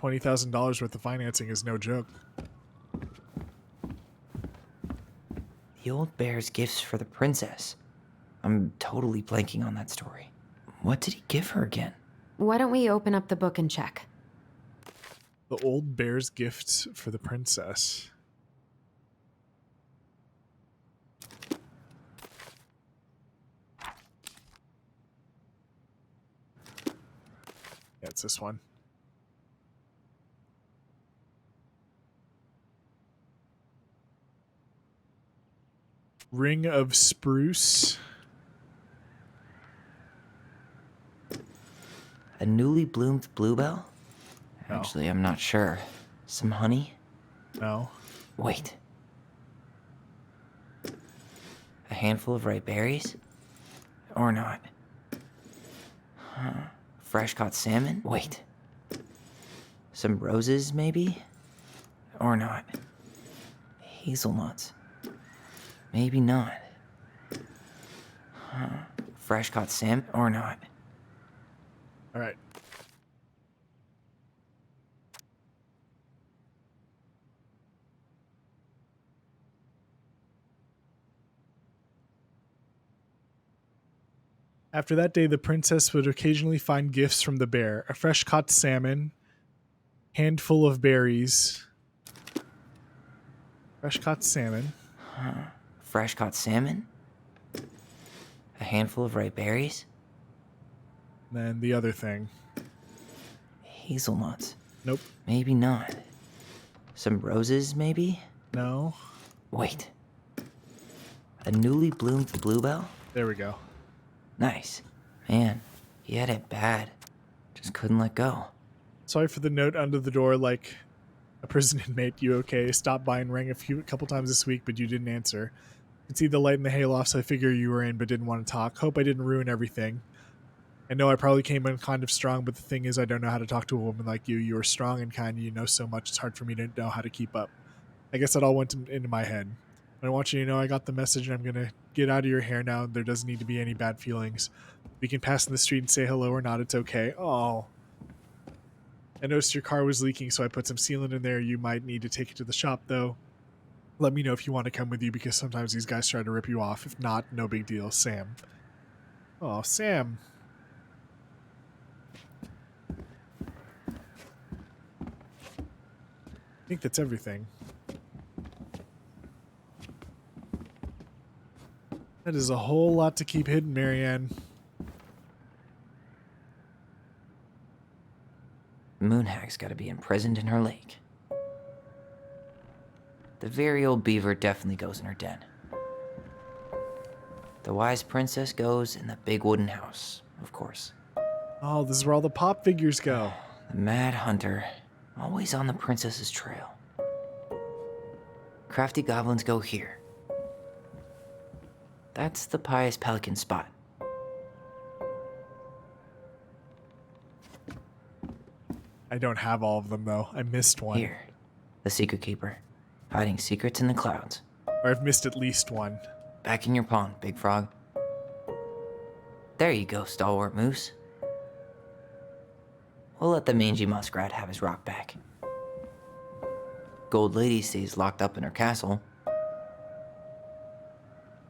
$20,000 worth of financing is no joke. The old bear's gifts for the princess. I'm totally blanking on that story. What did he give her again? Why don't we open up the book and check? The old bear's gifts for the princess. Yeah, it's this one. Ring of Spruce. A newly bloomed bluebell? No. Actually, I'm not sure. Some honey? No. Wait. A handful of ripe berries? Or not? Huh. Fresh caught salmon? Wait. Some roses, maybe? Or not? Hazelnuts? Maybe not. Huh. Fresh caught salmon? Or not? All right. After that day, the princess would occasionally find gifts from the bear: a fresh caught salmon, handful of berries. Fresh caught salmon. Huh. Fresh caught salmon? A handful of ripe berries? And then the other thing. Hazelnuts? Nope. Maybe not. Some roses, maybe? No. Wait. A newly bloomed bluebell? There we go. Nice. Man, he had it bad. Just couldn't let go. Sorry for the note under the door, like, a prison inmate, you okay? Stopped by and rang a couple times this week, but you didn't answer. Could see the light in the hayloft, so I figure you were in, but didn't want to talk. Hope I didn't ruin everything. I know I probably came in kind of strong, but the thing is, I don't know how to talk to a woman like you. You are strong and kind, and you know so much, it's hard for me to know how to keep up. I guess that all went into my head. But I want you to know I got the message, and I'm going to get out of your hair now. There doesn't need to be any bad feelings. We can pass in the street and say hello or not. It's okay. Oh. I noticed your car was leaking, so I put some sealant in there. You might need to take it to the shop, though. Let me know if you want to come with you, because sometimes these guys try to rip you off. If not, no big deal. Sam. Oh, Sam. I think that's everything. That is a whole lot to keep hidden, Marianne. Moonhag's gotta be imprisoned in her lake. The very old beaver definitely goes in her den. The wise princess goes in the big wooden house, of course. Oh, this is where all the pop figures go. The mad hunter, always on the princess's trail. Crafty goblins go here. That's the pious pelican spot. I don't have all of them, though. I missed one. Here, the secret keeper, hiding secrets in the clouds. Or I've missed at least one. Back in your pond, Big Frog. There you go, stalwart moose. We'll let the mangy muskrat have his rock back. Gold Lady stays locked up in her castle.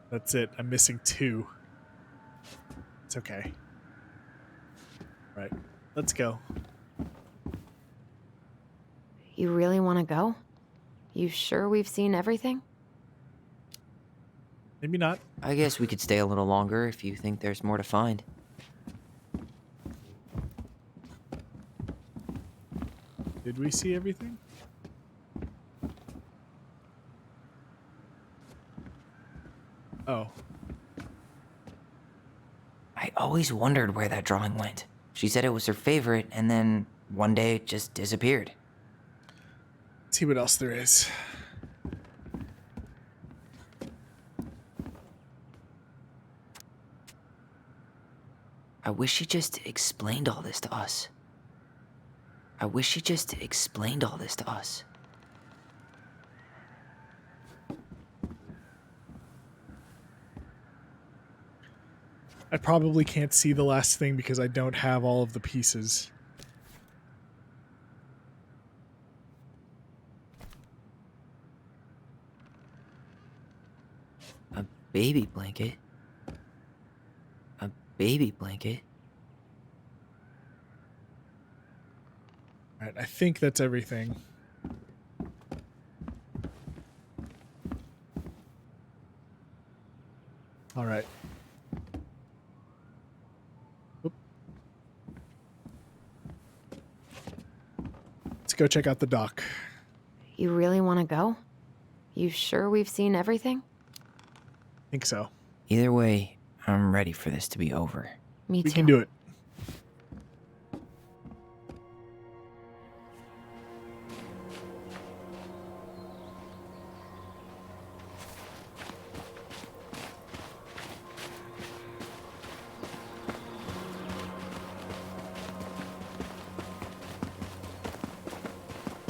That's it. I'm missing two. It's okay. Right. Let's go. You really want to go? You sure we've seen everything? Maybe not. I guess we could stay a little longer if you think there's more to find. Did we see everything? Oh. I always wondered where that drawing went. She said it was her favorite, and then one day it just disappeared. Let's see what else there is. I wish she just explained all this to us. I wish she just explained all this to us. I probably can't see the last thing because I don't have all of the pieces. A baby blanket? A baby blanket? Alright, I think that's everything. Alright. Let's go check out the dock. You really want to go? You sure we've seen everything? Think so. Either way, I'm ready for this to be over. Me too. We can do it.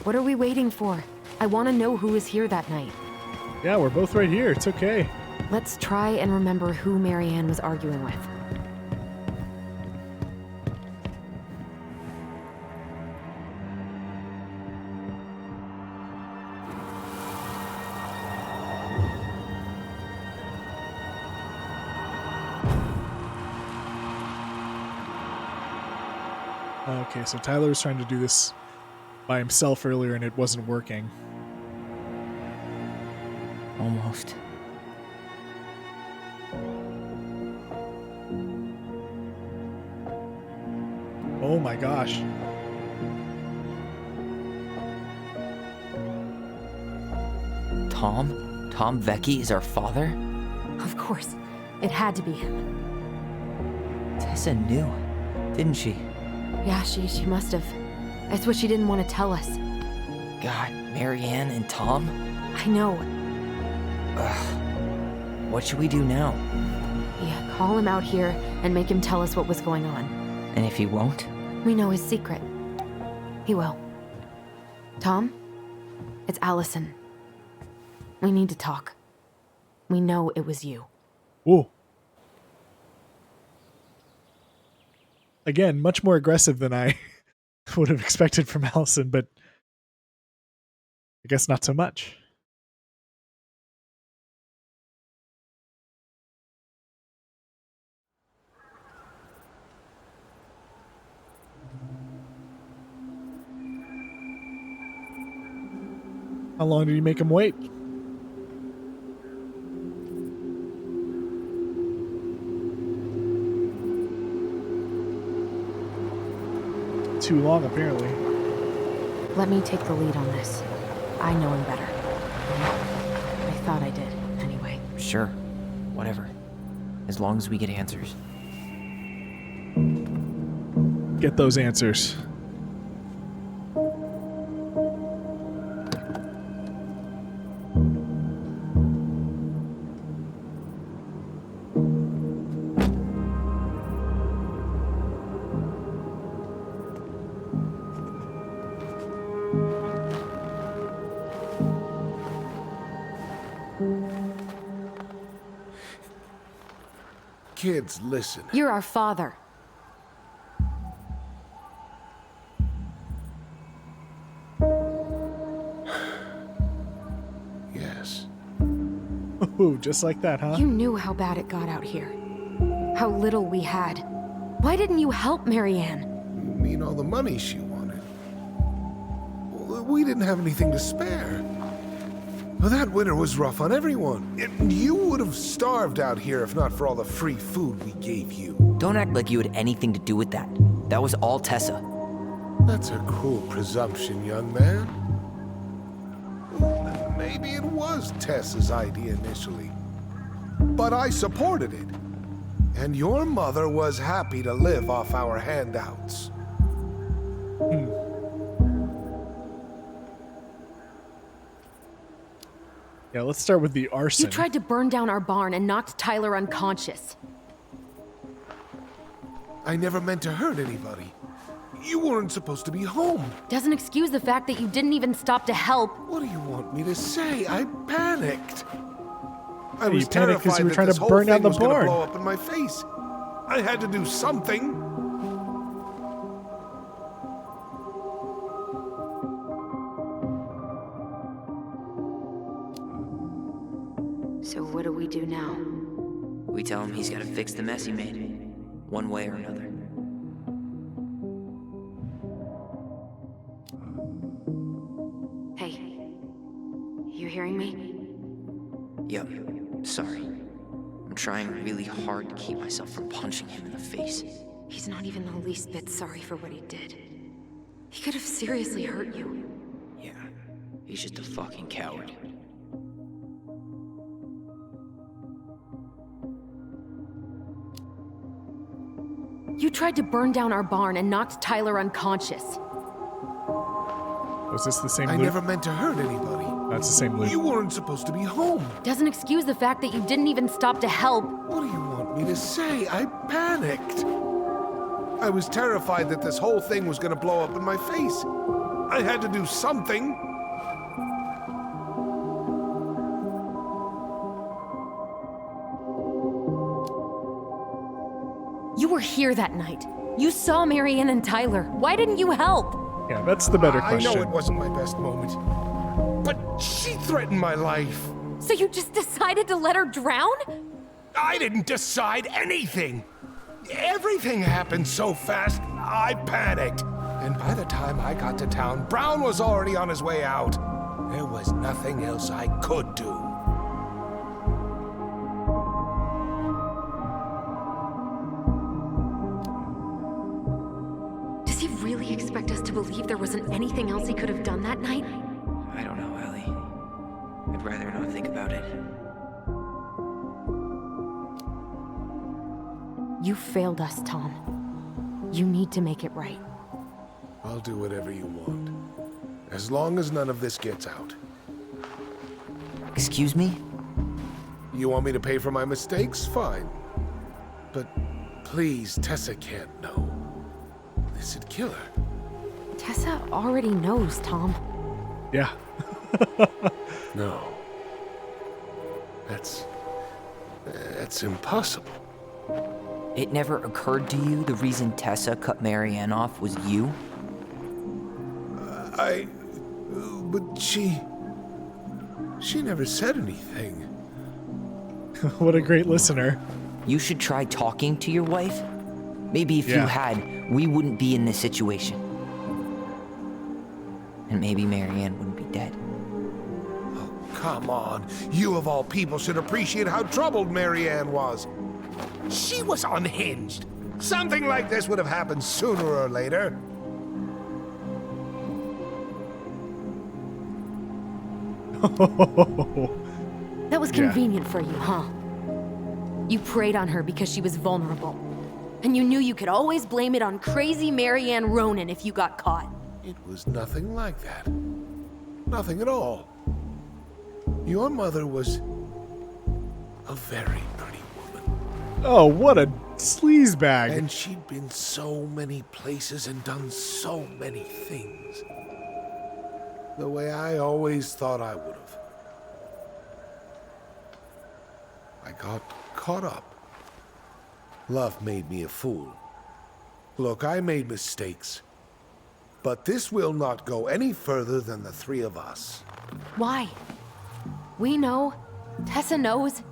What are we waiting for? I want to know who was here that night. Yeah, we're both right here. It's okay. Let's try and remember who Marianne was arguing with. Okay, so Tyler was trying to do this by himself earlier and it wasn't working. Almost. Oh my gosh. Tom? Tom Vecchi is our father? Of course. It had to be him. Tessa knew, didn't she? Yeah, she must have. That's what she didn't want to tell us. God, Marianne and Tom? I know. Ugh. What should we do now? Yeah, call him out here and make him tell us what was going on. And if he won't? We know his secret. He will. Tom? It's Alyson. We need to talk. We know it was you. Ooh. Again, much more aggressive than I would have expected from Alyson, but I guess not so much. How long did you make him wait? Too long, apparently. Let me take the lead on this. I know him better. I thought I did, anyway. Sure. Whatever. As long as we get answers. Get those answers. Kids, listen. You're our father. Yes. Ooh, just like that, huh? You knew how bad it got out here. How little we had. Why didn't you help Marianne? You mean all the money she wanted? we didn't have anything to spare. Well, that winter was rough on everyone. You would have starved out here if not for all the free food we gave you. Don't act like you had anything to do with that. That was all Tessa. That's a cruel presumption, young man. Maybe it was Tessa's idea initially, but I supported it. And your mother was happy to live off our handouts. Yeah, let's start with the arson. You tried to burn down our barn and knocked Tyler unconscious. I never meant to hurt anybody. You weren't supposed to be home. Doesn't excuse the fact that you didn't even stop to help. What do you want me to say? I panicked. I You was panicked 'cause terrified you were that trying this to whole burn down thing the was gonna barn. blow up in my face. I had to do something. So what do we do now? We tell him he's gotta fix the mess he made, one way or another. Hey, you hearing me? Yup, sorry. I'm trying really hard to keep myself from punching him in the face. He's not even the least bit sorry for what he did. He could have seriously hurt you. Yeah, he's just a fucking coward. You tried to burn down our barn and knocked Tyler unconscious. Was this the same I loop? never meant to hurt anybody. That's the same loop. You weren't supposed to be home. Doesn't excuse the fact that you didn't even stop to help. What do you want me to say? I panicked. I was terrified that this whole thing was gonna blow up in my face. I had to do something. You were here that night. You saw Marianne and Tyler. Why didn't you help? Yeah, that's the better question. I know it wasn't my best moment, but she threatened my life. So you just decided to let her drown? I didn't decide anything. Everything happened so fast, I panicked. And by the time I got to town, Brown was already on his way out. There was nothing else I could do. Does he really expect us to believe there wasn't anything else he could have done that night? I don't know, Ellie. I'd rather not think about it. You failed us, Tom. You need to make it right. I'll do whatever you want. As long as none of this gets out. Excuse me? You want me to pay for my mistakes? Fine. But please, Tessa can't know. This'd kill her. Tessa already knows, Tom. Yeah. No. That's impossible. It never occurred to you the reason Tessa cut Marianne off was you? But she never said anything. What a great listener. You should try talking to your wife. Maybe if you had, we wouldn't be in this situation. And maybe Marianne wouldn't be dead. Oh, come on. You of all people should appreciate how troubled Marianne was. She was unhinged. Something like this would have happened sooner or later. That was convenient for you, huh? You preyed on her because she was vulnerable. And you knew you could always blame it on crazy Marianne Ronan if you got caught. It was nothing like that. Nothing at all. Your mother was a very pretty woman. Oh, what a sleazebag. And she'd been so many places and done so many things. The way I always thought I would have. I got caught up. Love made me a fool. Look, I made mistakes. But this will not go any further than the three of us. Why? We know. Tessa knows.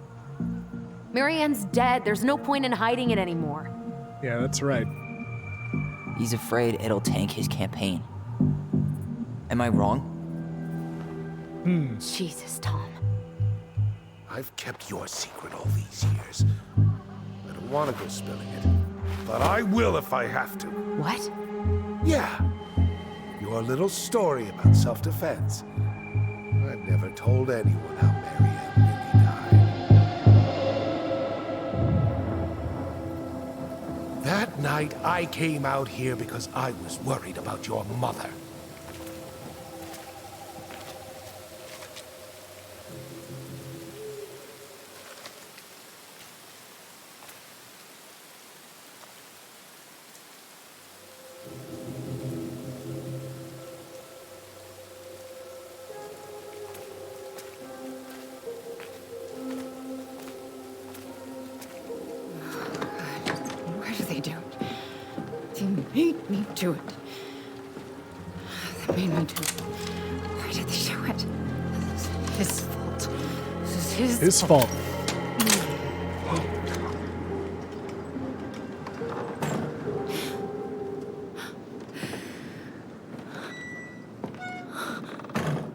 Marianne's dead. There's no point in hiding it anymore. Yeah, that's right. He's afraid it'll tank his campaign. Am I wrong? Jesus, Tom. I've kept your secret all these years. I don't want to go spilling it, but I will if I have to. What? Yeah. Your little story about self-defense. I've never told anyone how Marianne really died. That night, I came out here because I was worried about your mother. Why do they do it? They made me do it. They made me do it. Why did they do it? This is his fault. This is His fault.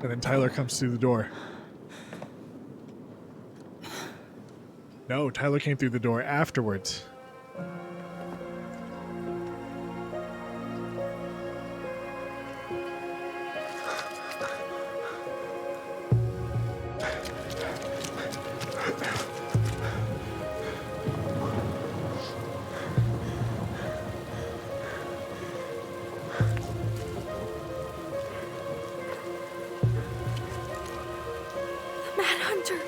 And then Tyler comes through the door. No, Tyler came through the door afterwards. Manhunter.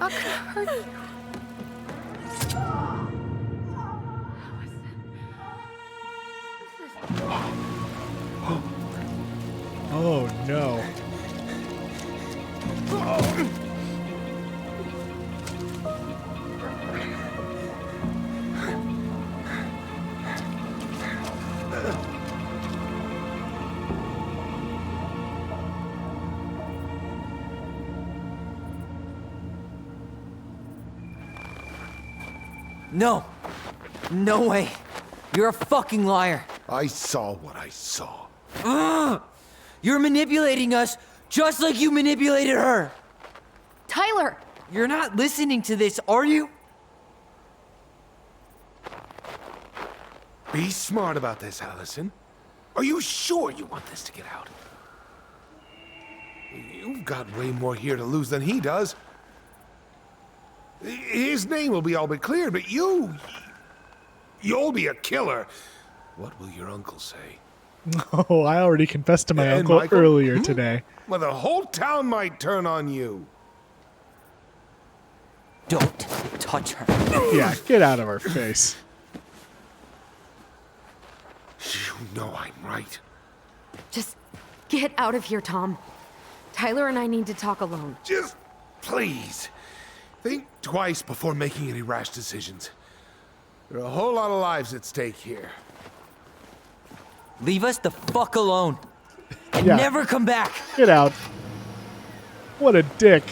I'm not gonna hurt you. Oh no. No. No way. You're a fucking liar. I saw what I saw. Ugh! You're manipulating us just like you manipulated her. Tyler! You're not listening to this, are you? Be smart about this, Alyson. Are you sure you want this to get out? You've got way more here to lose than he does. His name will be all but cleared, but you'll be a killer. What will your uncle say? Oh, I already confessed to my And uncle Michael? earlier today. Well, the whole town might turn on you. Don't touch her. Yeah, get out of our face. You know I'm right. Just get out of here, Tom. Tyler and I need to talk alone. Just please. Think twice before making any rash decisions. There are a whole lot of lives at stake here. Leave us the fuck alone. And Yeah. never come back. Get out. What a dick.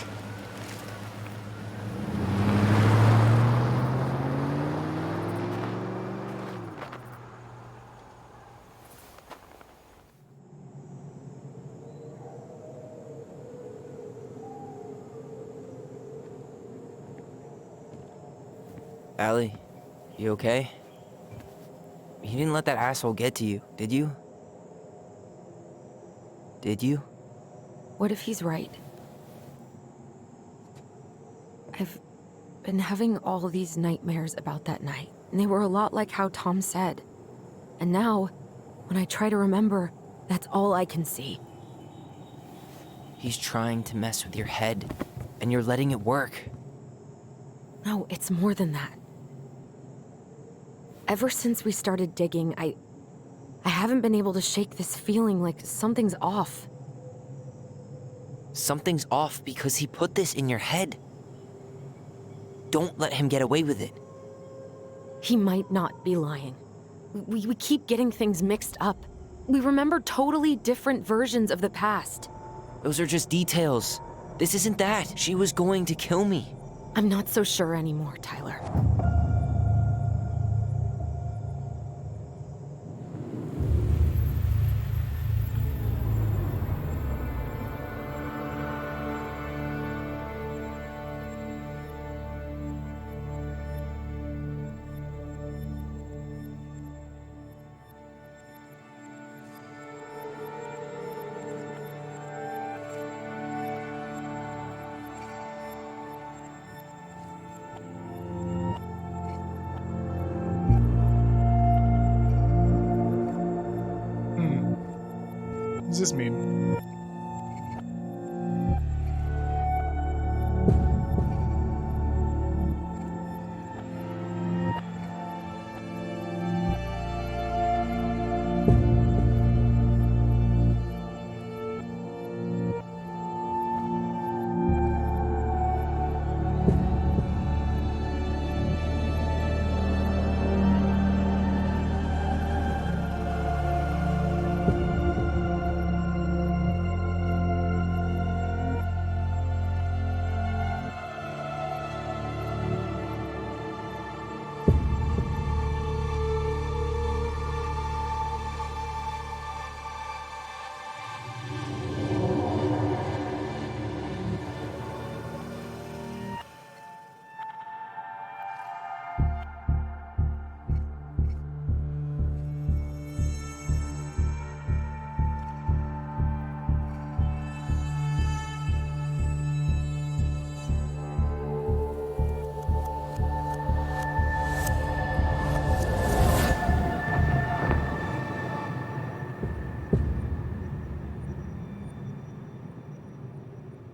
Allie, you okay? You didn't let that asshole get to you, did you? Did you? What if he's right? I've been having all these nightmares about that night, and they were a lot like how Tom said. And now, when I try to remember, that's all I can see. He's trying to mess with your head, and you're letting it work. No, it's more than that. Ever since we started digging, I I haven't been able to shake this feeling like something's off. Something's off because he put this in your head. Don't let him get away with it. He might not be lying. We keep getting things mixed up. We remember totally different versions of the past. Those are just details. This isn't that. She was going to kill me. I'm not so sure anymore, Tyler. What does this mean?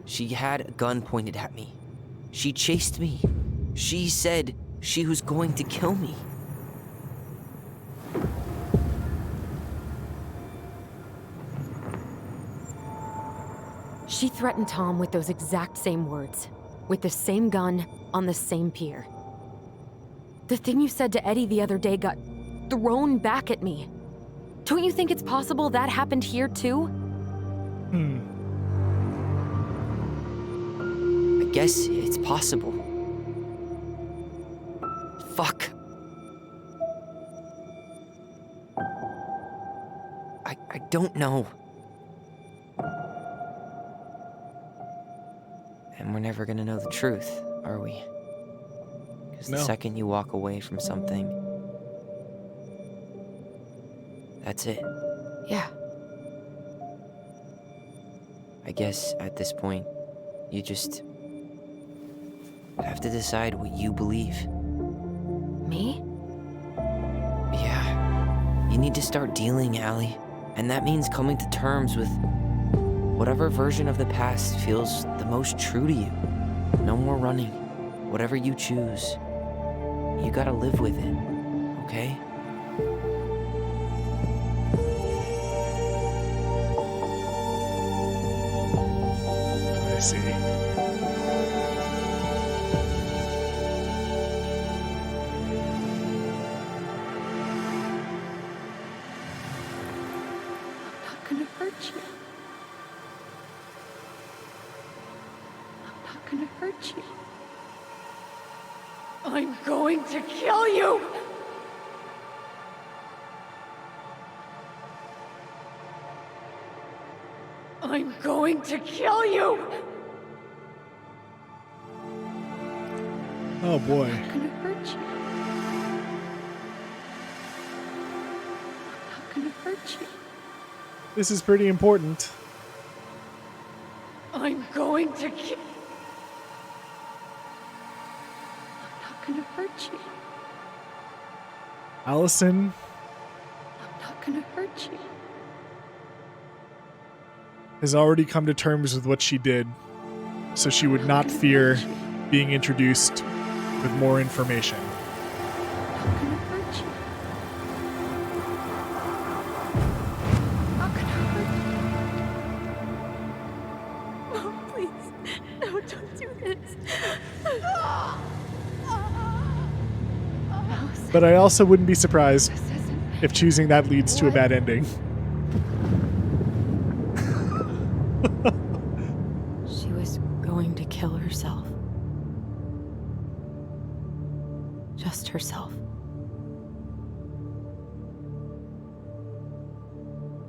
She had a gun pointed at me. She chased me. She said she was going to kill me. She threatened Tom with those exact same words, with the same gun, on the same pier. The thing you said to Eddie the other day got thrown back at me. Don't you think it's possible that happened here too? I guess it's possible. Fuck. I don't know. And we're never gonna know the truth, are we? Because the second you walk away from something, that's it. Yeah. I guess at this point, you just have to decide what you believe. Me? Yeah. You need to start dealing, Allie. And that means coming to terms with whatever version of the past feels the most true to you. No more running. Whatever you choose, you gotta live with it, okay? I see. I'm not gonna hurt you. I'm not gonna hurt you. I'm going to kill you! I'm going to kill you! Oh boy. I'm not gonna hurt you. I'm not gonna hurt you. This is pretty important. I'm going to kill. I'm not gonna hurt you. Alyson I'm not gonna hurt you. has already come to terms with what she did, so she would not fear being introduced with more information. I'm not gonna hurt you. But I also wouldn't be surprised if choosing that leads to a bad ending. She was going to kill herself. Just herself.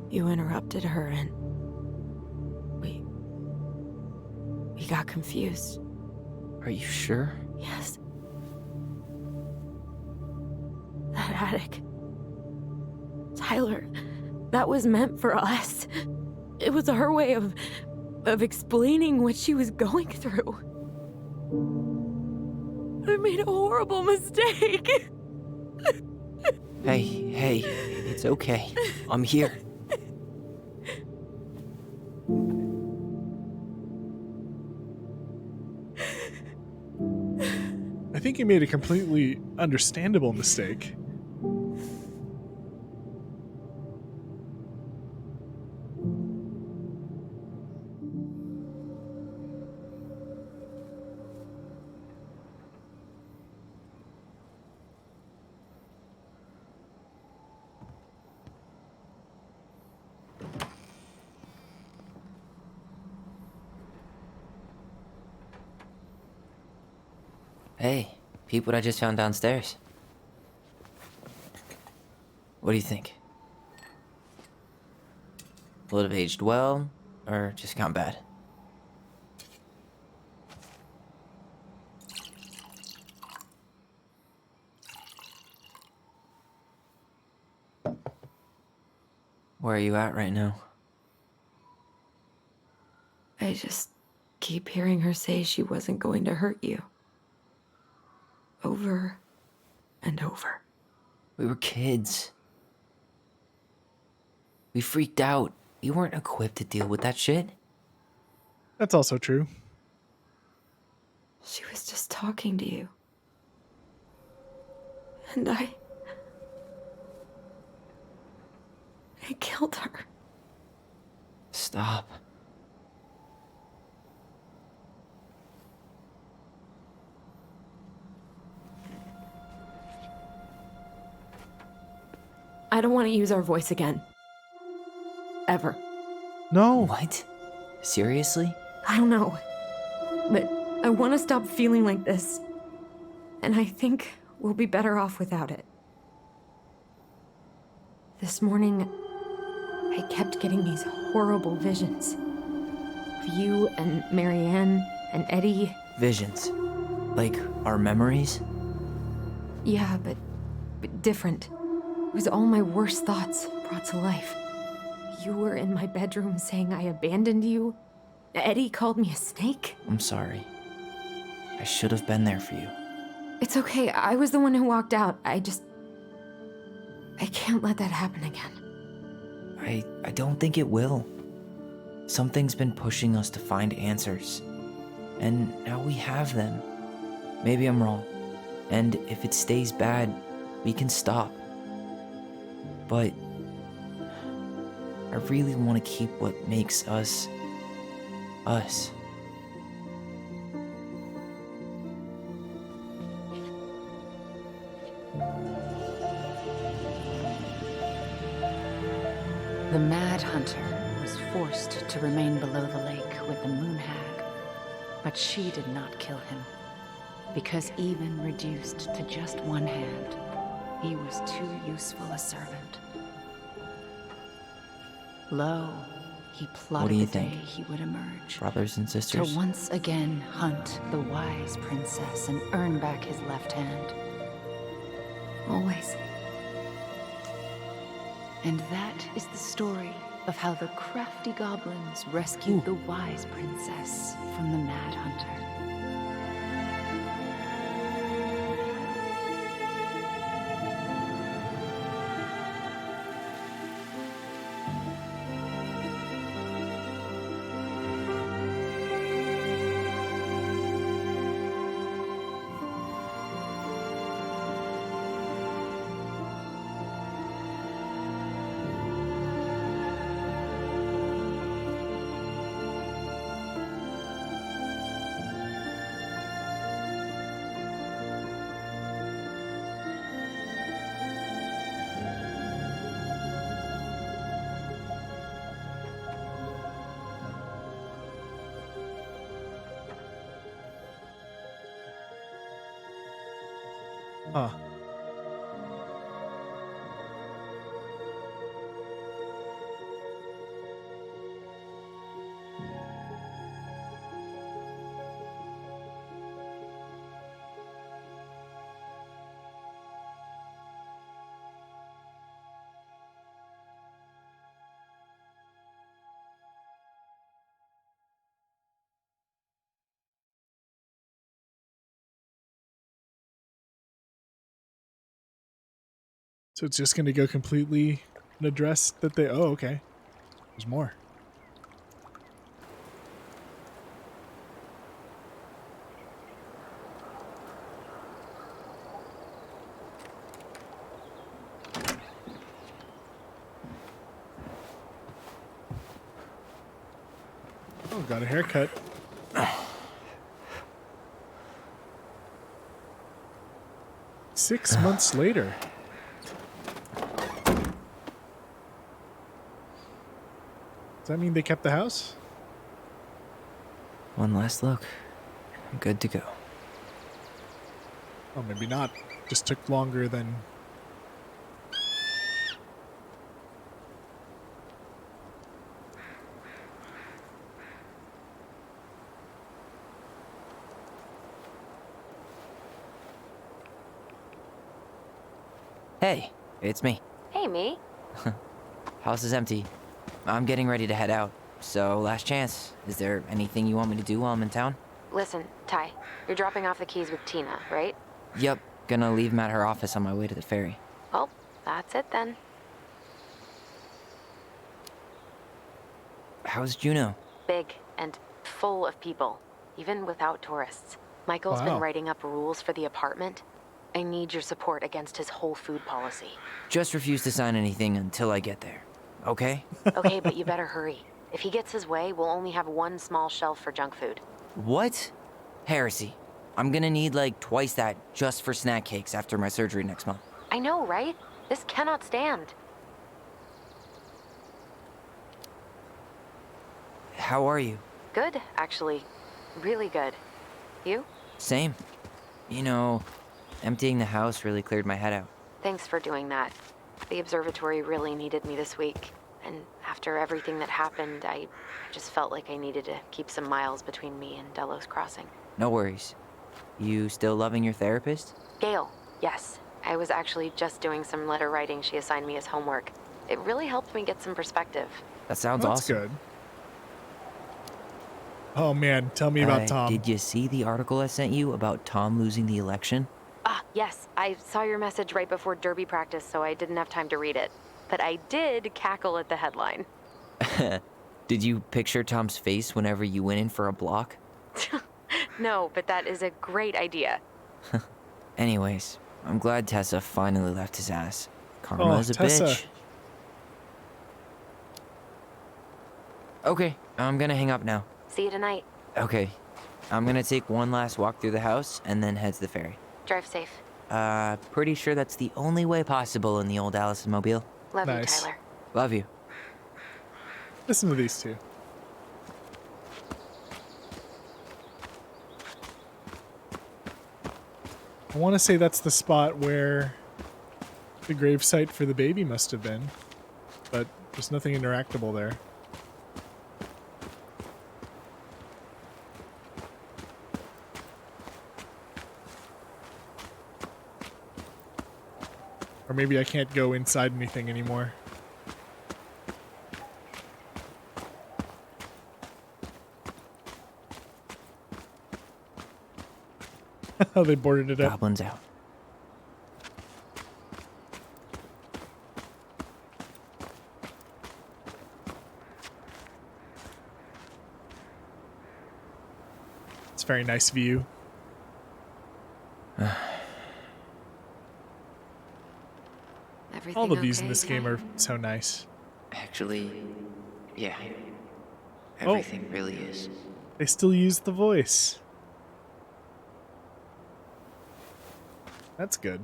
You interrupted her and we got confused. Are you sure? Yes. That attic. Tyler, that was meant for us. It was her way of explaining what she was going through. I made a horrible mistake. Hey, it's okay. I'm here. I think you made a completely understandable mistake. Hey, peep what I just found downstairs. What do you think? Will it have aged well, or just gone bad? Where are you at right now? I just keep hearing her say she wasn't going to hurt you. Over and over. We were kids. We freaked out. You weren't equipped to deal with that shit. That's also true. She was just talking to you. And I killed her. Stop. I don't want to use our voice again. Ever. No. What? Seriously? I don't know. But I want to stop feeling like this. And I think we'll be better off without it. This morning, I kept getting these horrible visions. Of you and Marianne and Eddie. Visions. Like our memories? Yeah, but different. It was all my worst thoughts brought to life. You were in my bedroom saying I abandoned you. Eddie called me a snake. I'm sorry. I should have been there for you. It's okay. I was the one who walked out. I can't let that happen again. I don't think it will. Something's been pushing us to find answers. And now we have them. Maybe I'm wrong. And if it stays bad, we can stop. But I really want to keep what makes us, us. The Mad Hunter was forced to remain below the lake with the Moon Hag, but she did not kill him, because even reduced to just one hand, he was too useful a servant. Lo, he plotted the day he would emerge. Brothers and sisters? To once again hunt the wise princess and earn back his left hand. Always. And that is the story of how the crafty goblins rescued the wise princess from the Mad Hunter. Huh. So it's just going to go completely and address that they... Oh, okay. There's more. Oh, got a haircut. Six months later. Does that mean they kept the house? One last look. Good to go. Oh, maybe not. Just took longer than... Hey, it's me. Hey, me. House is empty. I'm getting ready to head out. So, last chance. Is there anything you want me to do while I'm in town? Listen, Ty, you're dropping off the keys with Tina, right? Yep. Gonna leave 'em at her office on my way to the ferry. Well, that's it then. How's Juno? Big and full of people, even without tourists. Michael's been writing up rules for the apartment. I need your support against his whole food policy. Just refuse to sign anything until I get there. Okay? Okay, but you better hurry. If he gets his way, we'll only have one small shelf for junk food. What? Heresy. I'm gonna need like twice that just for snack cakes after my surgery next month. I know, right? This cannot stand. How are you? Good, actually. Really good. You? Same. You know, emptying the house really cleared my head out. Thanks for doing that. The observatory really needed me this week. And after everything that happened, I just felt like I needed to keep some miles between me and Delos Crossing. No worries. You still loving your therapist? Gail, yes. I was actually just doing some letter writing she assigned me as homework. It really helped me get some perspective. That sounds That's awesome. good. Oh man, tell me about Tom. Did you see the article I sent you about Tom losing the election? Ah, yes. I saw your message right before derby practice, so I didn't have time to read it. But I did cackle at the headline. Did you picture Tom's face whenever you went in for a block? No, but that is a great idea. Anyways, I'm glad Tessa finally left his ass. Karma's a Tessa. bitch. Okay, I'm gonna hang up now. See you tonight. Okay, I'm gonna take one last walk through the house and then head to the ferry. Drive safe. Pretty sure that's the only way possible in the old Alyson mobile. Love you, Nice. Tyler. Love you. Listen to these two. I want to say that's the spot where the gravesite for the baby must have been, but there's nothing interactable there. Or maybe I can't go inside anything anymore. Oh, they boarded it up. Goblins out. It's a very nice view. Everything All the views okay, in this game Ty? are so nice. Actually, yeah. Oh. Everything really is. They still use the voice. That's good.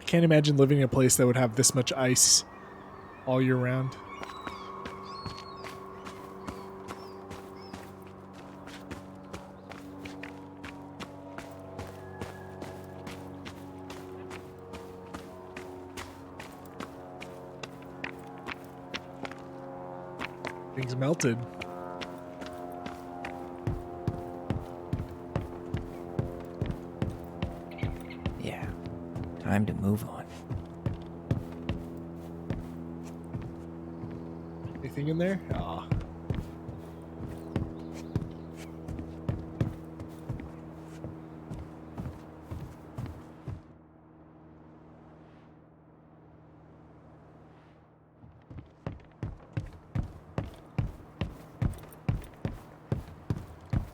Can't imagine living in a place that would have this much ice all year round. Things melted. Yeah, time to move on. Anything in there? Aw.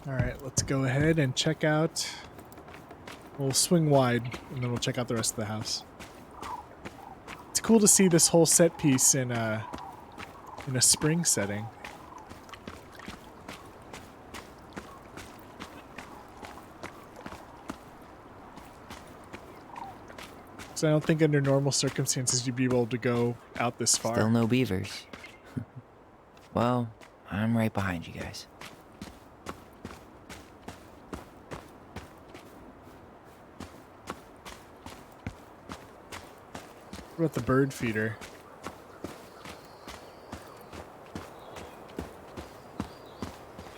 Alright, let's go ahead and check out. We'll swing wide, and then we'll check out the rest of the house. It's cool to see this whole set piece in a spring setting. So I don't think under normal circumstances you'd be able to go out this far. Still no beavers. Well, I'm right behind you guys. What about the bird feeder?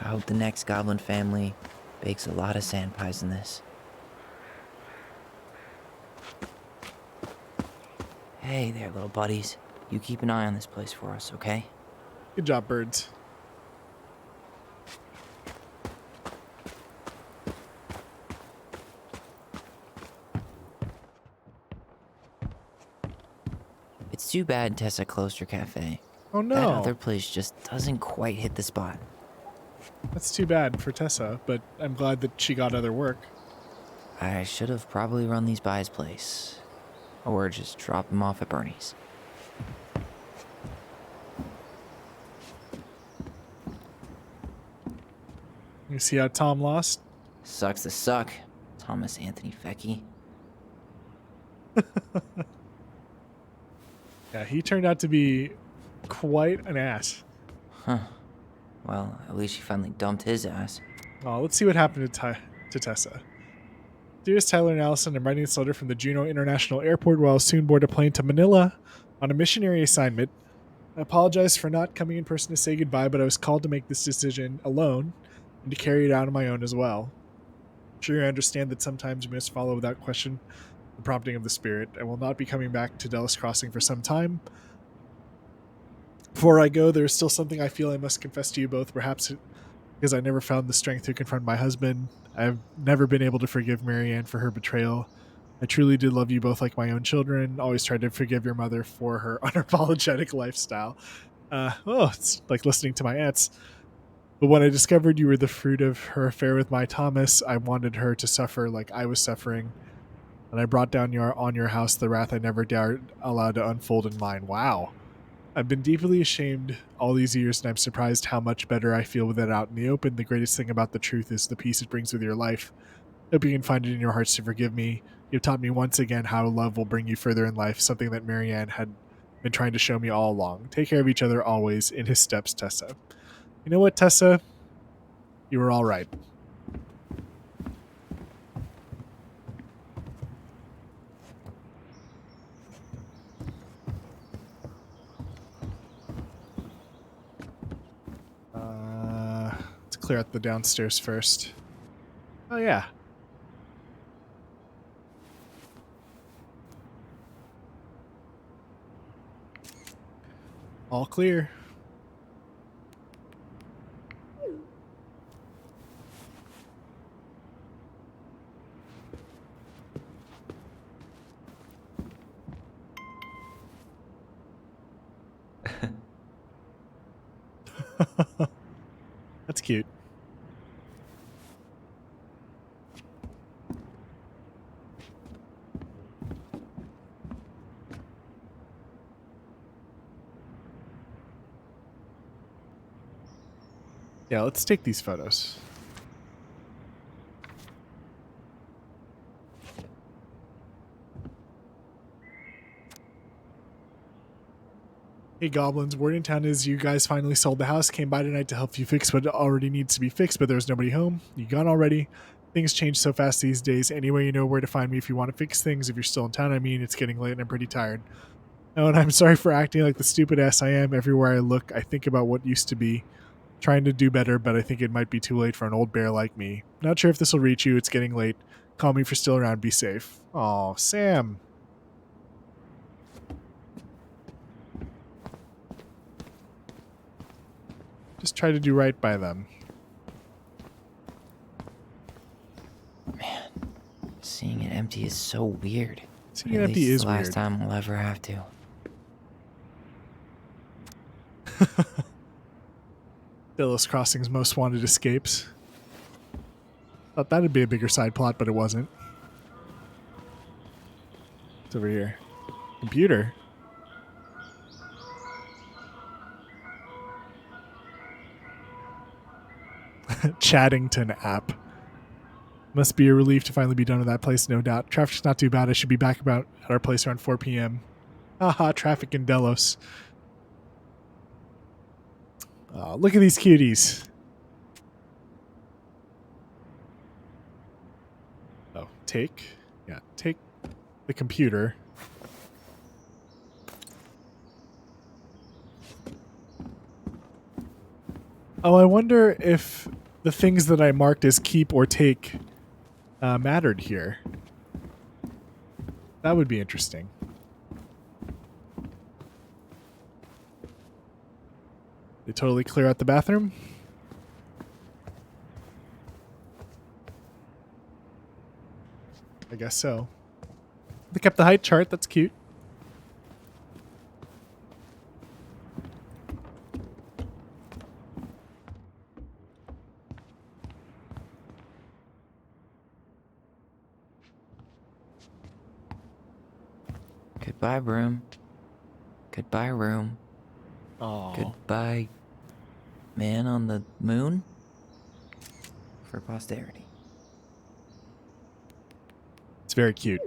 I hope the next goblin family bakes a lot of sand pies in this. Hey there, little buddies. You keep an eye on this place for us, okay? Good job, birds. It's too bad Tessa closed her cafe. Oh no. That other place just doesn't quite hit the spot. That's too bad for Tessa, but I'm glad that she got other work. I should have probably run these by his place. Or just drop them off at Bernie's. You see how Tom lost? Sucks to suck, Thomas Anthony Fecky. Yeah, he turned out to be quite an ass. Huh. Well, at least she finally dumped his ass. Oh, let's see what happened to Tessa. Dearest Tyler and Alyson, I'm writing this letter from the Juneau International Airport while I'll soon board a plane to Manila on a missionary assignment. I apologize for not coming in person to say goodbye, but I was called to make this decision alone and to carry it out on my own as well. I'm sure you understand that sometimes you must follow without question the prompting of the Spirit. I will not be coming back to Dallas Crossing for some time. Before I go, there is still something I feel I must confess to you both, perhaps because I never found the strength to confront my husband. I've never been able to forgive Marianne for her betrayal. I truly did love you both like my own children. Always tried to forgive your mother for her unapologetic lifestyle. It's like listening to my aunts. But when I discovered you were the fruit of her affair with my Thomas, I wanted her to suffer like I was suffering. And I brought down on your house the wrath I never dared allow to unfold in mine. Wow. I've been deeply ashamed all these years, and I'm surprised how much better I feel with it out in the open. The greatest thing about the truth is the peace it brings with your life. Hope you can find it in your hearts to forgive me. You've taught me once again how love will bring you further in life, something that Marianne had been trying to show me all along. Take care of each other always. In his steps, Tessa. You know what, Tessa? You were all right. Let's clear out the downstairs first. Oh, yeah. All clear. That's cute. Yeah, let's take these photos. Hey goblins, word in town is you guys finally sold the house, came by tonight to help you fix what already needs to be fixed, but there's nobody home. You gone already. Things change so fast these days. Anyway, you know where to find me if you want to fix things. If you're still in town, I mean, it's getting late and I'm pretty tired. Oh, and I'm sorry for acting like the stupid ass I am. Everywhere I look, I think about what used to be. Trying to do better, but I think it might be too late for an old bear like me. Not sure if this will reach you. It's getting late. Call me if you're still around. Be safe. Aw, Sam. Just try to do right by them. Man, seeing it empty is so weird. Seeing it empty is the last weird. time we'll ever have to. Delos Crossing's most wanted escapes. Thought that'd be a bigger side plot, but it wasn't. It's over here. Computer. Chattington app. Must be a relief to finally be done with that place, no doubt. Traffic's not too bad. I should be back about at our place around 4 p.m. Haha, traffic in Delos. Look at these cuties. Oh, take the computer. Oh, I wonder if the things that I marked as keep or take mattered here. That would be interesting. They totally clear out the bathroom. I guess so. They kept the height chart. That's cute. Goodbye, room. Goodbye, room. Aww. Goodbye, man on the moon. For posterity. It's very cute.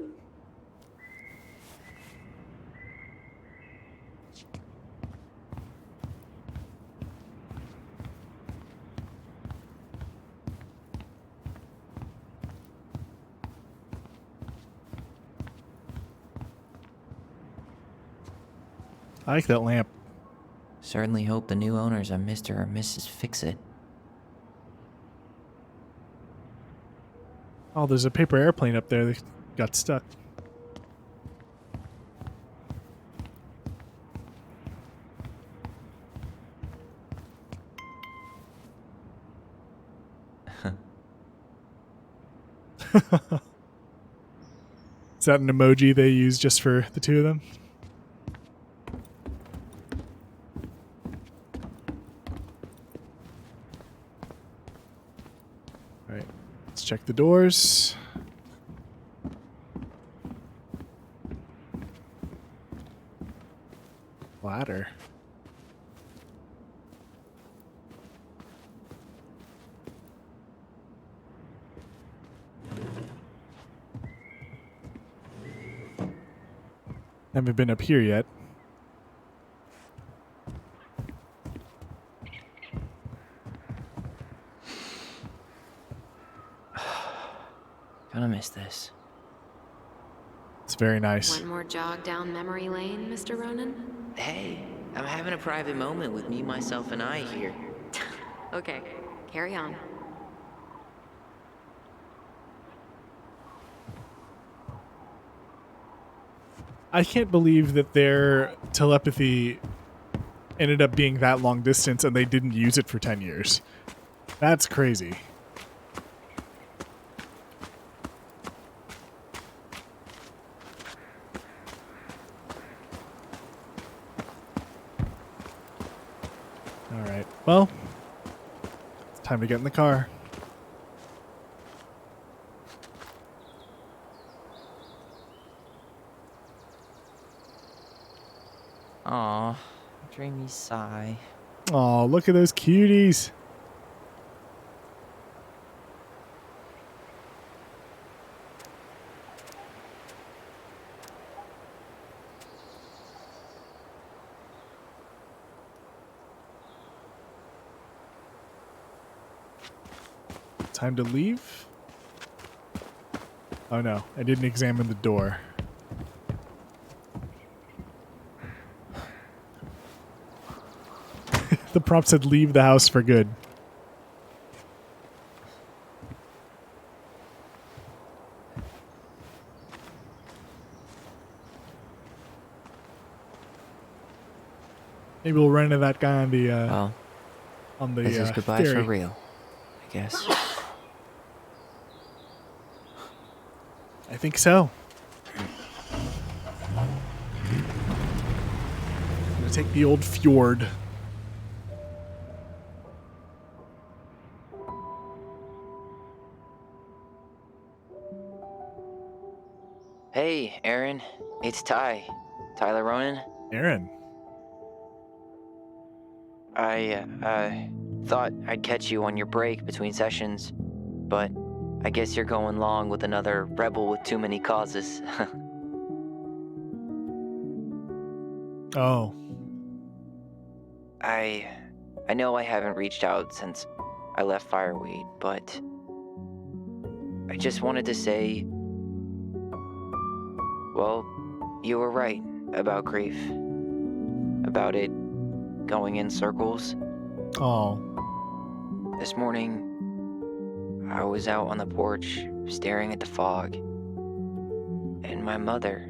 I like that lamp. Certainly hope the new owners are Mr. or Mrs. Fix-It. Oh, there's a paper airplane up there that got stuck. Is that an emoji they use just for the two of them? All right, let's check the doors. Ladder. Haven't been up here yet. Gonna miss this. It's very nice. One more jog down memory lane, Mr. Ronan? Hey, I'm having a private moment with me, myself, and I here. Okay, carry on. I can't believe that their telepathy ended up being that long distance and they didn't use it for 10 years. That's crazy. All right. Well, it's time to get in the car. Aw, dreamy sigh. Oh, look at those cuties. Time to leave? Oh no, I didn't examine the door. The prompt said leave the house for good. Maybe we'll run into that guy on the This is goodbye ferry. for real, I guess. I think so. I'm gonna take the old fjord. Hey, Aaron. It's Tyler Ronan. Aaron. I thought I'd catch you on your break between sessions, but I guess you're going along with another rebel with too many causes. Oh. I know I haven't reached out since I left Fireweed, but I just wanted to say, well, you were right about grief. About it going in circles. Oh. This morning, I was out on the porch staring at the fog, and my mother,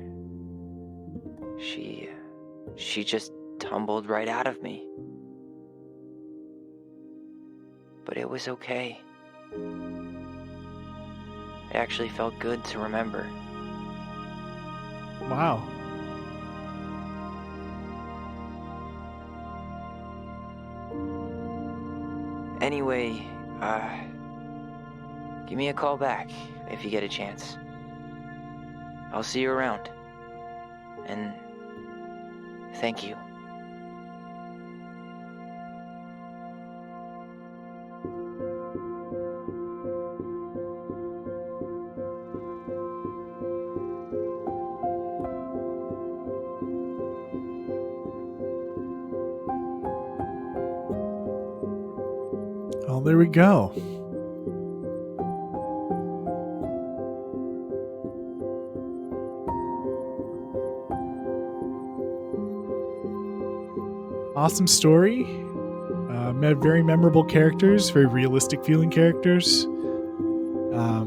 she just tumbled right out of me. But it was okay. It actually felt good to remember. Wow. Anyway, give me a call back if you get a chance. I'll see you around. And thank you. Oh, there we go. Awesome story. Very memorable characters, very realistic feeling characters. I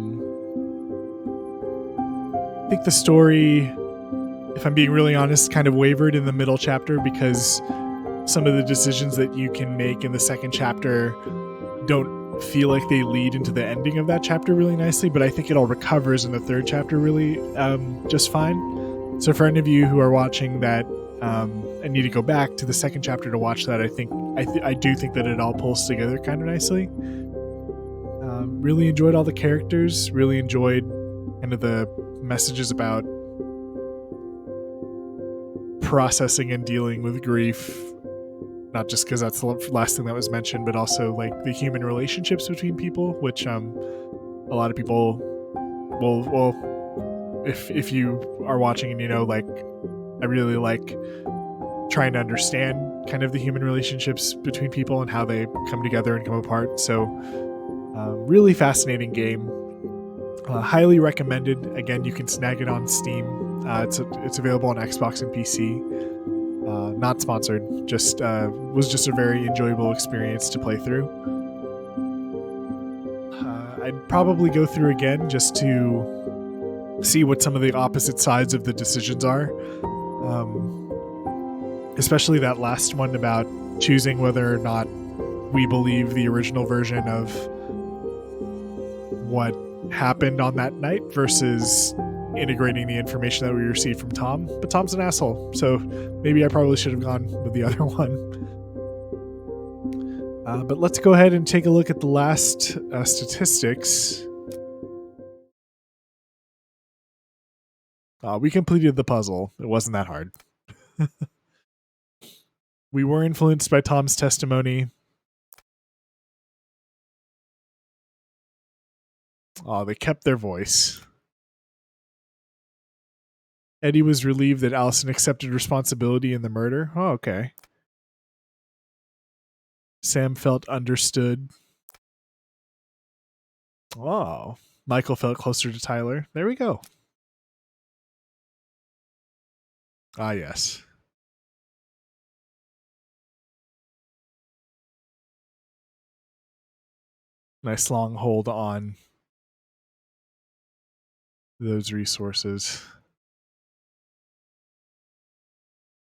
think the story, if I'm being really honest, kind of wavered in the middle chapter because some of the decisions that you can make in the second chapter don't feel like they lead into the ending of that chapter really nicely, but I think it all recovers in the third chapter really just fine. So for any of you who are watching that and need to go back to the second chapter to watch that, I do think that it all pulls together kind of nicely. Really enjoyed all the characters, really enjoyed kind of the messages about processing and dealing with grief, not just because that's the last thing that was mentioned, but also like the human relationships between people, which a lot of people will if you are watching and you know, like I really like trying to understand kind of the human relationships between people and how they come together and come apart. So really fascinating game. Highly recommended. Again, you can snag it on Steam. It's available on Xbox and PC. Not sponsored. Was just a very enjoyable experience to play through. I'd probably go through again just to see what some of the opposite sides of the decisions are. Especially that last one about choosing whether or not we believe the original version of what happened on that night versus integrating the information that we received from Tom. But Tom's an asshole, so maybe I probably should have gone with the other one. But let's go ahead and take a look at the last statistics. We completed the puzzle. It wasn't that hard. We were influenced by Tom's testimony. Oh, they kept their voice. Eddie was relieved that Alyson accepted responsibility in the murder. Oh, okay. Sam felt understood. Oh, Michael felt closer to Tyler. There we go. Ah, yes. Nice long hold on those resources.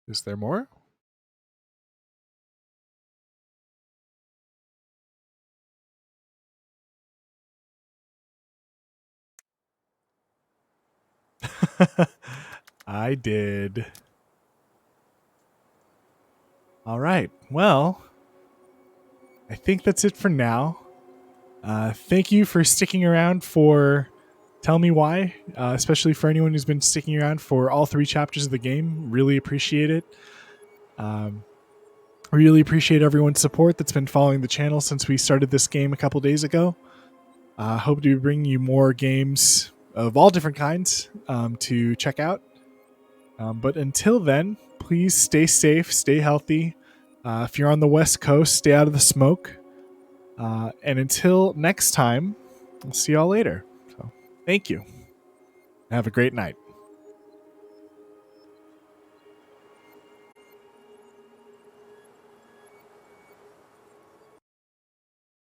Is there more? I did. All right. Well, I think that's it for now. Thank you for sticking around for Tell Me Why, especially for anyone who's been sticking around for all 3 chapters of the game. Really appreciate it. Really appreciate everyone's support that's been following the channel since we started this game a couple days ago. Hope to bring you more games of all different kinds to check out. But until then, please stay safe, stay healthy. If you're on the West Coast, stay out of the smoke. And until next time, I'll see y'all later. So, thank you. Have a great night.